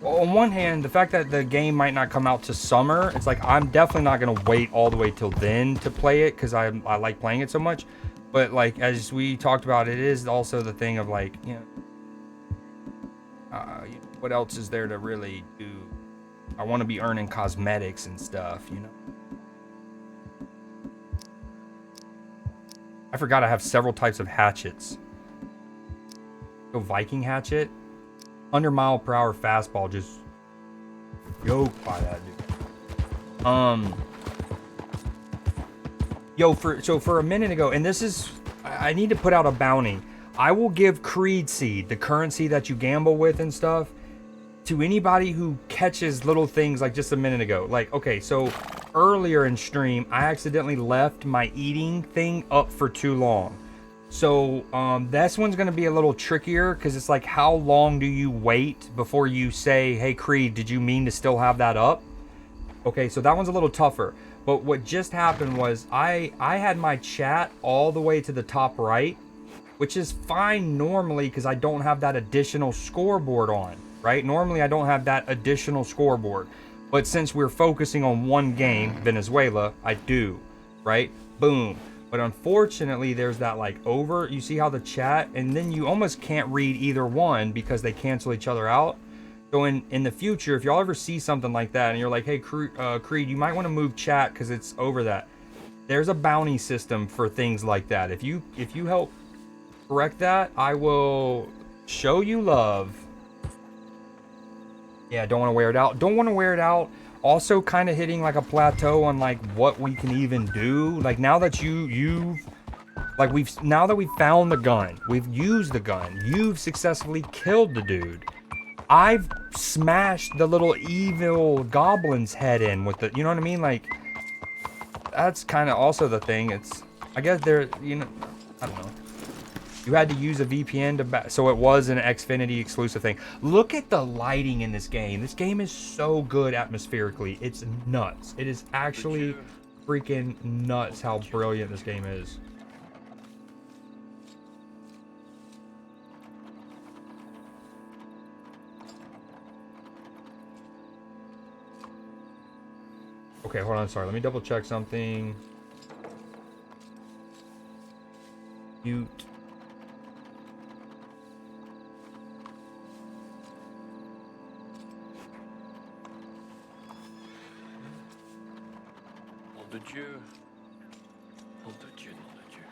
Well, on one hand, the fact that the game might not come out to summer, it's like I'm definitely not gonna wait all the way till then to play it because I like playing it so much. But like as we talked about, it is also the thing of like, you know, what else is there to really do? I want to be earning cosmetics and stuff, you know. I forgot I have several types of hatchets. Go Viking hatchet. 100 mile per hour fastball, just yoked by that dude. For a minute ago, and this is, I need to put out a bounty. I will give CreedSeed, the currency that you gamble with and stuff, to anybody who catches little things like just a minute ago. Like, okay, so earlier in stream, I accidentally left my eating thing up for too long. So this one's going to be a little trickier because it's like, how long do you wait before you say, hey, Creed, did you mean to still have that up? Okay, so that one's a little tougher. But what just happened was I had my chat all the way to the top right, which is fine normally because I don't have that additional scoreboard on, right? Normally I don't have that additional scoreboard. But since we're focusing on one game, Venezuela, I do, right? Boom. But unfortunately, there's that like you see how the chat, and then you almost can't read either one because they cancel each other out. So in the future, if y'all ever see something like that and you're like, hey, Creed, you might want to move chat because it's over that. There's a bounty system for things like that. If you help correct that, I will show you love. Yeah, don't want to wear it out. Don't want to wear it out. Also kind of hitting like a plateau on like what we can even do. Like now that now that we've found the gun, we've used the gun, you've successfully killed the dude. I've smashed the little evil goblin's head in with the, you know what I mean? Like that's kind of also the thing. It's, I guess there, you know, I don't know. You had to use a VPN to so it was an Xfinity exclusive thing. Look at the lighting in this game. This game is so good atmospherically. It's nuts. It is actually freaking nuts how brilliant this game is. Okay, hold on. Sorry. Let me double check something. Mute. Nom de Dieu. Nom de Dieu, nom de Dieu.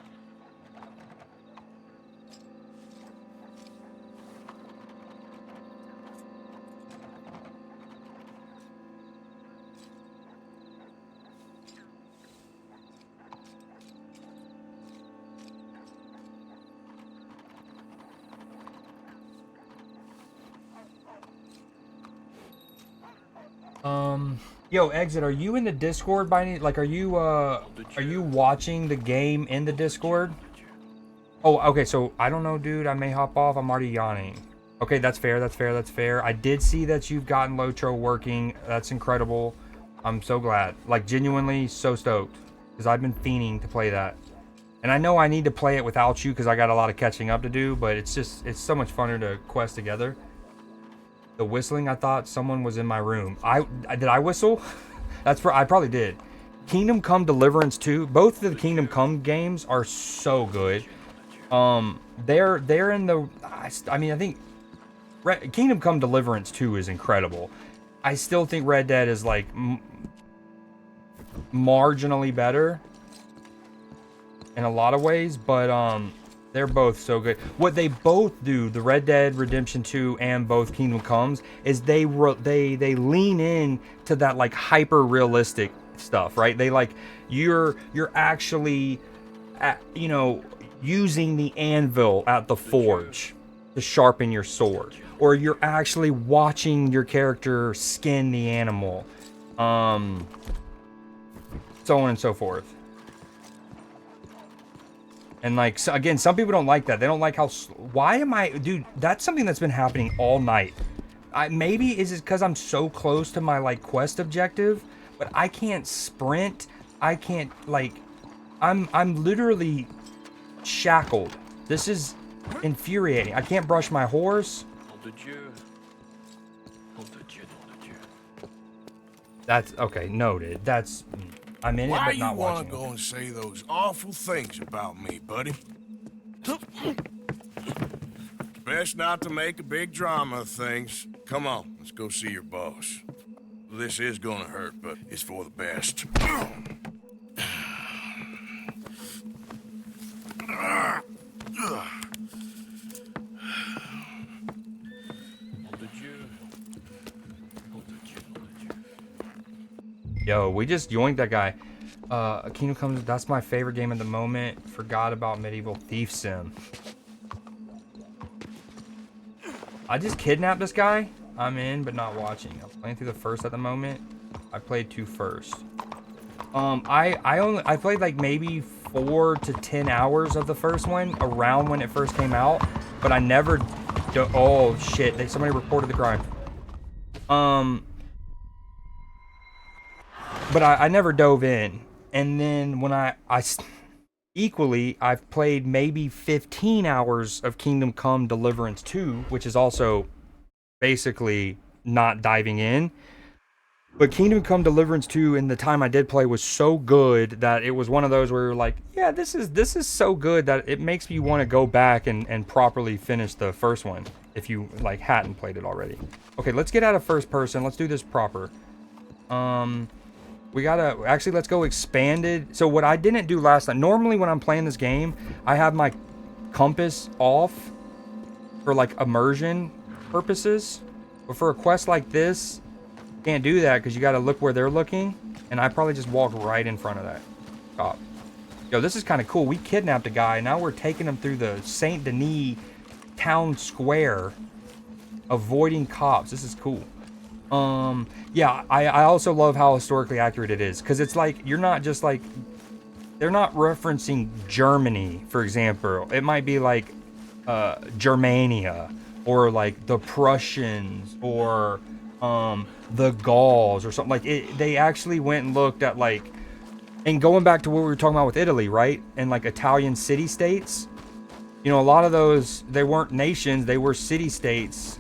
Yo, Exit, are you in the Discord by any, like, are you watching the game in the Discord? Oh, okay, so, I don't know, dude, I may hop off, I'm already yawning. Okay, that's fair, that's fair, that's fair. I did see that you've gotten Lotro working, that's incredible. I'm so glad, like, genuinely so stoked, because I've been fiending to play that. And I know I need to play it without you, because I got a lot of catching up to do, but it's just, it's so much funner to quest together. The whistling, I thought someone was in my room. Did I whistle? I probably did. Kingdom Come Deliverance 2. Both of the Kingdom Come games are so good. They're in the. I mean, I think Kingdom Come Deliverance 2 is incredible. I still think Red Dead is like marginally better in a lot of ways, but they're both so good. What they both do, the Red Dead Redemption 2 and both Kingdom Comes, is they lean in to that like hyper realistic stuff, right? They like you're actually you know, using the anvil at the forge to sharpen your sword, or you're actually watching your character skin the animal, so on and so forth. And like, so again, some people don't like that. They don't like how, why am I, dude, that's something that's been happening all night. Maybe is it because I'm so close to my like quest objective, but I can't sprint. I can't like, I'm literally shackled. This is infuriating. I can't brush my horse. Nom de Dieu. Nom de That's okay. Noted. That's I'm in it, Why but you not wanna watching. go and say those awful things about me, buddy? Best not to make a big drama of things. Come on, let's go see your boss. This is gonna hurt, but it's for the best. Yo, we just yoinked that guy. Kingdom Come, that's my favorite game at the moment. Forgot about Medieval Thief Sim. I just kidnapped this guy. I'm in, but not watching. I'm playing through the first at the moment. I played 2 first. I played like maybe 4 to 10 hours of the first one around when it first came out, but I never. Oh shit! Somebody reported the crime. But I never dove in, and then when I've played maybe 15 hours of Kingdom Come Deliverance 2, which is also basically not diving in. But Kingdom Come Deliverance 2 in the time I did play was so good that it was one of those where you're like, yeah, this is so good that it makes me want to go back and properly finish the first one if you like hadn't played it already. Okay, let's get out of first person. Let's do this proper. We gotta, actually, let's go expanded. So what I didn't do last night, normally when I'm playing this game, I have my compass off for like immersion purposes. But for a quest like this, you can't do that because you gotta look where they're looking. And I probably just walked right in front of that cop. Yo, this is kind of cool. We kidnapped a guy. Now we're taking him through the Saint Denis town square, avoiding cops. This is cool. Yeah, I also love how historically accurate it is, because it's like you're not just like, they're not referencing Germany, for example. It might be like Germania, or like the Prussians, or the Gauls, or something like it. They actually went and looked at like, and going back to what we were talking about with Italy, right? And like Italian city-states, you know, a lot of those, they weren't nations, they were city-states.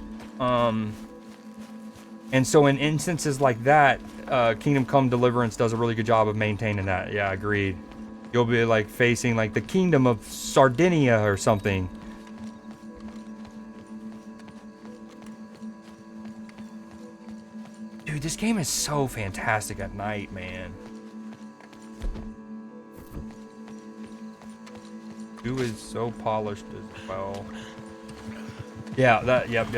And so in instances like that, Kingdom Come Deliverance does a really good job of maintaining that. Yeah, agreed. You'll be like facing like the Kingdom of Sardinia or something. Dude, this game is so fantastic at night, man. 2 is so polished as well. Yeah, that, yep.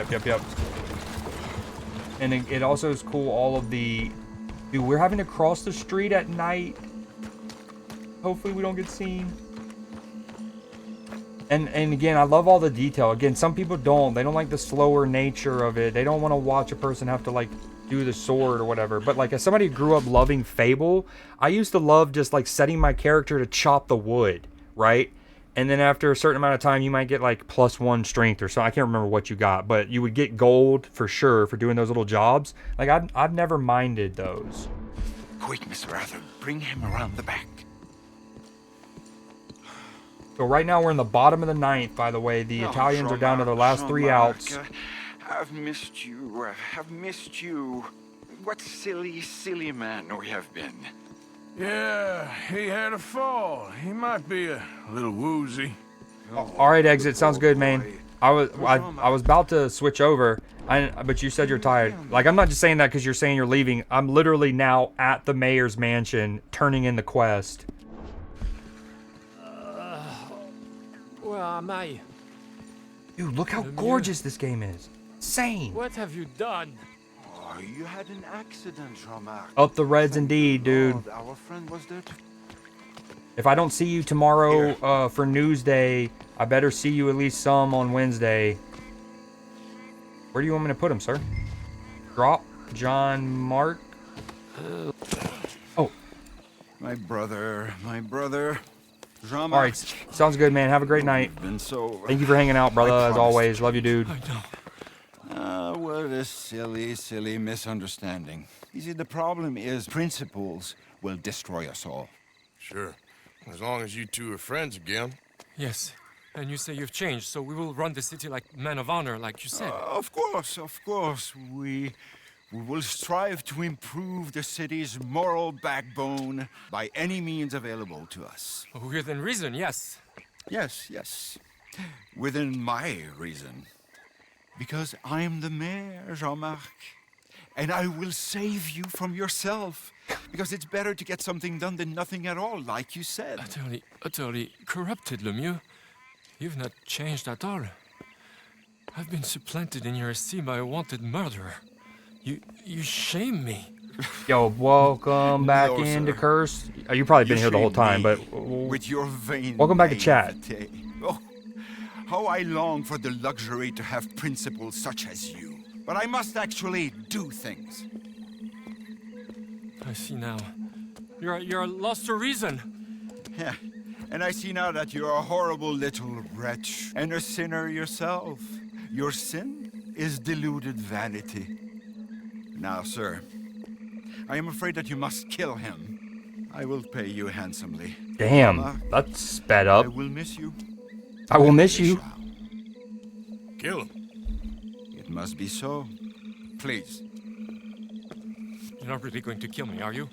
And it also is cool, all of the... Dude, we're having to cross the street at night. Hopefully we don't get seen. And again, I love all the detail. Again, some people don't. They don't like the slower nature of it. They don't want to watch a person have to, like, do the sword or whatever. But, like, as somebody who grew up loving Fable, I used to love just, like, setting my character to chop the wood, right? And then after a certain amount of time, you might get like +1 strength or so. I can't remember what you got, but you would get gold for sure for doing those little jobs. Like I've never minded those. Quick, Mr. Arthur, bring him around the back. So right now we're in the bottom of the 9th, by the way. The Italians are down to their last 3 outs. I've missed you. I've missed you. What silly man we have been. Yeah, he had a fall. He might be a little woozy. All right, exit. Sounds good, man. I was about to switch over, but you said you're tired. Like, I'm not just saying that because you're saying you're leaving. I'm literally now at the mayor's mansion, turning in the quest. Where am I? Dude, look how gorgeous this game is. Insane. What have you done? Oh, you had an accident, Jean-Marc. Up the reds indeed, dude. Lord, our friend was there If I don't see you tomorrow for Newsday, I better see you at least some on Wednesday. Where do you want me to put him, sir? Drop John Mark? Oh. My brother. Jean-Marc. All right, sounds good, man. Have a great night. Been so, Thank you for hanging out, brother, as always. Love you, dude. What a silly misunderstanding. You see, the problem is principles will destroy us all. Sure. As long as you two are friends again. Yes. And you say you've changed, so we will run the city like men of honor, like you said. Of course. We We will strive to improve the city's moral backbone by any means available to us. Within reason, yes. Yes, yes. Within my reason. Because I'm the mayor, Jean-Marc. And I will save you from yourself. Because it's better to get something done than nothing at all, like you said. Utterly corrupted, Lemieux. You've not changed at all. I've been supplanted in your esteem by a wanted murderer. You shame me. Yo, welcome back No, into sir. Curse. Oh, you've probably been You here the whole shame time, me but with your vain welcome back to chat. naivete. Oh, how I long for the luxury to have principles such as you. But I must actually do things. I see now. You're lost to reason. Yeah, and I see now that you're a horrible little wretch and a sinner yourself. Your sin is deluded vanity. Now, sir, I am afraid that you must kill him. I will pay you handsomely. Damn, Mama, that's sped up. I will miss you. I will miss you. Kill him. It must be so. Please. You're not really going to kill me, are you?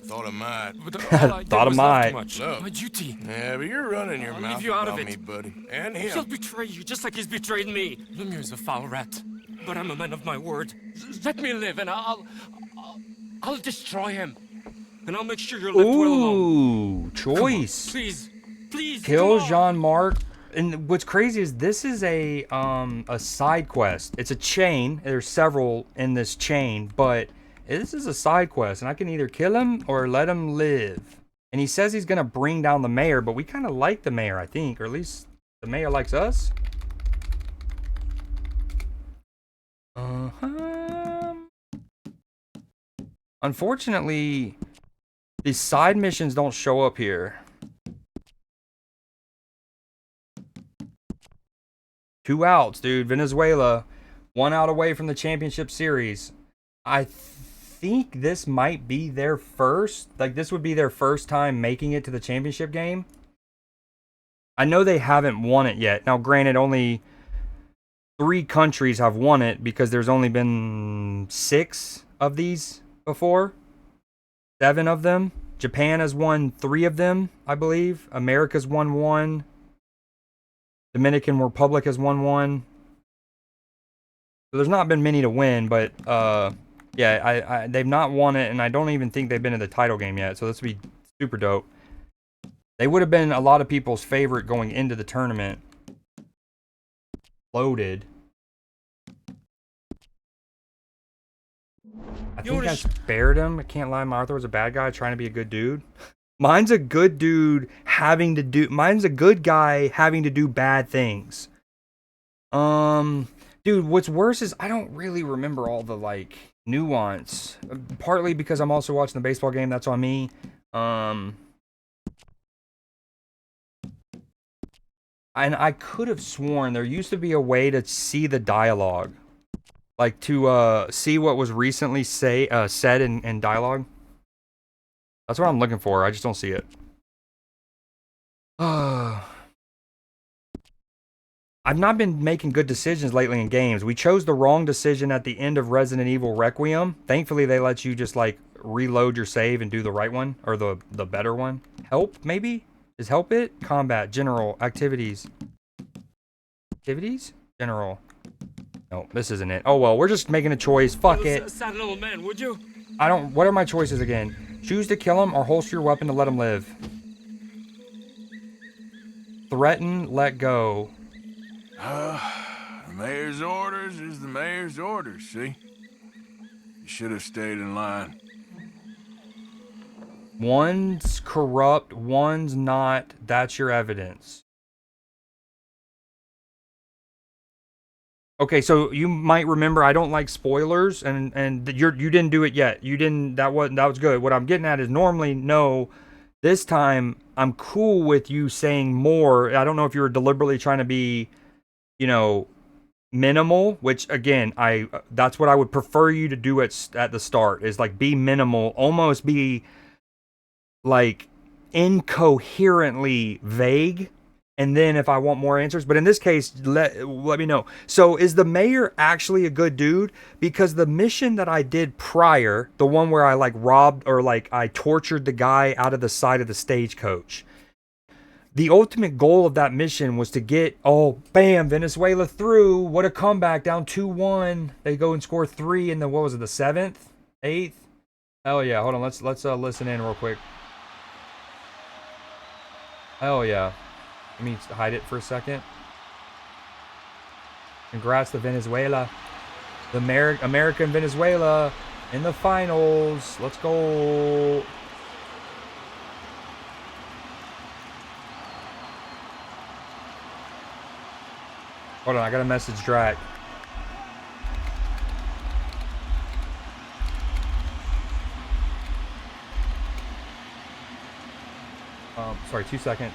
Thought I might. But all I did Thought I was love might. too much. Love. My duty. Yeah, but you're running your I'll mouth leave you out of about it. me, buddy. And He'll him. betray you just like he's betrayed me. Lemieux is a foul rat, but I'm a man of my word. Let me live, and I'll destroy him, and I'll make sure you're left well alone. Ooh, choice. Please, Kill come on. Jean-Marc. And what's crazy is this is a side quest. It's a chain. There's several in this chain, but this is a side quest, and I can either kill him or let him live. And he says he's gonna bring down the mayor, but we kind of like the mayor, I think, or at least the mayor likes us. Unfortunately, these side missions don't show up here. 2 outs, dude. Venezuela, 1 out away from the championship series. I think this might be their first. Like, this would be their first time making it to the championship game. I know they haven't won it yet. Now, granted, only 3 countries have won it because there's only been 6 of these before. 7 of them. Japan has won 3 of them, I believe. America's won 1. Dominican Republic has won 1. So there's not been many to win, but yeah, they've not won it, and I don't even think they've been in the title game yet. So this would be super dope. They would have been a lot of people's favorite going into the tournament. Loaded. I think I spared him. I can't lie, Martha was a bad guy trying to be a good dude. Mine's a good dude having to do. Mine's a good guy having to do bad things. Dude, what's worse is I don't really remember all the like nuance. Partly because I'm also watching the baseball game. That's on me. And I could have sworn there used to be a way to see the dialogue, like to see what was recently said in dialogue. That's what I'm looking for. I just don't see it. I've not been making good decisions lately in games. We chose the wrong decision at the end of Resident Evil Requiem. Thankfully, they let you just like reload your save and do the right one or the better one. Help, maybe? Is help it? Combat, general, activities. Activities? General. No, this isn't it. Oh well, we're just making a choice. Fuck it. Sad little man, would you? I don't. What are my choices again? Choose to kill him or holster your weapon to let him live. Threaten, let go. The mayor's orders is the mayor's orders, see? You should have stayed in line. One's corrupt, one's not. That's your evidence. Okay, so you might remember I don't like spoilers, and you didn't do it yet. You didn't. That was good. What I'm getting at is normally no. This time I'm cool with you saying more. I don't know if you were deliberately trying to be, you know, minimal. Which again, that's what I would prefer you to do at the start. Is like be minimal, almost be like incoherently vague. and then if I want more answers. But in this case, let me know. So is the mayor actually a good dude? Because the mission that I did prior, the one where I like robbed or like I tortured the guy out of the side of the stagecoach, the ultimate goal of that mission was to get, oh, bam, Venezuela through. What a comeback, down 2-1. They go and score 3 in the, what was it, the 7th? 8th? Oh yeah, hold on, let's listen in real quick. Oh yeah. Let me hide it for a second. Congrats to Venezuela. The American Venezuela in the finals. Let's go. Hold on, I got a message Drac. Sorry, 2 seconds.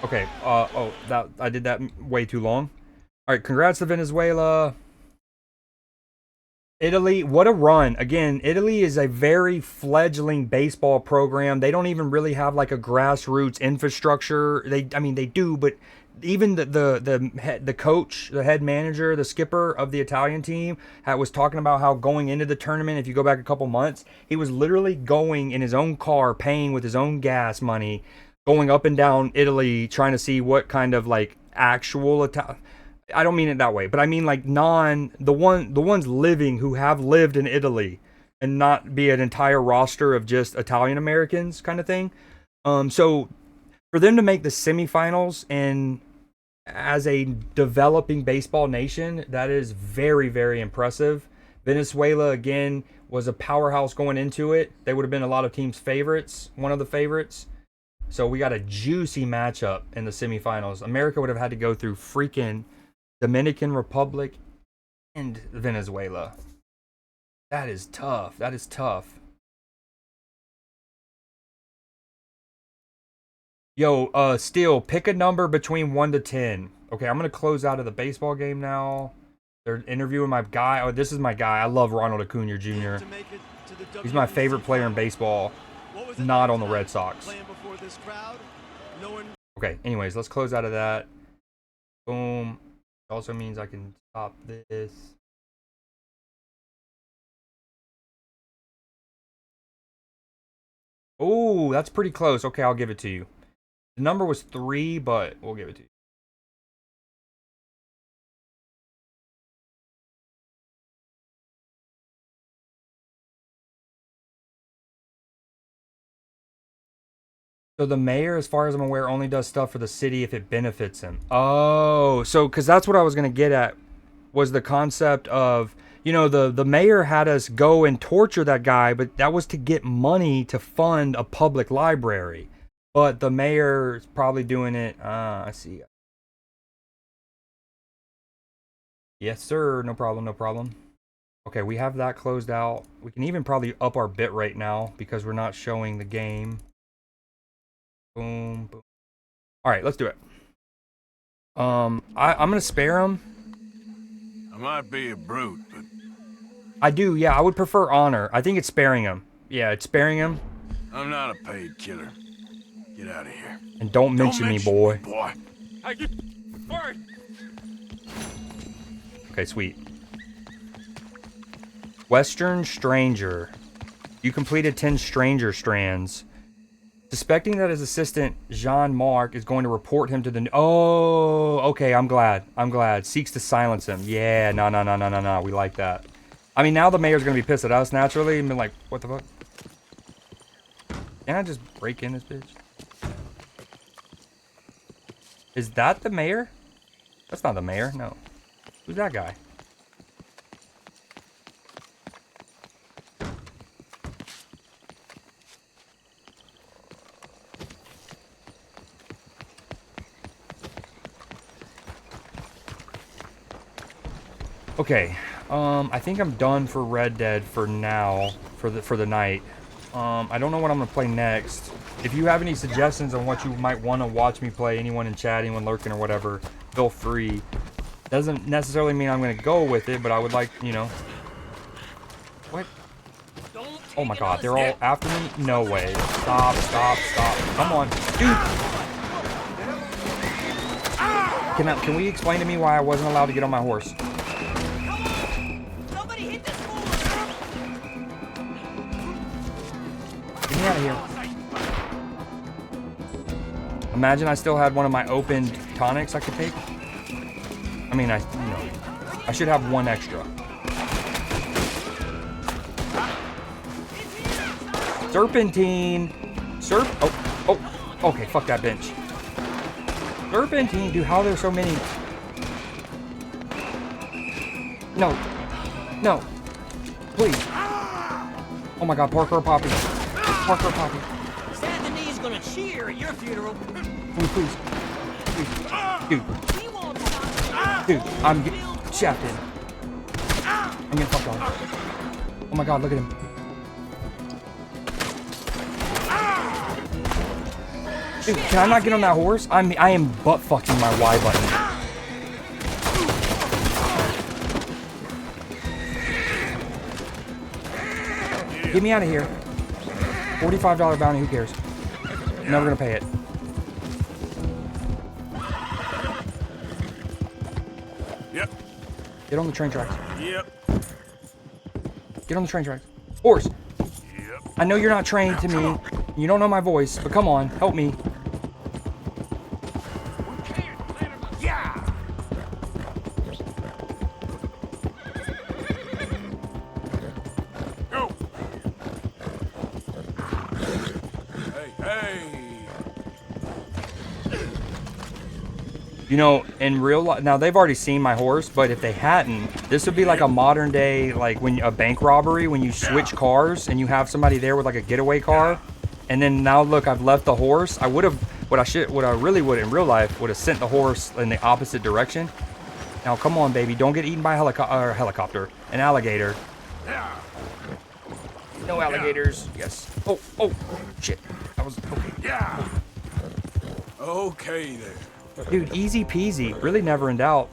Okay, oh, that I did that way too long. All right, congrats to Venezuela. Italy, what a run. Again, Italy is a very fledgling baseball program. They don't even really have like a grassroots infrastructure. I mean, they do, but even the coach, the head manager, the skipper of the Italian team was talking about how going into the tournament, if you go back a couple months, he was literally going in his own car, paying with his own gas money, going up and down Italy, trying to see what kind of like actual Italian. I don't mean it that way, but I mean like the ones living who have lived in Italy and not be an entire roster of just Italian Americans kind of thing. So for them to make the semifinals and as a developing baseball nation, that is very, very impressive. Venezuela, again, was a powerhouse going into it. They would have been a lot of teams' favorites, one of the favorites. So we got a juicy matchup in the semifinals. America would have had to go through freaking Dominican Republic and Venezuela. That is tough. That is tough. Yo, Steele, pick a number between 1 to 10. Okay, I'm going to close out of the baseball game now. They're interviewing my guy. Oh, this is my guy. I love Ronald Acuna Jr. He's my favorite player in baseball. Not on the Red Sox. Okay, anyways, let's close out of that. Boom. Also means I can stop this. Oh, that's pretty close. Okay, I'll give it to you. The number was 3, but we'll give it to you. So the mayor, as far as I'm aware, only does stuff for the city if it benefits him. Oh, so because that's what I was going to get at, was the concept of, you know, the mayor had us go and torture that guy, but that was to get money to fund a public library. But the mayor is probably doing it. I see. Yes, sir. No problem. No problem. Okay, we have that closed out. We can even probably up our bit rate now because we're not showing the game. Boom, boom. All right, let's do it. I'm gonna spare him. I might be a brute, but I do, yeah. I would prefer honor. I think it's sparing him. Yeah, it's sparing him. I'm not a paid killer. Get out of here. And don't mention me, boy. I get word. Okay, sweet. Western Stranger. You completed 10 Stranger Strands. Suspecting that his assistant, Jean-Marc, is going to report him to the... Oh, okay, I'm glad. I'm glad. Seeks to silence him. Yeah, no. We like that. I mean, now the mayor's going to be pissed at us, naturally, and be like, what the fuck? Can I just break in this bitch? Is that the mayor? That's not the mayor, no. Who's that guy? Okay, I think I'm done for Red Dead for now, for the night. I don't know what I'm gonna play next. If you have any suggestions on what you might want to watch me play, anyone in chat, anyone lurking or whatever, feel free. Doesn't necessarily mean I'm gonna go with it, but I would like, you know. What? Oh my god, they're all after me? No way. Stop, stop, stop. Come on. Dude! Can we explain to me why I wasn't allowed to get on my horse? Somebody hit this fool! Get me out of here. Imagine I still had one of my open tonics I could take. I mean, I should have one extra. Serpentine. Oh, okay, fuck that bench. Serpentine, dude, how are there so many? No. No. Please. Oh my god, Parker Poppy. Parker Poppy. Sad Denis gonna cheer at your funeral. Please. Dude. Dude, I'm getting shafted. I'm getting fucked on. Oh my god, look at him. Dude, can I not get on that horse? I am butt fucking my Y button. Get me out of here. $45 bounty, who cares? Never gonna pay it. Yep. Get on the train tracks. Yep. Get on the train tracks. Horse. Yep. I know you're not trained to me. You don't know my voice, but come on, help me. Yeah. Go. Hey. You know, in real life, now they've already seen my horse, but if they hadn't, this would be like a modern day, like when a bank robbery, when you switch cars and you have somebody there with like a getaway car. And then now look, I've left the horse. I would have, what I really would in real life would have sent the horse in the opposite direction. Now come on, baby, don't get eaten by a helicopter, an alligator. No alligators. Yes. Oh, shit. That was okay. Yeah. Okay there. Dude, easy peasy. Really never in doubt.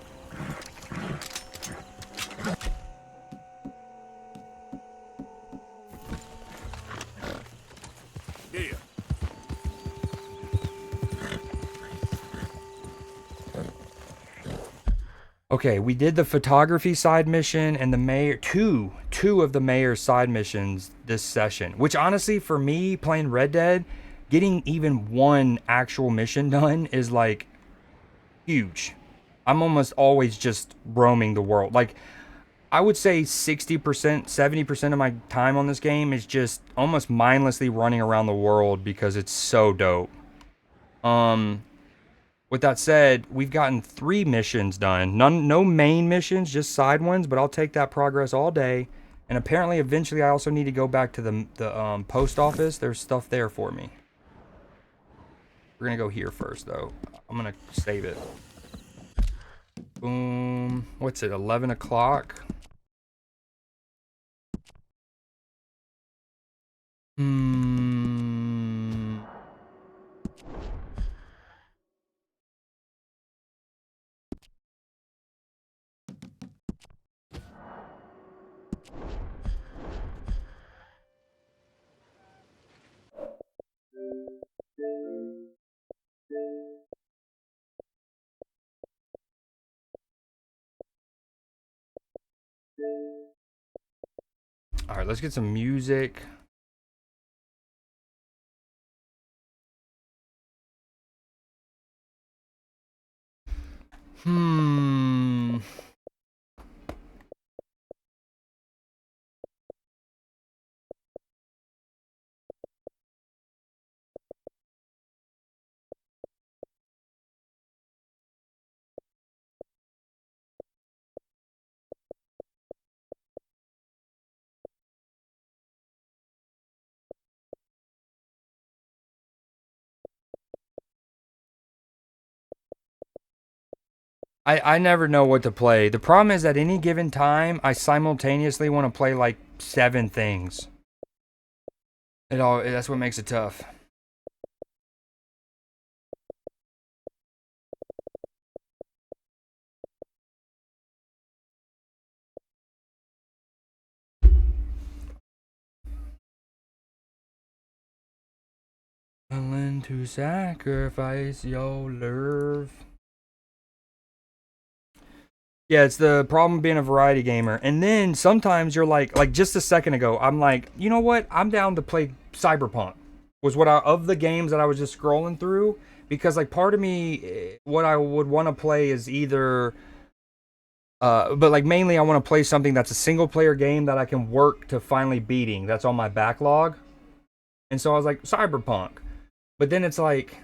Yeah. Okay, we did the photography side mission and the mayor, two of the mayor's side missions this session, which honestly for me playing Red Dead, getting even one actual mission done is like huge. I'm almost always just roaming the world. Like I would say 60%, 70% of my time on this game is just almost mindlessly running around the world because it's so dope. With that said, we've gotten 3 missions done. No main missions, just side ones, but I'll take that progress all day. And apparently, eventually, I also need to go back to the post office. There's stuff there for me. We're gonna go here first, though. I'm gonna save it. Boom. What's it? 11 o'clock. All right, let's get some music. I never know what to play. The problem is at any given time, I simultaneously want to play like 7 things. That's what makes it tough. Willing to sacrifice your love. Yeah, it's the problem being a variety gamer. And then sometimes you're like just a second ago, I'm like, you know what? I'm down to play Cyberpunk. Was what of the games that I was just scrolling through, because like part of me, what I would want to play is either but like mainly I want to play something that's a single player game that I can work to finally beating. That's on my backlog. And so I was like, Cyberpunk. But then it's like,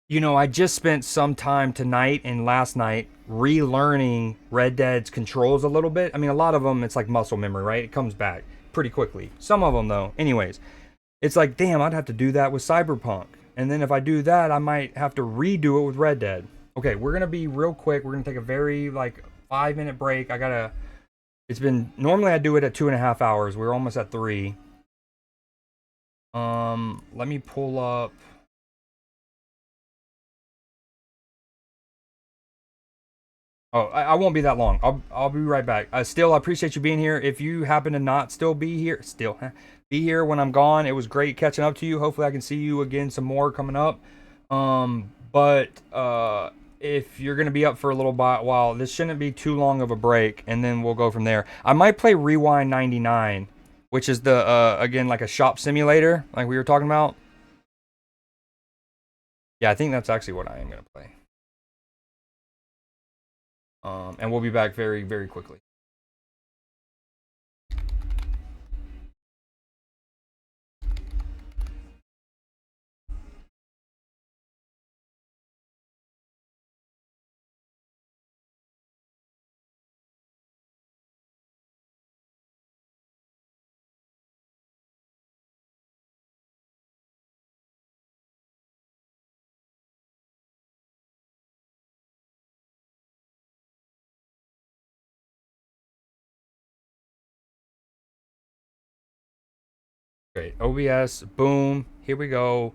you know, I just spent some time tonight and last night relearning Red Dead's controls a little bit. I mean, a lot of them, it's like muscle memory, right? It comes back pretty quickly. Some of them, though. Anyways, it's like, damn, I'd have to do that with Cyberpunk. And then if I do that, I might have to redo it with Red Dead. Okay, we're going to be real quick. We're going to take a very, 5-minute break. Normally I do it at 2.5 hours. We're almost at 3. Let me pull up. Oh, I won't be that long. I'll be right back. Still, I appreciate you being here. If you happen to not still be here, be here when I'm gone. It was great catching up to you. Hopefully, I can see you again some more coming up. But if you're gonna be up for a little while, this shouldn't be too long of a break, and then we'll go from there. I might play Rewind 99, which is the again like a shop simulator, like we were talking about. Yeah, I think that's actually what I am gonna play. And we'll be back very, very quickly. Great. OBS, boom. Here we go.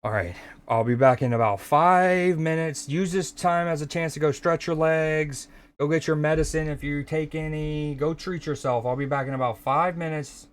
All right. I'll be back in about 5 minutes. Use this time as a chance to go stretch your legs. Go get your medicine if you take any. Go treat yourself. I'll be back in about 5 minutes.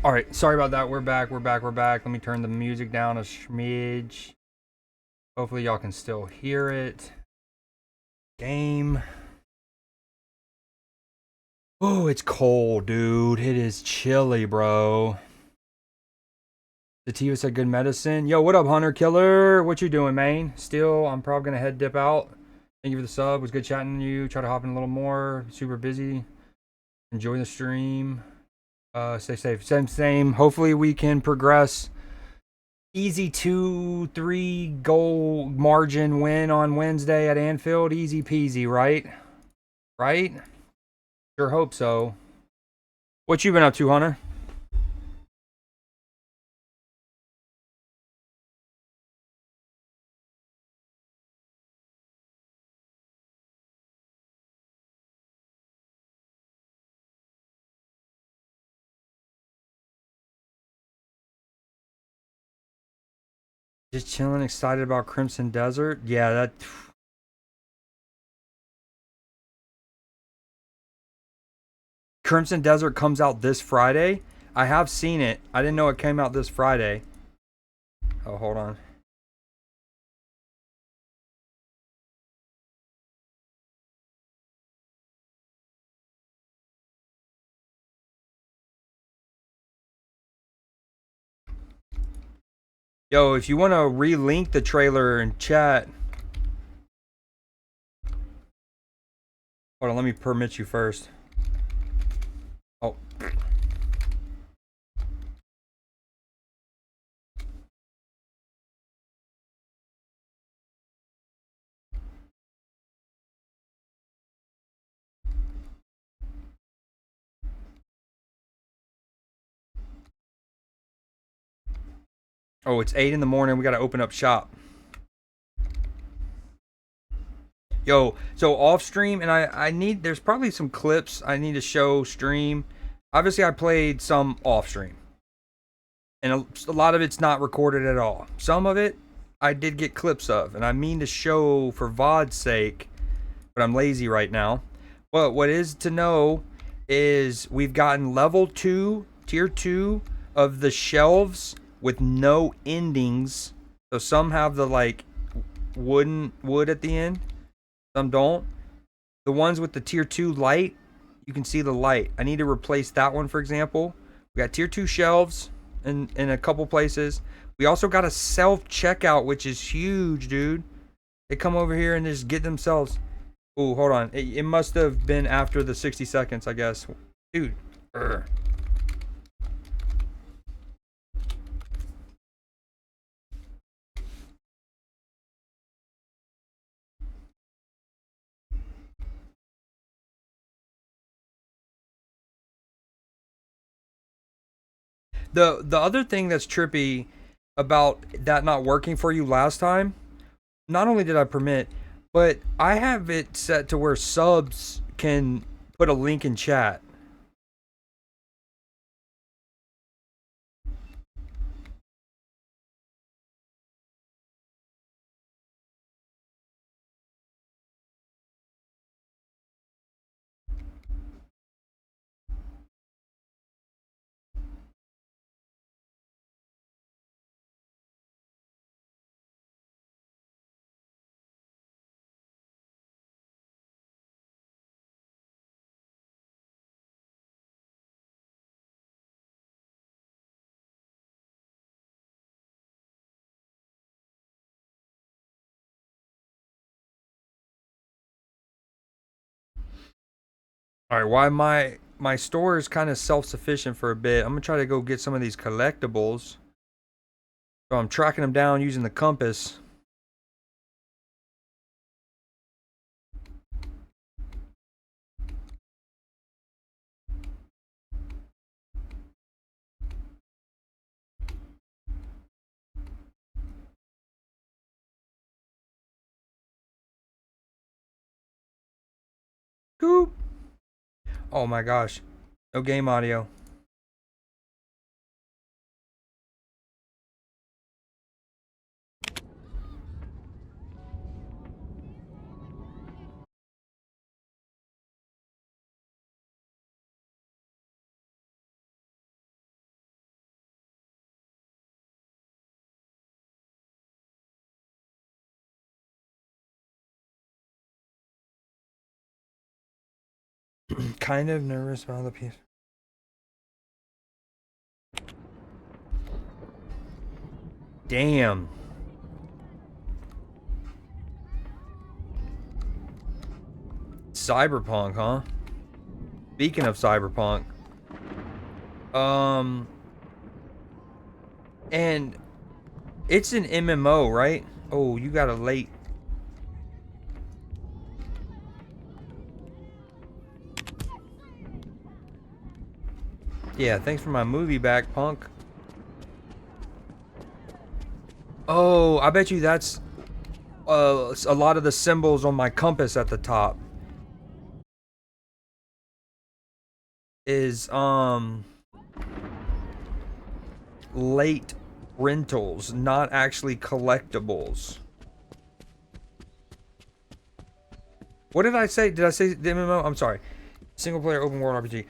All right, sorry about that. We're back. Let me turn the music down a smidge. Hopefully y'all can still hear it. Game. Oh, it's cold, dude. It is chilly, bro. Sativa said good medicine. Yo, what up, Hunter Killer? What you doing, man? Still, I'm probably gonna dip out. Thank you for the sub. It was good chatting to you. Try to hop in a little more. Super busy. Enjoy the stream. Stay safe. Same. Hopefully we can progress. Easy 2-3 goal margin win on Wednesday at Anfield. Easy peasy, right? Right? Sure hope so. What you been up to, Hunter? Just chilling, excited about Crimson Desert. Yeah, that. Crimson Desert comes out this Friday. I have seen it. I didn't know it came out this Friday. Oh, hold on. Yo, if you want to relink the trailer in chat. Hold on, let me permit you first. Oh. Oh, it's 8 in the morning. We got to open up shop. Yo, so off stream, and I need, there's probably some clips I need to show stream. Obviously, I played some off stream. And a lot of it's not recorded at all. Some of it, I did get clips of. And I mean to show for VOD's sake, but I'm lazy right now. But what is to know is we've gotten level 2, tier 2 of the shelves with no endings. So some have the like wood at the end. Some don't. The ones with the tier 2 light, you can see the light. I need to replace that one, for example. We got tier 2 shelves in a couple places. We also got a self-checkout, which is huge, dude. They come over here and just get themselves... Oh, hold on. It must have been after the 60 seconds, I guess. Dude. Urgh. The other thing that's trippy about that not working for you last time, not only did I permit, but I have it set to where subs can put a link in chat. All right, why my store is kind of self-sufficient for a bit. I'm gonna try to go get some of these collectibles. So I'm tracking them down using the compass. Coop. Oh my gosh. No game audio. Kind of nervous about the piece. Damn. Cyberpunk, huh? Speaking of Cyberpunk. And it's an MMO, right? Oh, you got a late. Yeah, thanks for my movie back, punk. Oh, I bet you that's a lot of the symbols on my compass at the top. Is late rentals, not actually collectibles. What did I say? Did I say the MMO? I'm sorry. Single player open world RPG.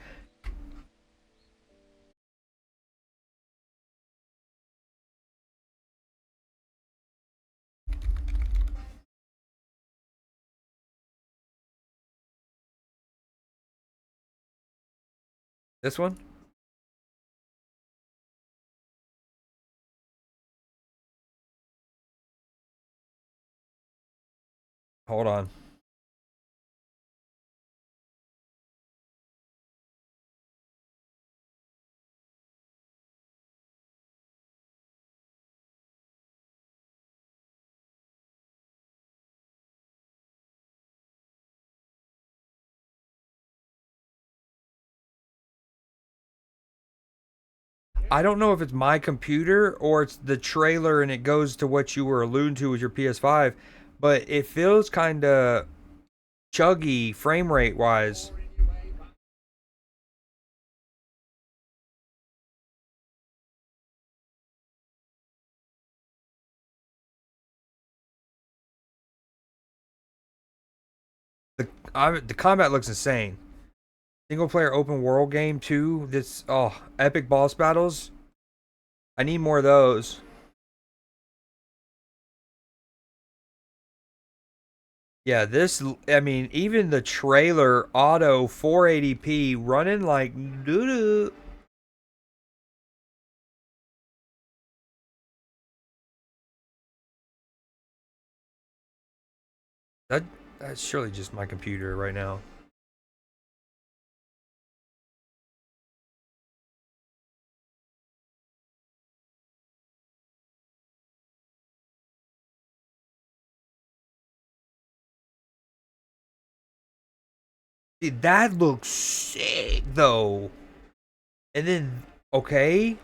This one? Hold on. I don't know if it's my computer or it's the trailer and it goes to what you were alluding to with your PS5, but it feels kind of chuggy frame rate wise. The combat looks insane. Single player open world game too. This epic boss battles. I need more of those. Yeah, this, I mean, even the trailer auto 480p running like doo doo. That's surely just my computer right now. Dude, that looks sick though. And then, okay.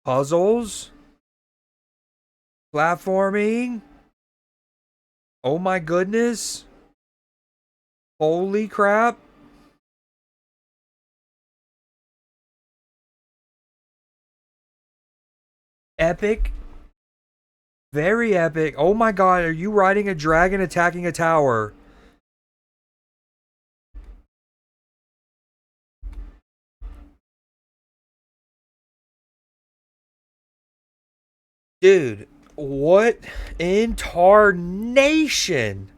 Puzzles. Platforming. Oh my goodness. Holy crap. Epic. Very epic. Oh my god, are you riding a dragon attacking a tower? Dude, what in tarnation?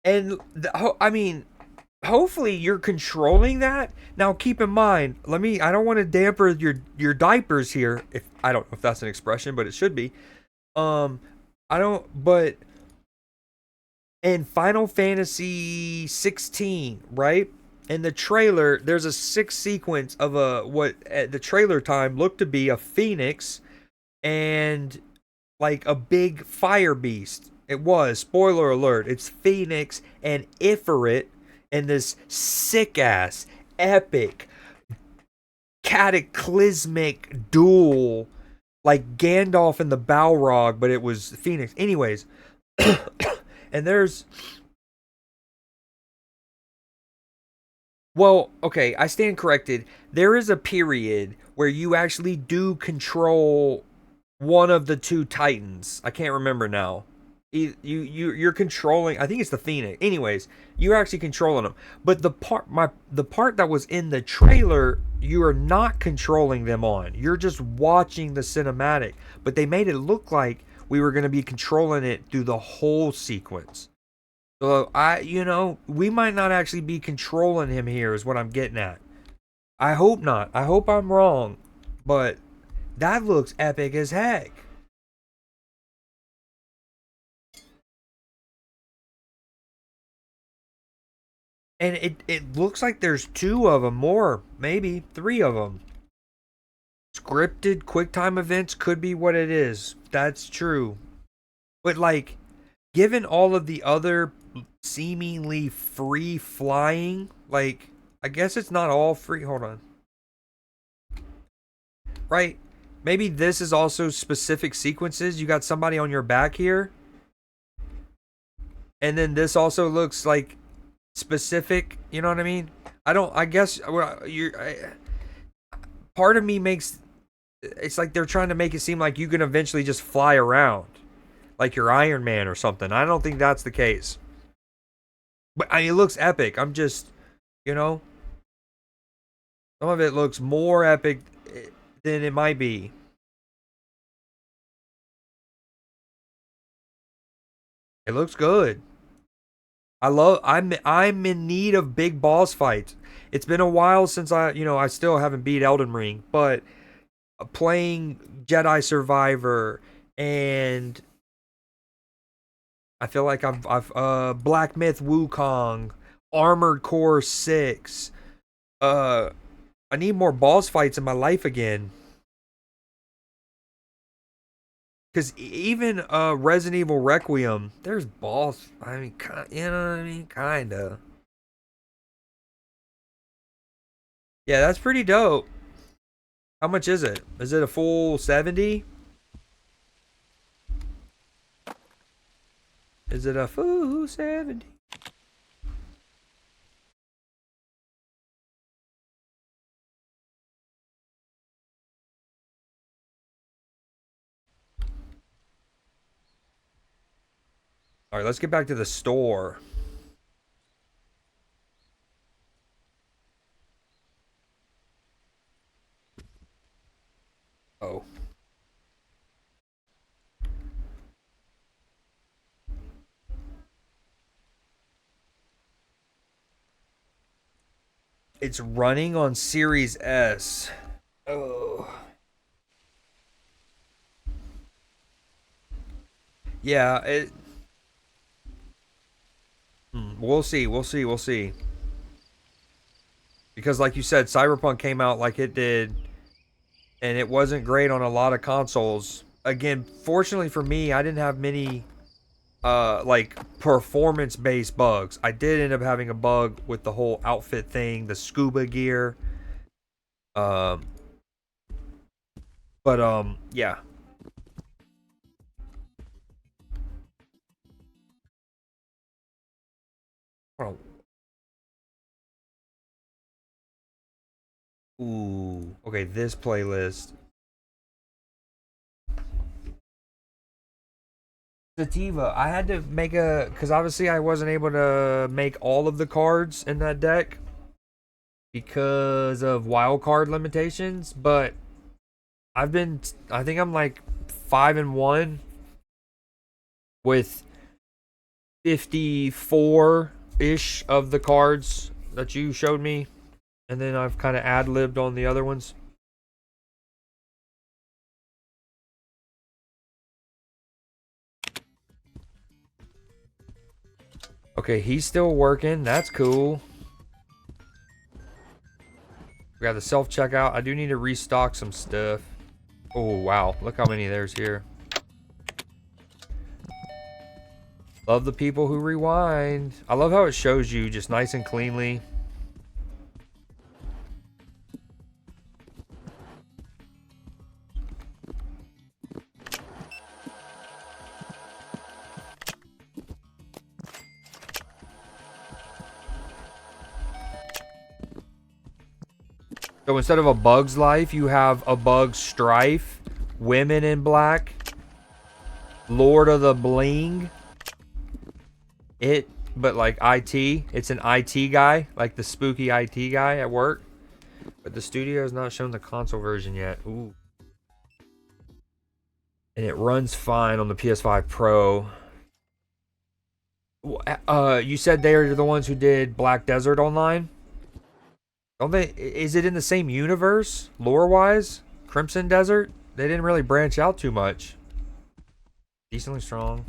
And I mean, hopefully you're controlling that. Now keep in mind, I don't want to damper your diapers here. If I don't know if that's an expression, but it should be. But in Final Fantasy 16, right? In the trailer, there's a 6 sequence of what at the trailer time looked to be a phoenix and like a big fire beast. It was, spoiler alert, it's Phoenix and Ifrit and this sick ass, epic, cataclysmic duel like Gandalf and the Balrog, but it was Phoenix. Anyways, and there's. Well, okay, I stand corrected. There is a period where you actually do control one of the two titans. I can't remember now. You're controlling. I think it's the Phoenix. Anyways, you're actually controlling them. But the part that was in the trailer, you are not controlling them on. You're just watching the cinematic. But they made it look like we were going to be controlling it through the whole sequence. So we might not actually be controlling him here. Is what I'm getting at. I hope not. I hope I'm wrong. But that looks epic as heck. And it looks like there's 2 of them, more, maybe 3 of them. Scripted QuickTime events could be what it is. That's true. But like, given all of the other seemingly free flying, like, I guess it's not all free. Hold on. Right? Maybe this is also specific sequences. You got somebody on your back here. And then this also looks like specific, you know what I mean? I don't. I guess part of me makes it's like they're trying to make it seem like you can eventually just fly around, like you're Iron Man or something. I don't think that's the case. But I mean, it looks epic. I'm just, you know, some of it looks more epic than it might be. It looks good. I'm in need of big boss fights. It's been a while since I still haven't beat Elden Ring, but playing Jedi Survivor and I feel like I've Black Myth Wukong, Armored Core 6. I need more boss fights in my life again. Cause even Resident Evil Requiem, there's boss. I mean, you know what I mean, kinda. Yeah, that's pretty dope. How much is it? Is it a full 70? Is it a full 70? All right, let's get back to the store. Oh. It's running on Series S. Oh. Yeah, we'll see. Because like you said, Cyberpunk came out like it did, and it wasn't great on a lot of consoles. Again, fortunately for me, I didn't have many like performance-based bugs. I did end up having a bug with the whole outfit thing, the scuba gear. Um yeah. Hold on. Ooh, okay, this playlist. Sativa. I had to make because obviously I wasn't able to make all of the cards in that deck because of wild card limitations, but I think I'm like 5-1 with 54-ish of the cards that you showed me, and then I've kind of ad-libbed on the other ones. Okay, he's still working. That's cool. We got the self-checkout. I do need to restock some stuff. Oh, wow. Look how many there's here. Love the people who rewind. I love how it shows you just nice and cleanly. So instead of a Bug's Life, you have a Bug's Strife, Women in Black, Lord of the Bling. But like IT, it's an IT guy, like the spooky IT guy at work. But the studio has not shown the console version yet. Ooh. And it runs fine on the PS5 Pro. You said they are the ones who did Black Desert Online? Don't they? Is it in the same universe, lore-wise? Crimson Desert? They didn't really branch out too much. Decently strong.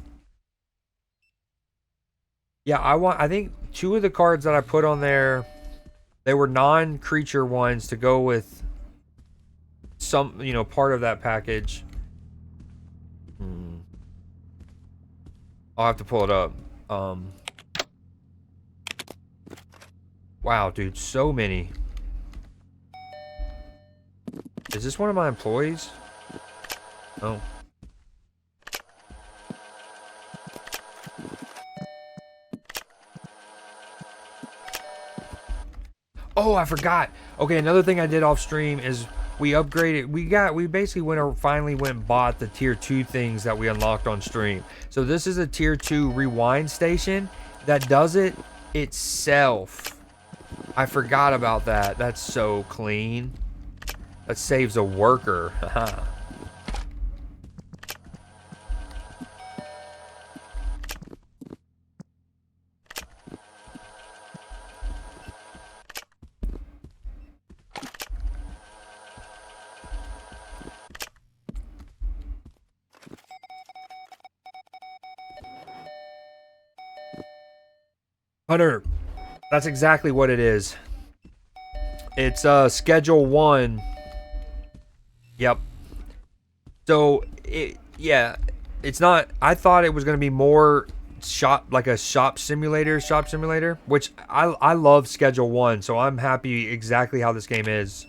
Yeah, I think 2 of the cards that I put on there, they were non-creature ones to go with some, part of that package. I'll have to pull it up. Wow, dude, so many. Is this one of my employees? Oh. Oh, I forgot. Okay, another thing I did off stream is we upgraded. We basically finally went and bought the tier 2 things that we unlocked on stream. So this is a tier 2 rewind station that does it itself. I forgot about that. That's so clean. That saves a worker. Haha. Hunter, that's exactly what it is. It's schedule 1. Yep. So it's not. I thought it was gonna be more like a shop simulator, which I love schedule 1, so I'm happy exactly how this game is.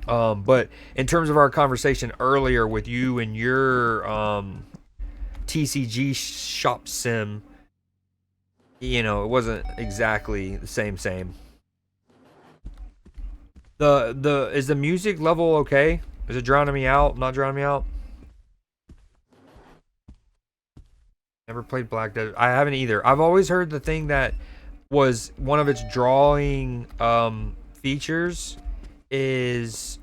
But in terms of our conversation earlier with you and your TCG shop sim, you know, it wasn't exactly the same. Is the music level okay? Is it drowning me out? Not drowning me out? Never played Black Desert. I haven't either. I've always heard the thing that was one of its drawing features is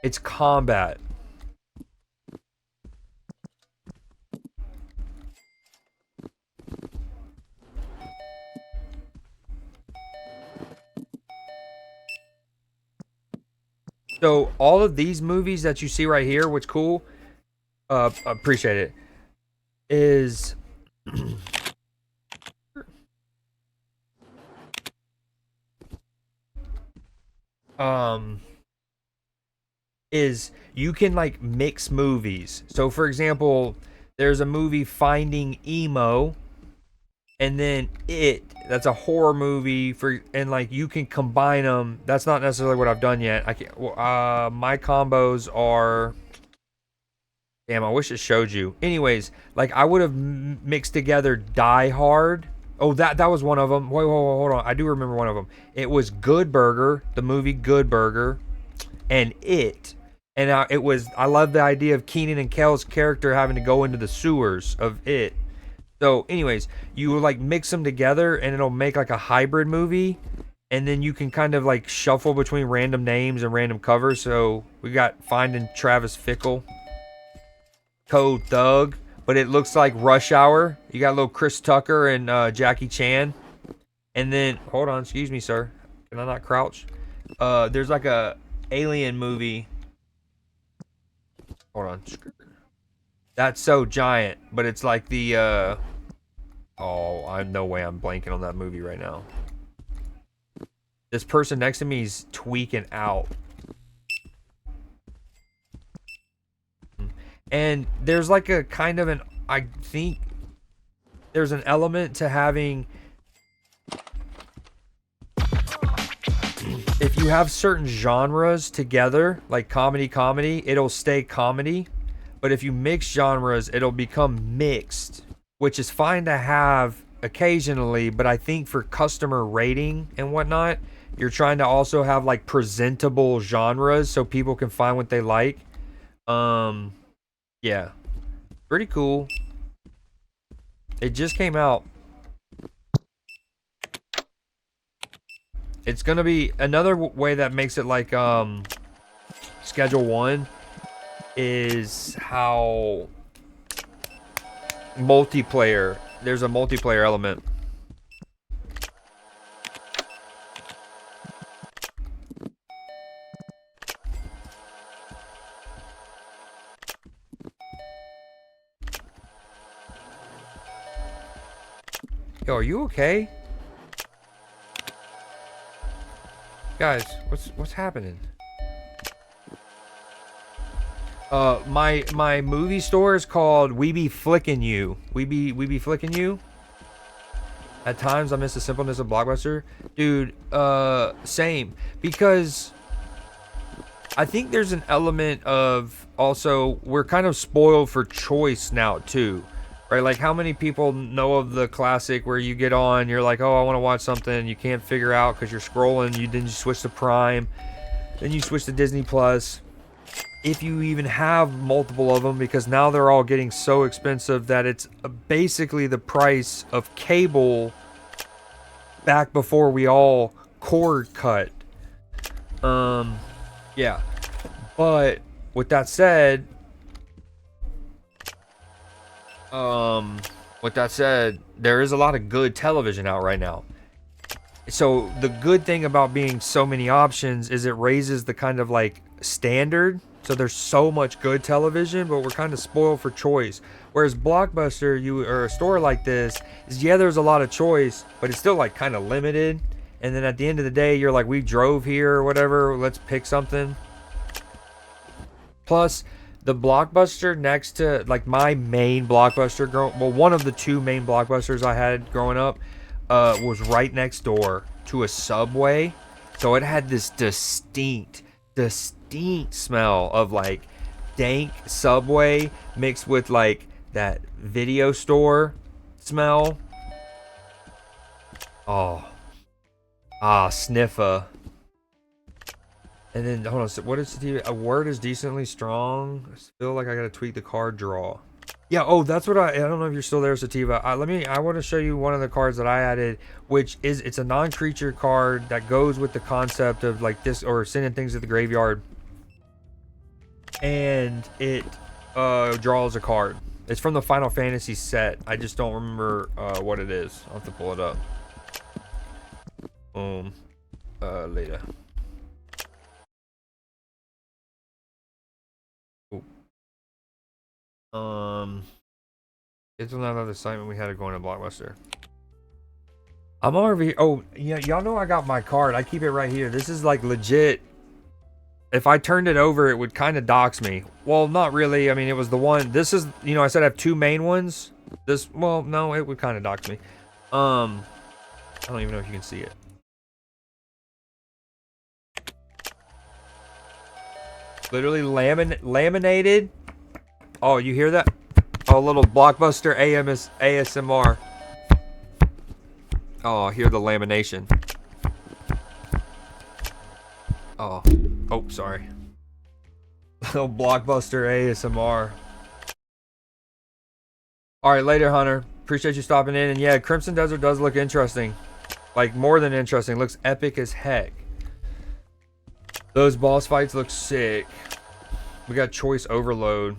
its combat. So all of these movies that you see right here, what's cool, appreciate it, is is you can like mix movies. So for example, there's a movie Finding Emo, and then that's a horror movie and like you can combine them. That's not necessarily what I've done yet. My combos are, damn, I wish it showed you. Anyways, like I would have mixed together Die Hard. Oh, that was one of them. Wait, hold on. I do remember one of them. It was Good Burger, the movie Good Burger, and It. And I love the idea of Keenan and Kel's character having to go into the sewers of It. So anyways, you like mix them together and it'll make like a hybrid movie, and then you can kind of like shuffle between random names and random covers. So we got Finding Travis Fickle, Code Thug, but it looks like Rush Hour. You got little Chris Tucker and Jackie Chan. And then, hold on, excuse me, sir. Can I not crouch? There's like a alien movie. Hold on. That's So Giant, but it's like the no way I'm blanking on that movie right now. This person next to me is tweaking out. And there's like a kind of I think there's an element to having, if you have certain genres together, like comedy, it'll stay comedy. But if you mix genres, it'll become mixed, which is fine to have occasionally. But I think for customer rating and whatnot, you're trying to also have like presentable genres so people can find what they like. Yeah, pretty cool. It just came out. It's gonna be another way that makes it like schedule 1 is how multiplayer, there's a multiplayer element. Yo, are you okay? Guys, what's happening? My movie store is called We Be Flickin' You. We be flicking you. At times I miss the simpleness of Blockbuster. Dude, same. Because I think there's an element of also we're kind of spoiled for choice now too. right? Like, how many people know of the classic where you get on, you're like, oh, I want to watch something, you can't figure out because you're scrolling, you switch to Prime, then you switch to Disney Plus. If you even have multiple of them, because now they're all getting so expensive that it's basically the price of cable back before we all cord cut. Yeah. But with that said, there is a lot of good television out right now. So the good thing about being so many options is it raises the kind of like standard. So there's so much good television, but we're kind of spoiled for choice. Whereas Blockbuster, or a store like this, is there's a lot of choice, but it's still like kind of limited. And then at the end of the day, you're like, we drove here or whatever, let's pick something. Plus, the Blockbuster next to like my main Blockbuster, one of the two main Blockbusters I had growing up, was right next door to a Subway. So it had this distinct smell of like dank Subway mixed with like that video store smell. Sniffa. And then hold on, so what is the TV? A word is decently strong. I feel like I gotta tweak the card draw. Yeah, that's what I don't know if you're still there, Sativa. I want to show you one of the cards that I added, which is, it's a non-creature card that goes with the concept of like this, or sending things to the graveyard. And it draws a card. It's from the Final Fantasy set. I just don't remember what it is. I'll have to pull it up. Later. It's another assignment we had to go into Blockbuster. I'm already. Oh, yeah, y'all know I got my card. I keep it right here. This is like legit. If I turned it over, it would kind of dox me. Well, not really. I mean, it was the one. This is, I said I have two main ones. Well, no, it would kind of dox me. I don't even know if you can see it. Literally laminated. Oh, you hear that? Oh, a little Blockbuster ASMR. Oh, I hear the lamination. Oh, sorry. Little Blockbuster ASMR. All right, later, Hunter. Appreciate you stopping in. And yeah, Crimson Desert does look interesting. Like, more than interesting. Looks epic as heck. Those boss fights look sick. We got choice overload.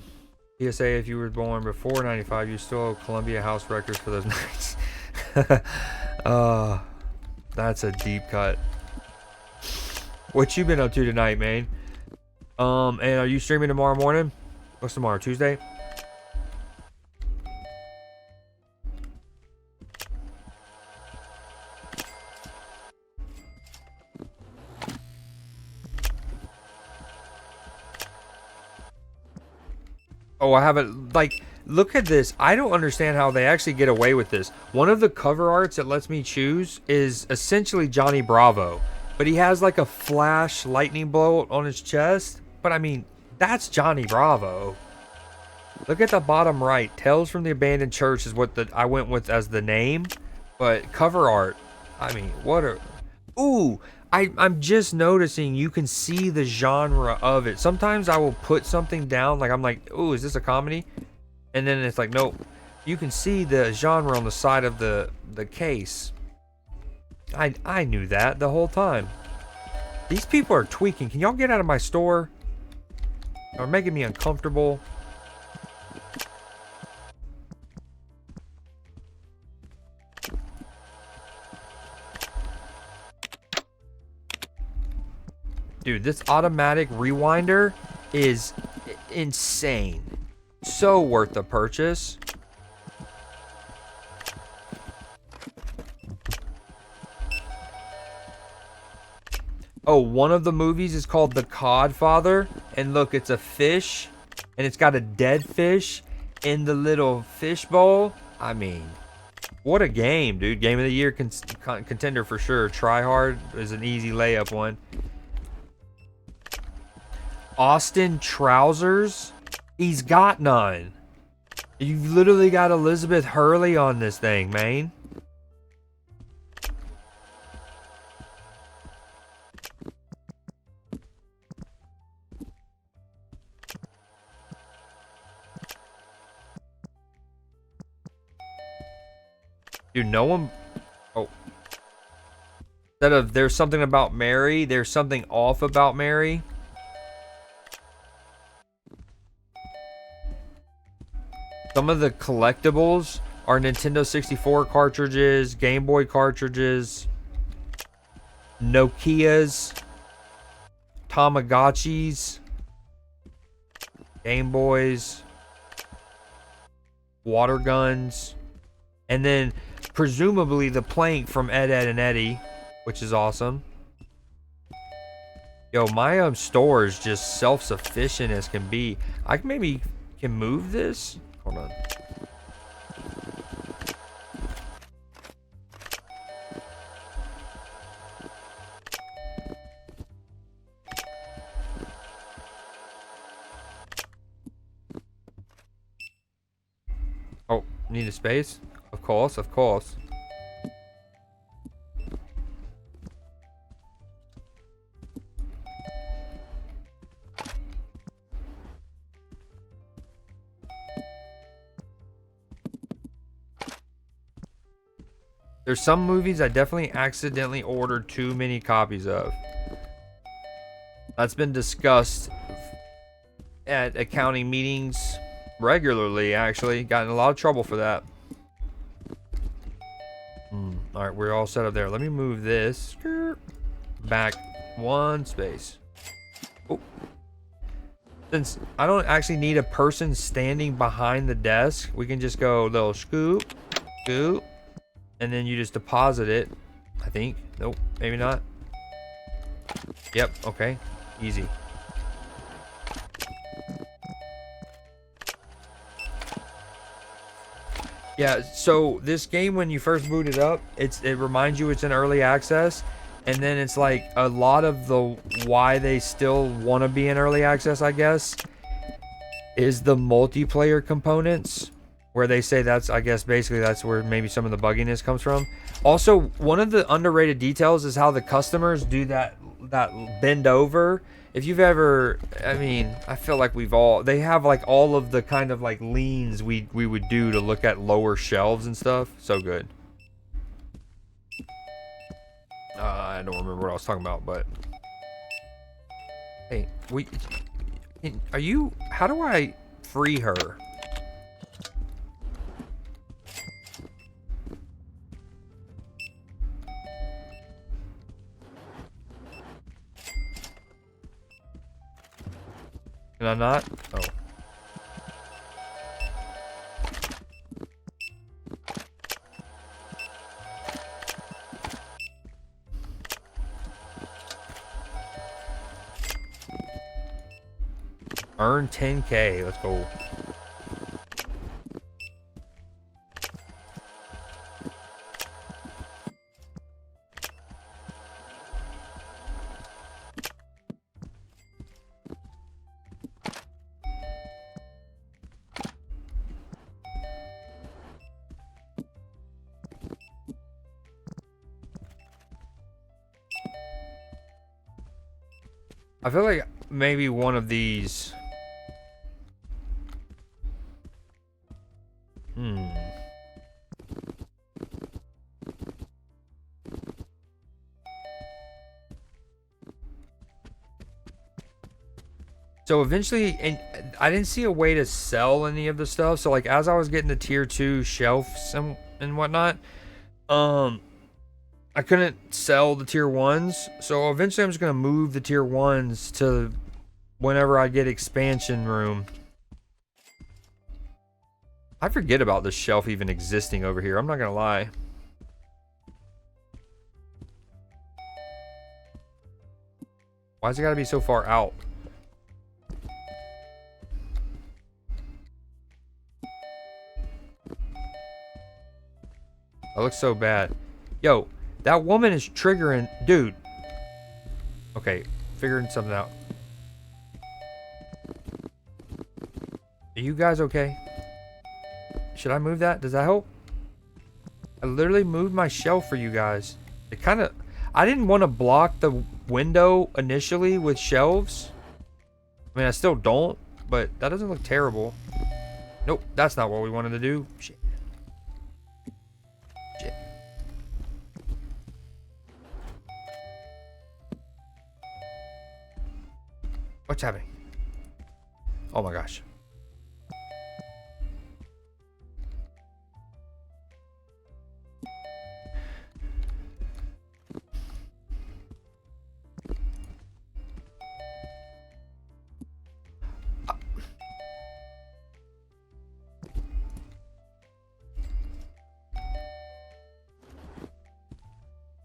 PSA, if you were born before 95, you still owe Columbia House records for those nights. That's a deep cut. What you been up to tonight, man? And are you streaming tomorrow morning? What's tomorrow? Tuesday? Oh, I haven't, like, look at this. I don't understand how they actually get away with this. One of the cover arts that lets me choose is essentially Johnny Bravo. But he has like a flash lightning bolt on his chest. But I mean, that's Johnny Bravo. Look at the bottom right. Tales from the Abandoned Church is what I went with as the name. But cover art, I mean, what a... Ooh, I'm just noticing you can see the genre of it. Sometimes I will put something down, like I'm like, ooh, is this a comedy? And then it's like, nope. You can see the genre on the side of the case. I knew that the whole time. These people are tweaking. Can y'all get out of my store? They're making me uncomfortable. Dude, this automatic rewinder is insane. So worth the purchase. Oh, one of the movies is called The Codfather. And look, it's a fish. And it's got a dead fish in the little fish bowl. I mean, what a game, dude. Game of the year contender for sure. Try Hard is an easy layup one. Austin trousers. He's got none. You've literally got Elizabeth Hurley on this thing, man. Dude, no one... Oh. Instead of there's something about Mary, there's something off about Mary. Some of the collectibles are Nintendo 64 cartridges, Game Boy cartridges, Nokias, Tamagotchis, Game Boys, water guns, and then presumably the plank from Ed, Ed, and Eddie, which is awesome. Yo, my store is just self-sufficient as can be. I maybe can move this. Hold on. Oh, need a space? Of course, of course. There's some movies I definitely accidentally ordered too many copies of. That's been discussed at accounting meetings regularly, actually. Got in a lot of trouble for that. Alright, we're all set up there. Let me move this back one space. Oh. Since I don't actually need a person standing behind the desk, we can just go little scoop, scoop, and then you just deposit it. I think. Nope, maybe not. Yep, okay. Easy. Yeah, so this game, when you first boot it up, it reminds you it's in early access, and then it's like a lot of the why they still want to be in early access, I guess, is the multiplayer components, where they say that's, I guess, basically that's where maybe some of the bugginess comes from. Also, one of the underrated details is how the customers do that bend over. If you've ever, I mean, I feel like they have like all of the kind of like leans we would do to look at lower shelves and stuff. So good. I don't remember what I was talking about, but hey, how do I free her? Can I not? Oh. Earn 10K. Let's go. I feel like maybe one of these. So eventually, and I didn't see a way to sell any of the stuff. So like as I was getting the tier 2 shelves and whatnot, I couldn't sell the tier 1s. So eventually I'm just gonna move the tier 1s to whenever I get expansion room. I forget about this shelf even existing over here. I'm not gonna lie. Why's it gotta be so far out? That looks so bad. Yo, that woman is triggering. Dude. Okay, figuring something out. Are you guys okay? Should I move that? Does that help? I literally moved my shelf for you guys. It kind of... I didn't want to block the window initially with shelves. I mean, I still don't, but that doesn't look terrible. Nope, that's not what we wanted to do. Shit. Shit. What's happening? Oh my gosh.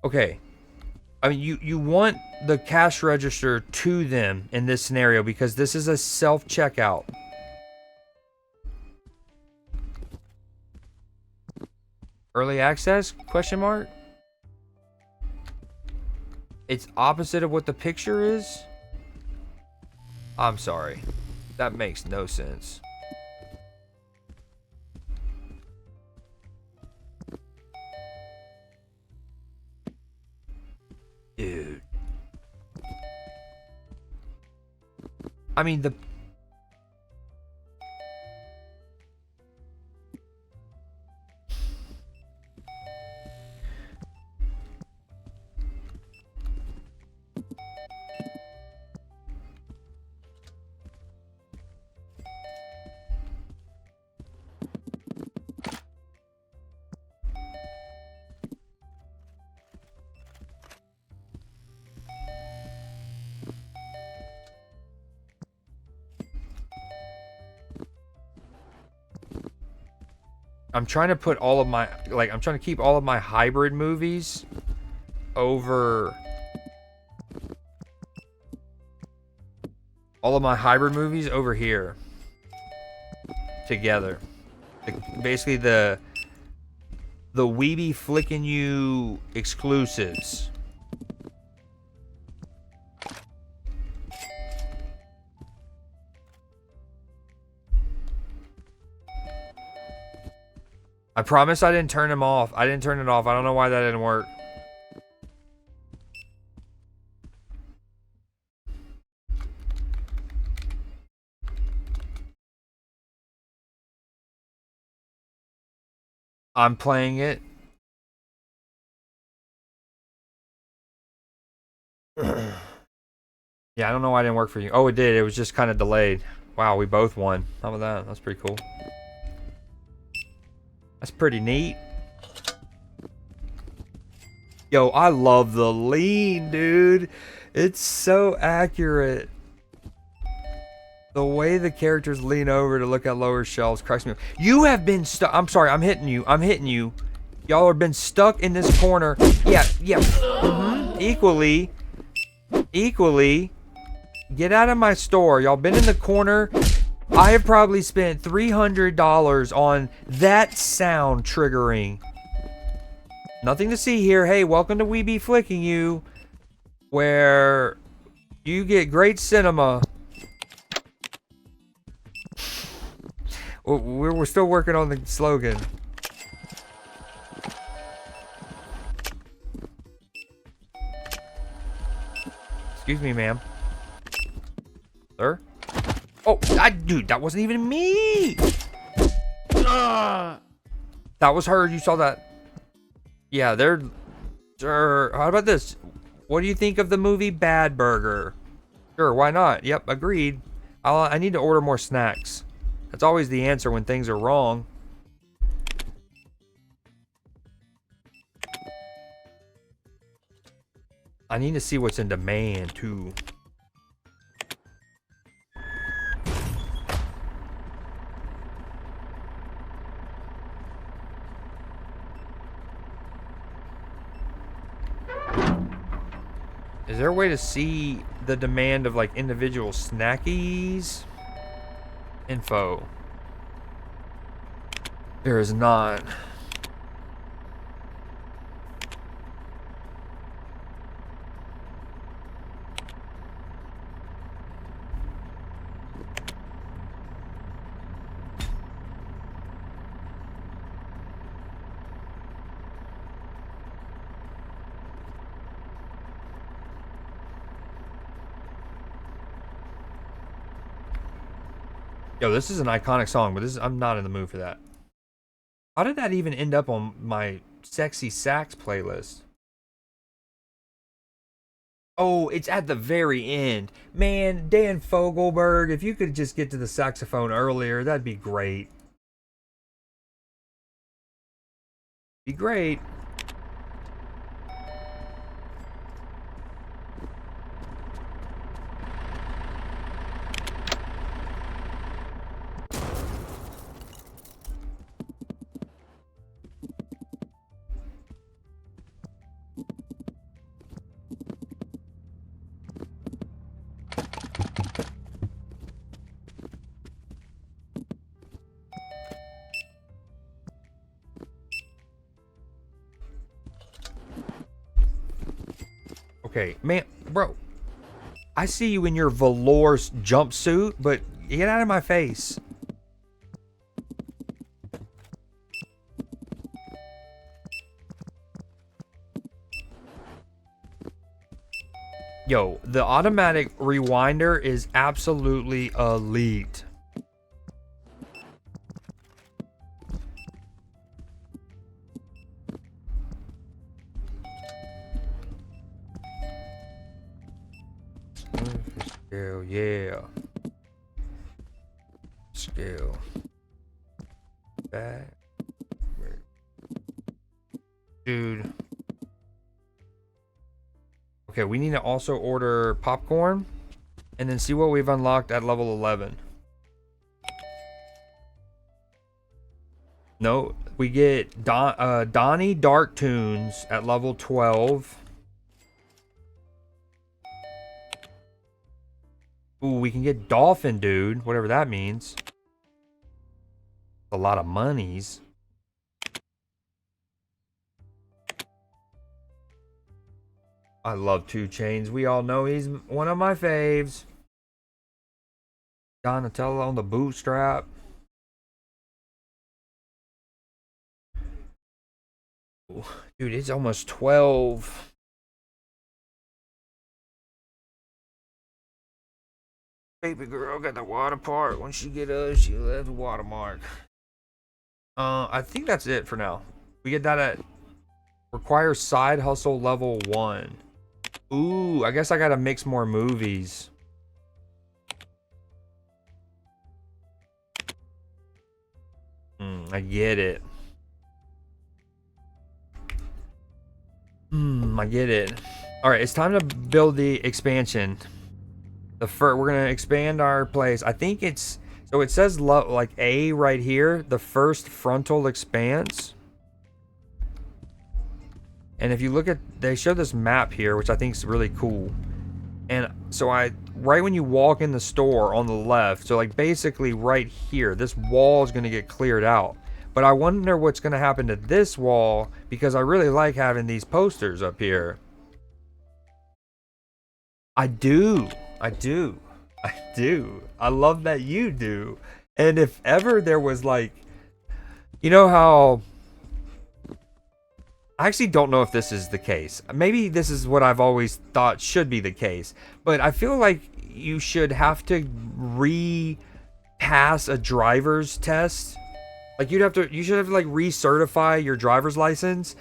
Okay. I mean, you want the cash register to them in this scenario because this is a self-checkout. Early access? Question mark? It's opposite of what the picture is? I'm sorry. That makes no sense. Dude. I mean, the... I'm trying to put all of my, like, I'm trying to keep all of my hybrid movies over... all of my hybrid movies over here. Together. Like, basically the Weeby Flickin' You exclusives. I promise I didn't turn them off. I didn't turn it off. I don't know why that didn't work. I'm playing it. Yeah, I don't know why it didn't work for you. Oh, it did. It was just kind of delayed. Wow, we both won. How about that? That's pretty cool. That's pretty neat. Yo, I love the lean, dude. It's so accurate. The way the characters lean over to look at lower shelves cracks me up. You have been stuck. I'm sorry, I'm hitting you. I'm hitting you. Y'all have been stuck in this corner. Yeah. Equally. Get out of my store. Y'all been in the corner. I have probably spent $300 on that sound triggering. Nothing to see here. Hey, welcome to Weeby Flicking You, where you get great cinema. We're still working on the slogan. Excuse me, ma'am. Sir? Oh, dude, that wasn't even me! That was her, you saw that. Yeah, they're... Sure, how about this? What do you think of the movie Bad Burger? Sure, why not? Yep, agreed. I need to order more snacks. That's always the answer when things are wrong. I need to see what's in demand, too. Is there a way to see the demand of like individual snackies? Info. There is not. Yo, this is an iconic song, but I'm not in the mood for that. How did that even end up on my sexy sax playlist? Oh, it's at the very end. Man, Dan Fogelberg, if you could just get to the saxophone earlier, that'd be great. Be great. Okay, man, bro. I see you in your velour jumpsuit, but get out of my face. Yo, the automatic rewinder is absolutely elite. Scale, yeah. Scale. Back. Dude. Okay, we need to also order popcorn and then see what we've unlocked at level 11. No, we get Donnie Dark Tunes at level 12. Ooh, we can get Dolphin Dude, whatever that means. A lot of monies. I love 2 Chainz. We all know he's one of my faves. Donatello on the bootstrap. Ooh, dude, it's almost 12. Baby girl got the water part. When she get up, she left the watermark. I think that's it for now. We get that at requires side hustle level 1. Ooh, I guess I gotta mix more movies. I get it. I get it. All right, it's time to build the expansion. We're gonna expand our place. I think it's so it says like A right here, the first frontal expanse. And if you look at, they show this map here, which I think is really cool. And so right when you walk in the store on the left, so like basically right here, this wall is gonna get cleared out. But I wonder what's gonna happen to this wall because I really like having these posters up here. I do. I love that you do. And if ever there was like, you know how, I actually don't know if this is the case. Maybe this is what I've always thought should be the case. But I feel like you should have to pass a driver's test. Like you should have to like recertify your driver's license.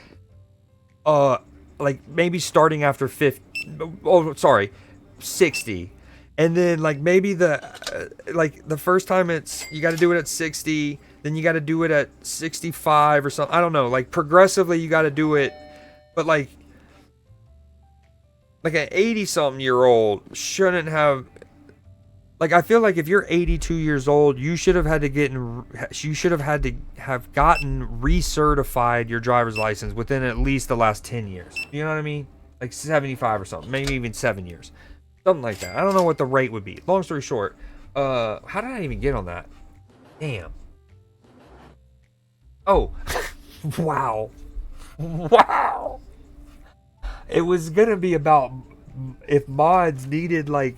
Like maybe starting after 60. And then like maybe the first time you got to do it at 60, then you got to do it at 65 or something. I don't know, like progressively you got to do it, but like an 80 something year old shouldn't have, like I feel like if you're 82 years old, you should have had to have gotten recertified your driver's license within at least the last 10 years. You know what I mean? Like 75 or something, maybe even 7 years. Something like that. I don't know what the rate would be. Long story short, how did I even get on that? Damn. Oh, wow. Wow. It was going to be about if mods needed like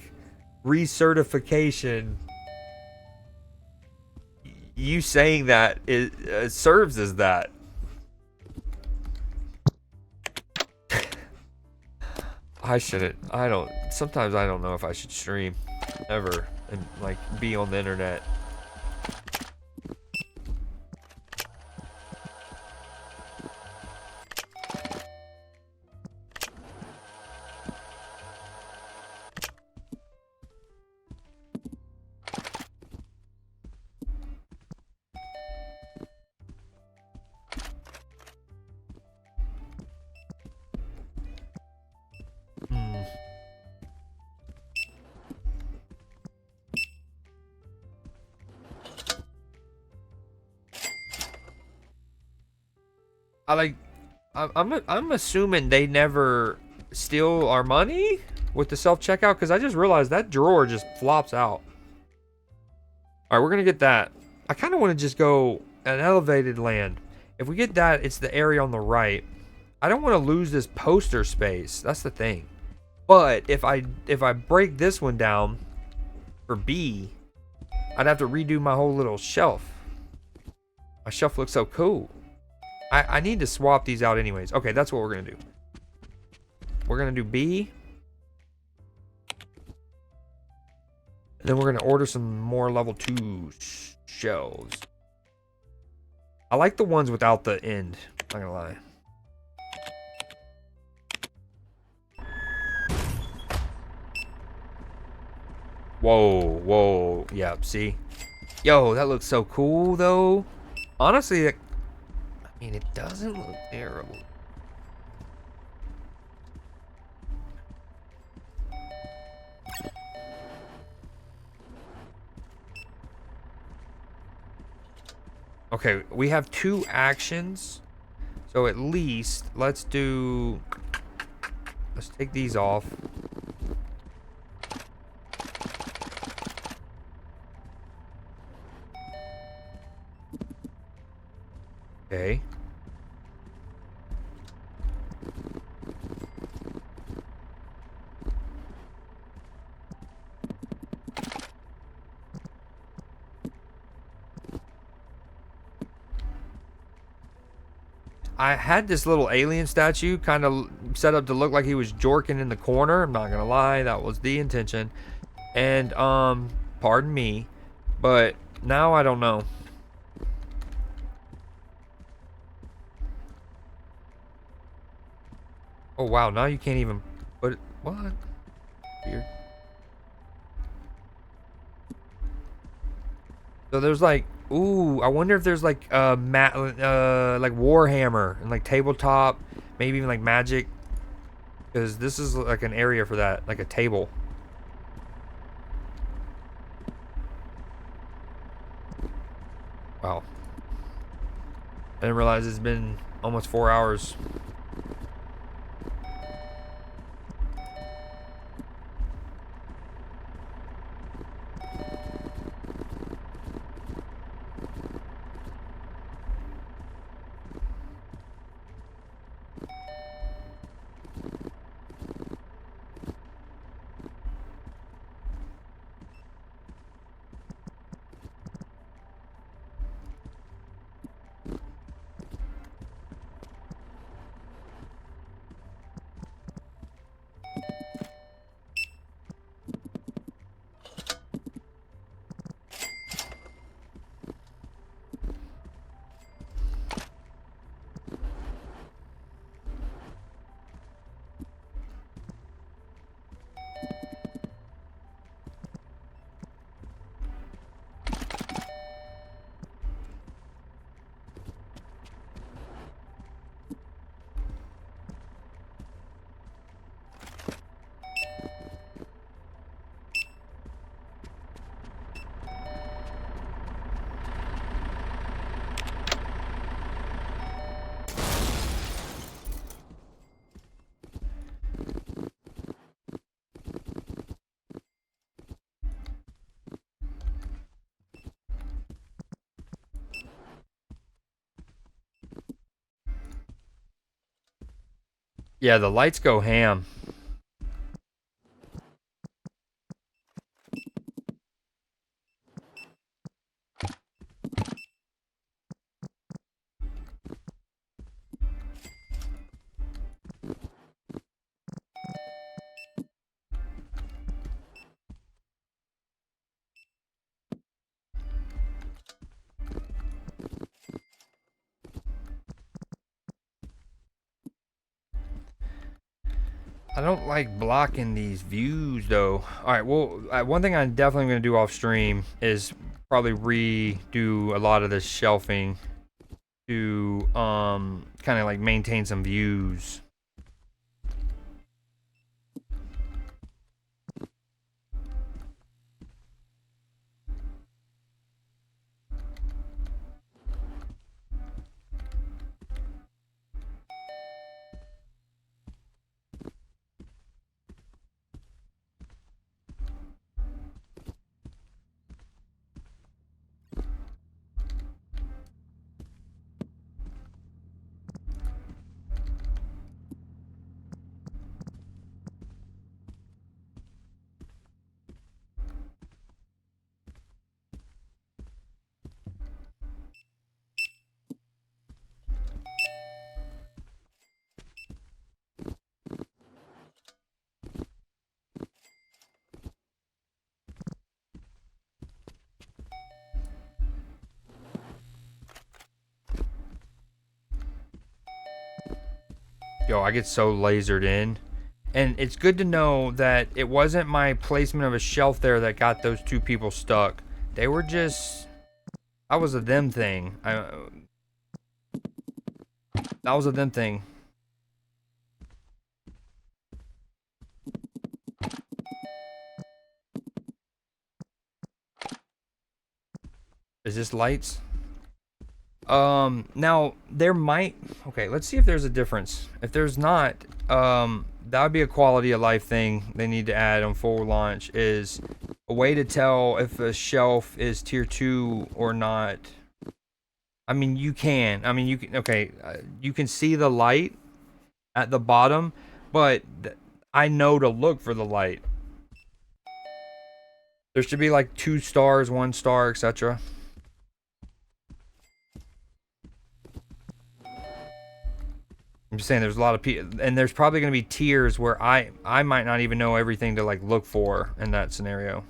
recertification. You saying that it serves as that. Sometimes I don't know if I should stream ever and like be on the internet. I like. I'm assuming they never steal our money with the self checkout because I just realized that drawer just flops out. All right, we're gonna get that. I kind of want to just go an elevated land. If we get that, it's the area on the right. I don't want to lose this poster space. That's the thing. But if I break this one down for B, I'd have to redo my whole little shelf. My shelf looks so cool. I need to swap these out anyways. Okay, that's what we're gonna do. We're gonna do B. And then we're gonna order some more level 2 shelves. I like the ones without the end. Not gonna lie. Whoa. Yep, see? Yo, that looks so cool, though. Honestly, I mean, it doesn't look terrible. Okay, we have 2 actions. So at least, let's take these off. Okay. I had this little alien statue kind of set up to look like he was jorking in the corner. I'm not gonna lie, that was the intention. And pardon me, but now I don't know. Oh wow, now you can't even put it. What? Weird. So there's like, ooh, I wonder if there's like like Warhammer and like tabletop, maybe even like Magic, because this is like an area for that, like a table. Wow. I didn't realize it's been almost 4 hours. Yeah, the lights go ham. I don't like blocking these views though. All right, well, one thing I'm definitely going to do off stream is probably redo a lot of this shelving to kind of like maintain some views. Yo, I get so lasered in. And it's good to know that it wasn't my placement of a shelf there that got those two people stuck. They were just... That was a them thing. That was a them thing. Is this lights? Now there might, okay, let's see if there's a difference. If there's not, that would be a quality of life thing they need to add on full launch, is a way to tell if a shelf is tier 2 or not. I mean, you can, okay, you can see the light at the bottom, but I know to look for the light. There should be like 2 stars, 1 star, etc. I'm just saying there's a lot of people, and there's probably going to be tiers where I might not even know everything to like look for in that scenario.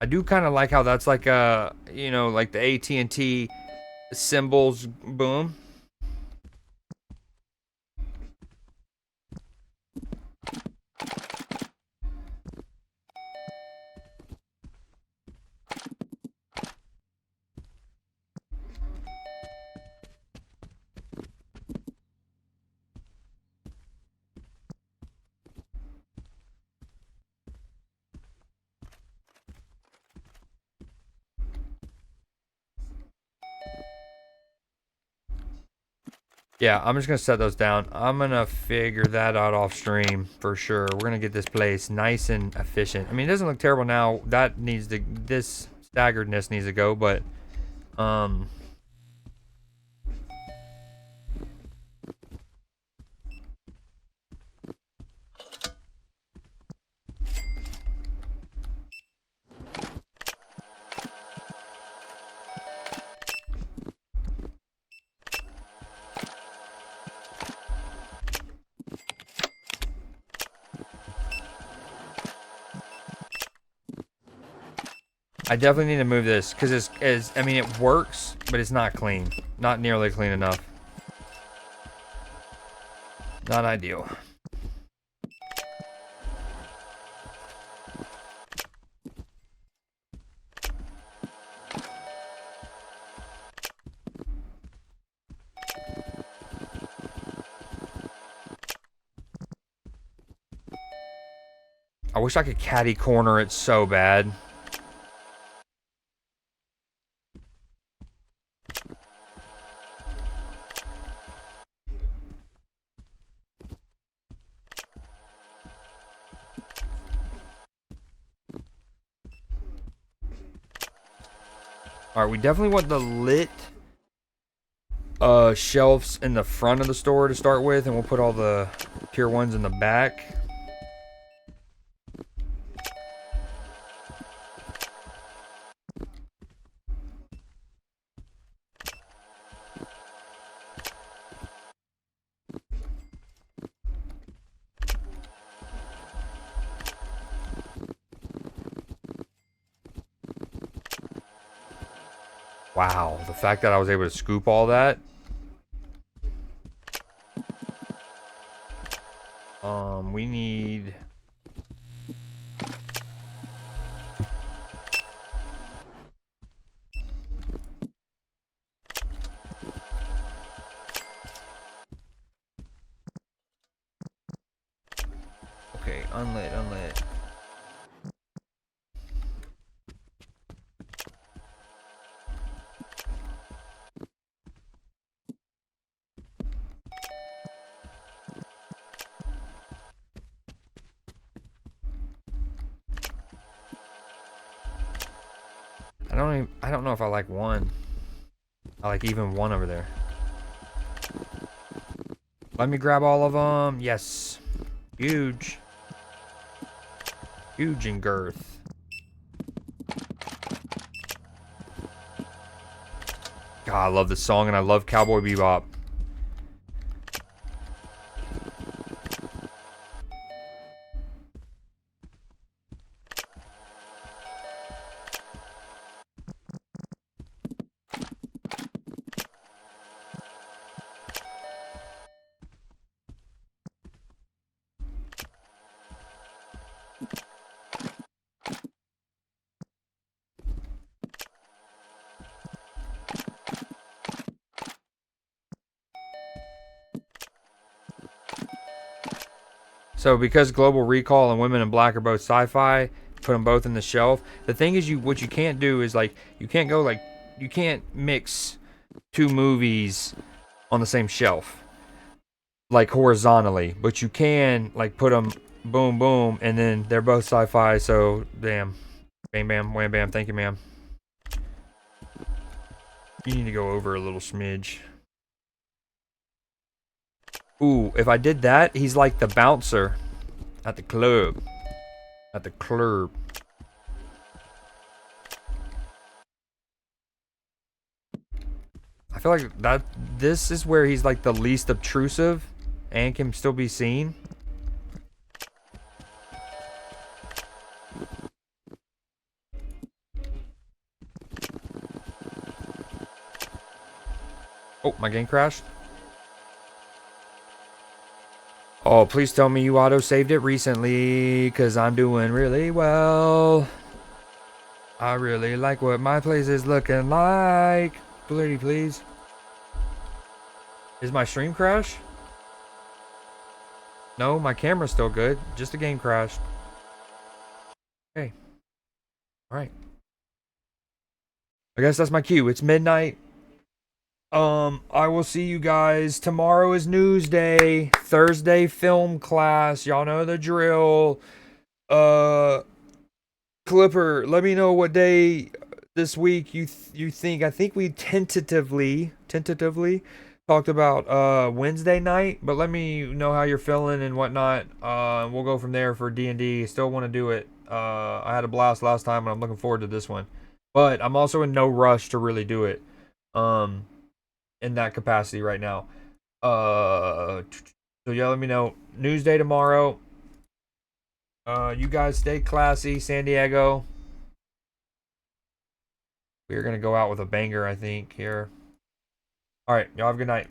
I do kind of like how that's like a, you know, like the AT&T symbols, boom. Yeah, I'm just gonna set those down. I'm gonna figure that out off stream for sure. We're gonna get this place nice and efficient. I mean, it doesn't look terrible now. That needs to, this staggeredness needs to go, but I definitely need to move this because I mean, it works, but it's not clean. Not nearly clean enough. Not ideal. I wish I could catty corner it so bad. Alright, we definitely want the lit shelves in the front of the store to start with, and we'll put all the tier 1s in the back. Wow, the fact that I was able to scoop all that. We need... Okay, unlit. I don't know if I like one. I like even one over there. Let me grab all of them. Yes. Huge. Huge in girth. God, I love this song and I love Cowboy Bebop. So because Global Recall and Women in Black are both sci-fi, put them both in the shelf. The thing is, what you can't do is like you can't mix two movies on the same shelf like horizontally, but you can like put them boom boom, and then they're both sci-fi. So damn, bam bam wham bam. Thank you, ma'am. You need to go over a little smidge. Ooh, if I did that, he's like the bouncer at the club. At the club. I feel like this is where he's like the least obtrusive and can still be seen. Oh, my game crashed. Oh, please tell me you auto-saved it recently, because I'm doing really well. I really like what my place is looking like. Please. Is my stream crash? No, my camera's still good. Just the game crashed. Okay. Alright. I guess that's my cue. It's midnight. I will see you guys. Tomorrow is news day. Thursday film class. Y'all know the drill. Clipper, let me know what day this week you think. I think we tentatively talked about Wednesday night, but let me know how you're feeling and whatnot. We'll go from there for D&D. Still want to do it. I had a blast last time, and I'm looking forward to this one. But I'm also in no rush to really do it. In that capacity right now. So yeah, let me know. News day tomorrow. You guys stay classy, San Diego. We're gonna go out with a banger, I think, here. Alright, y'all have a good night.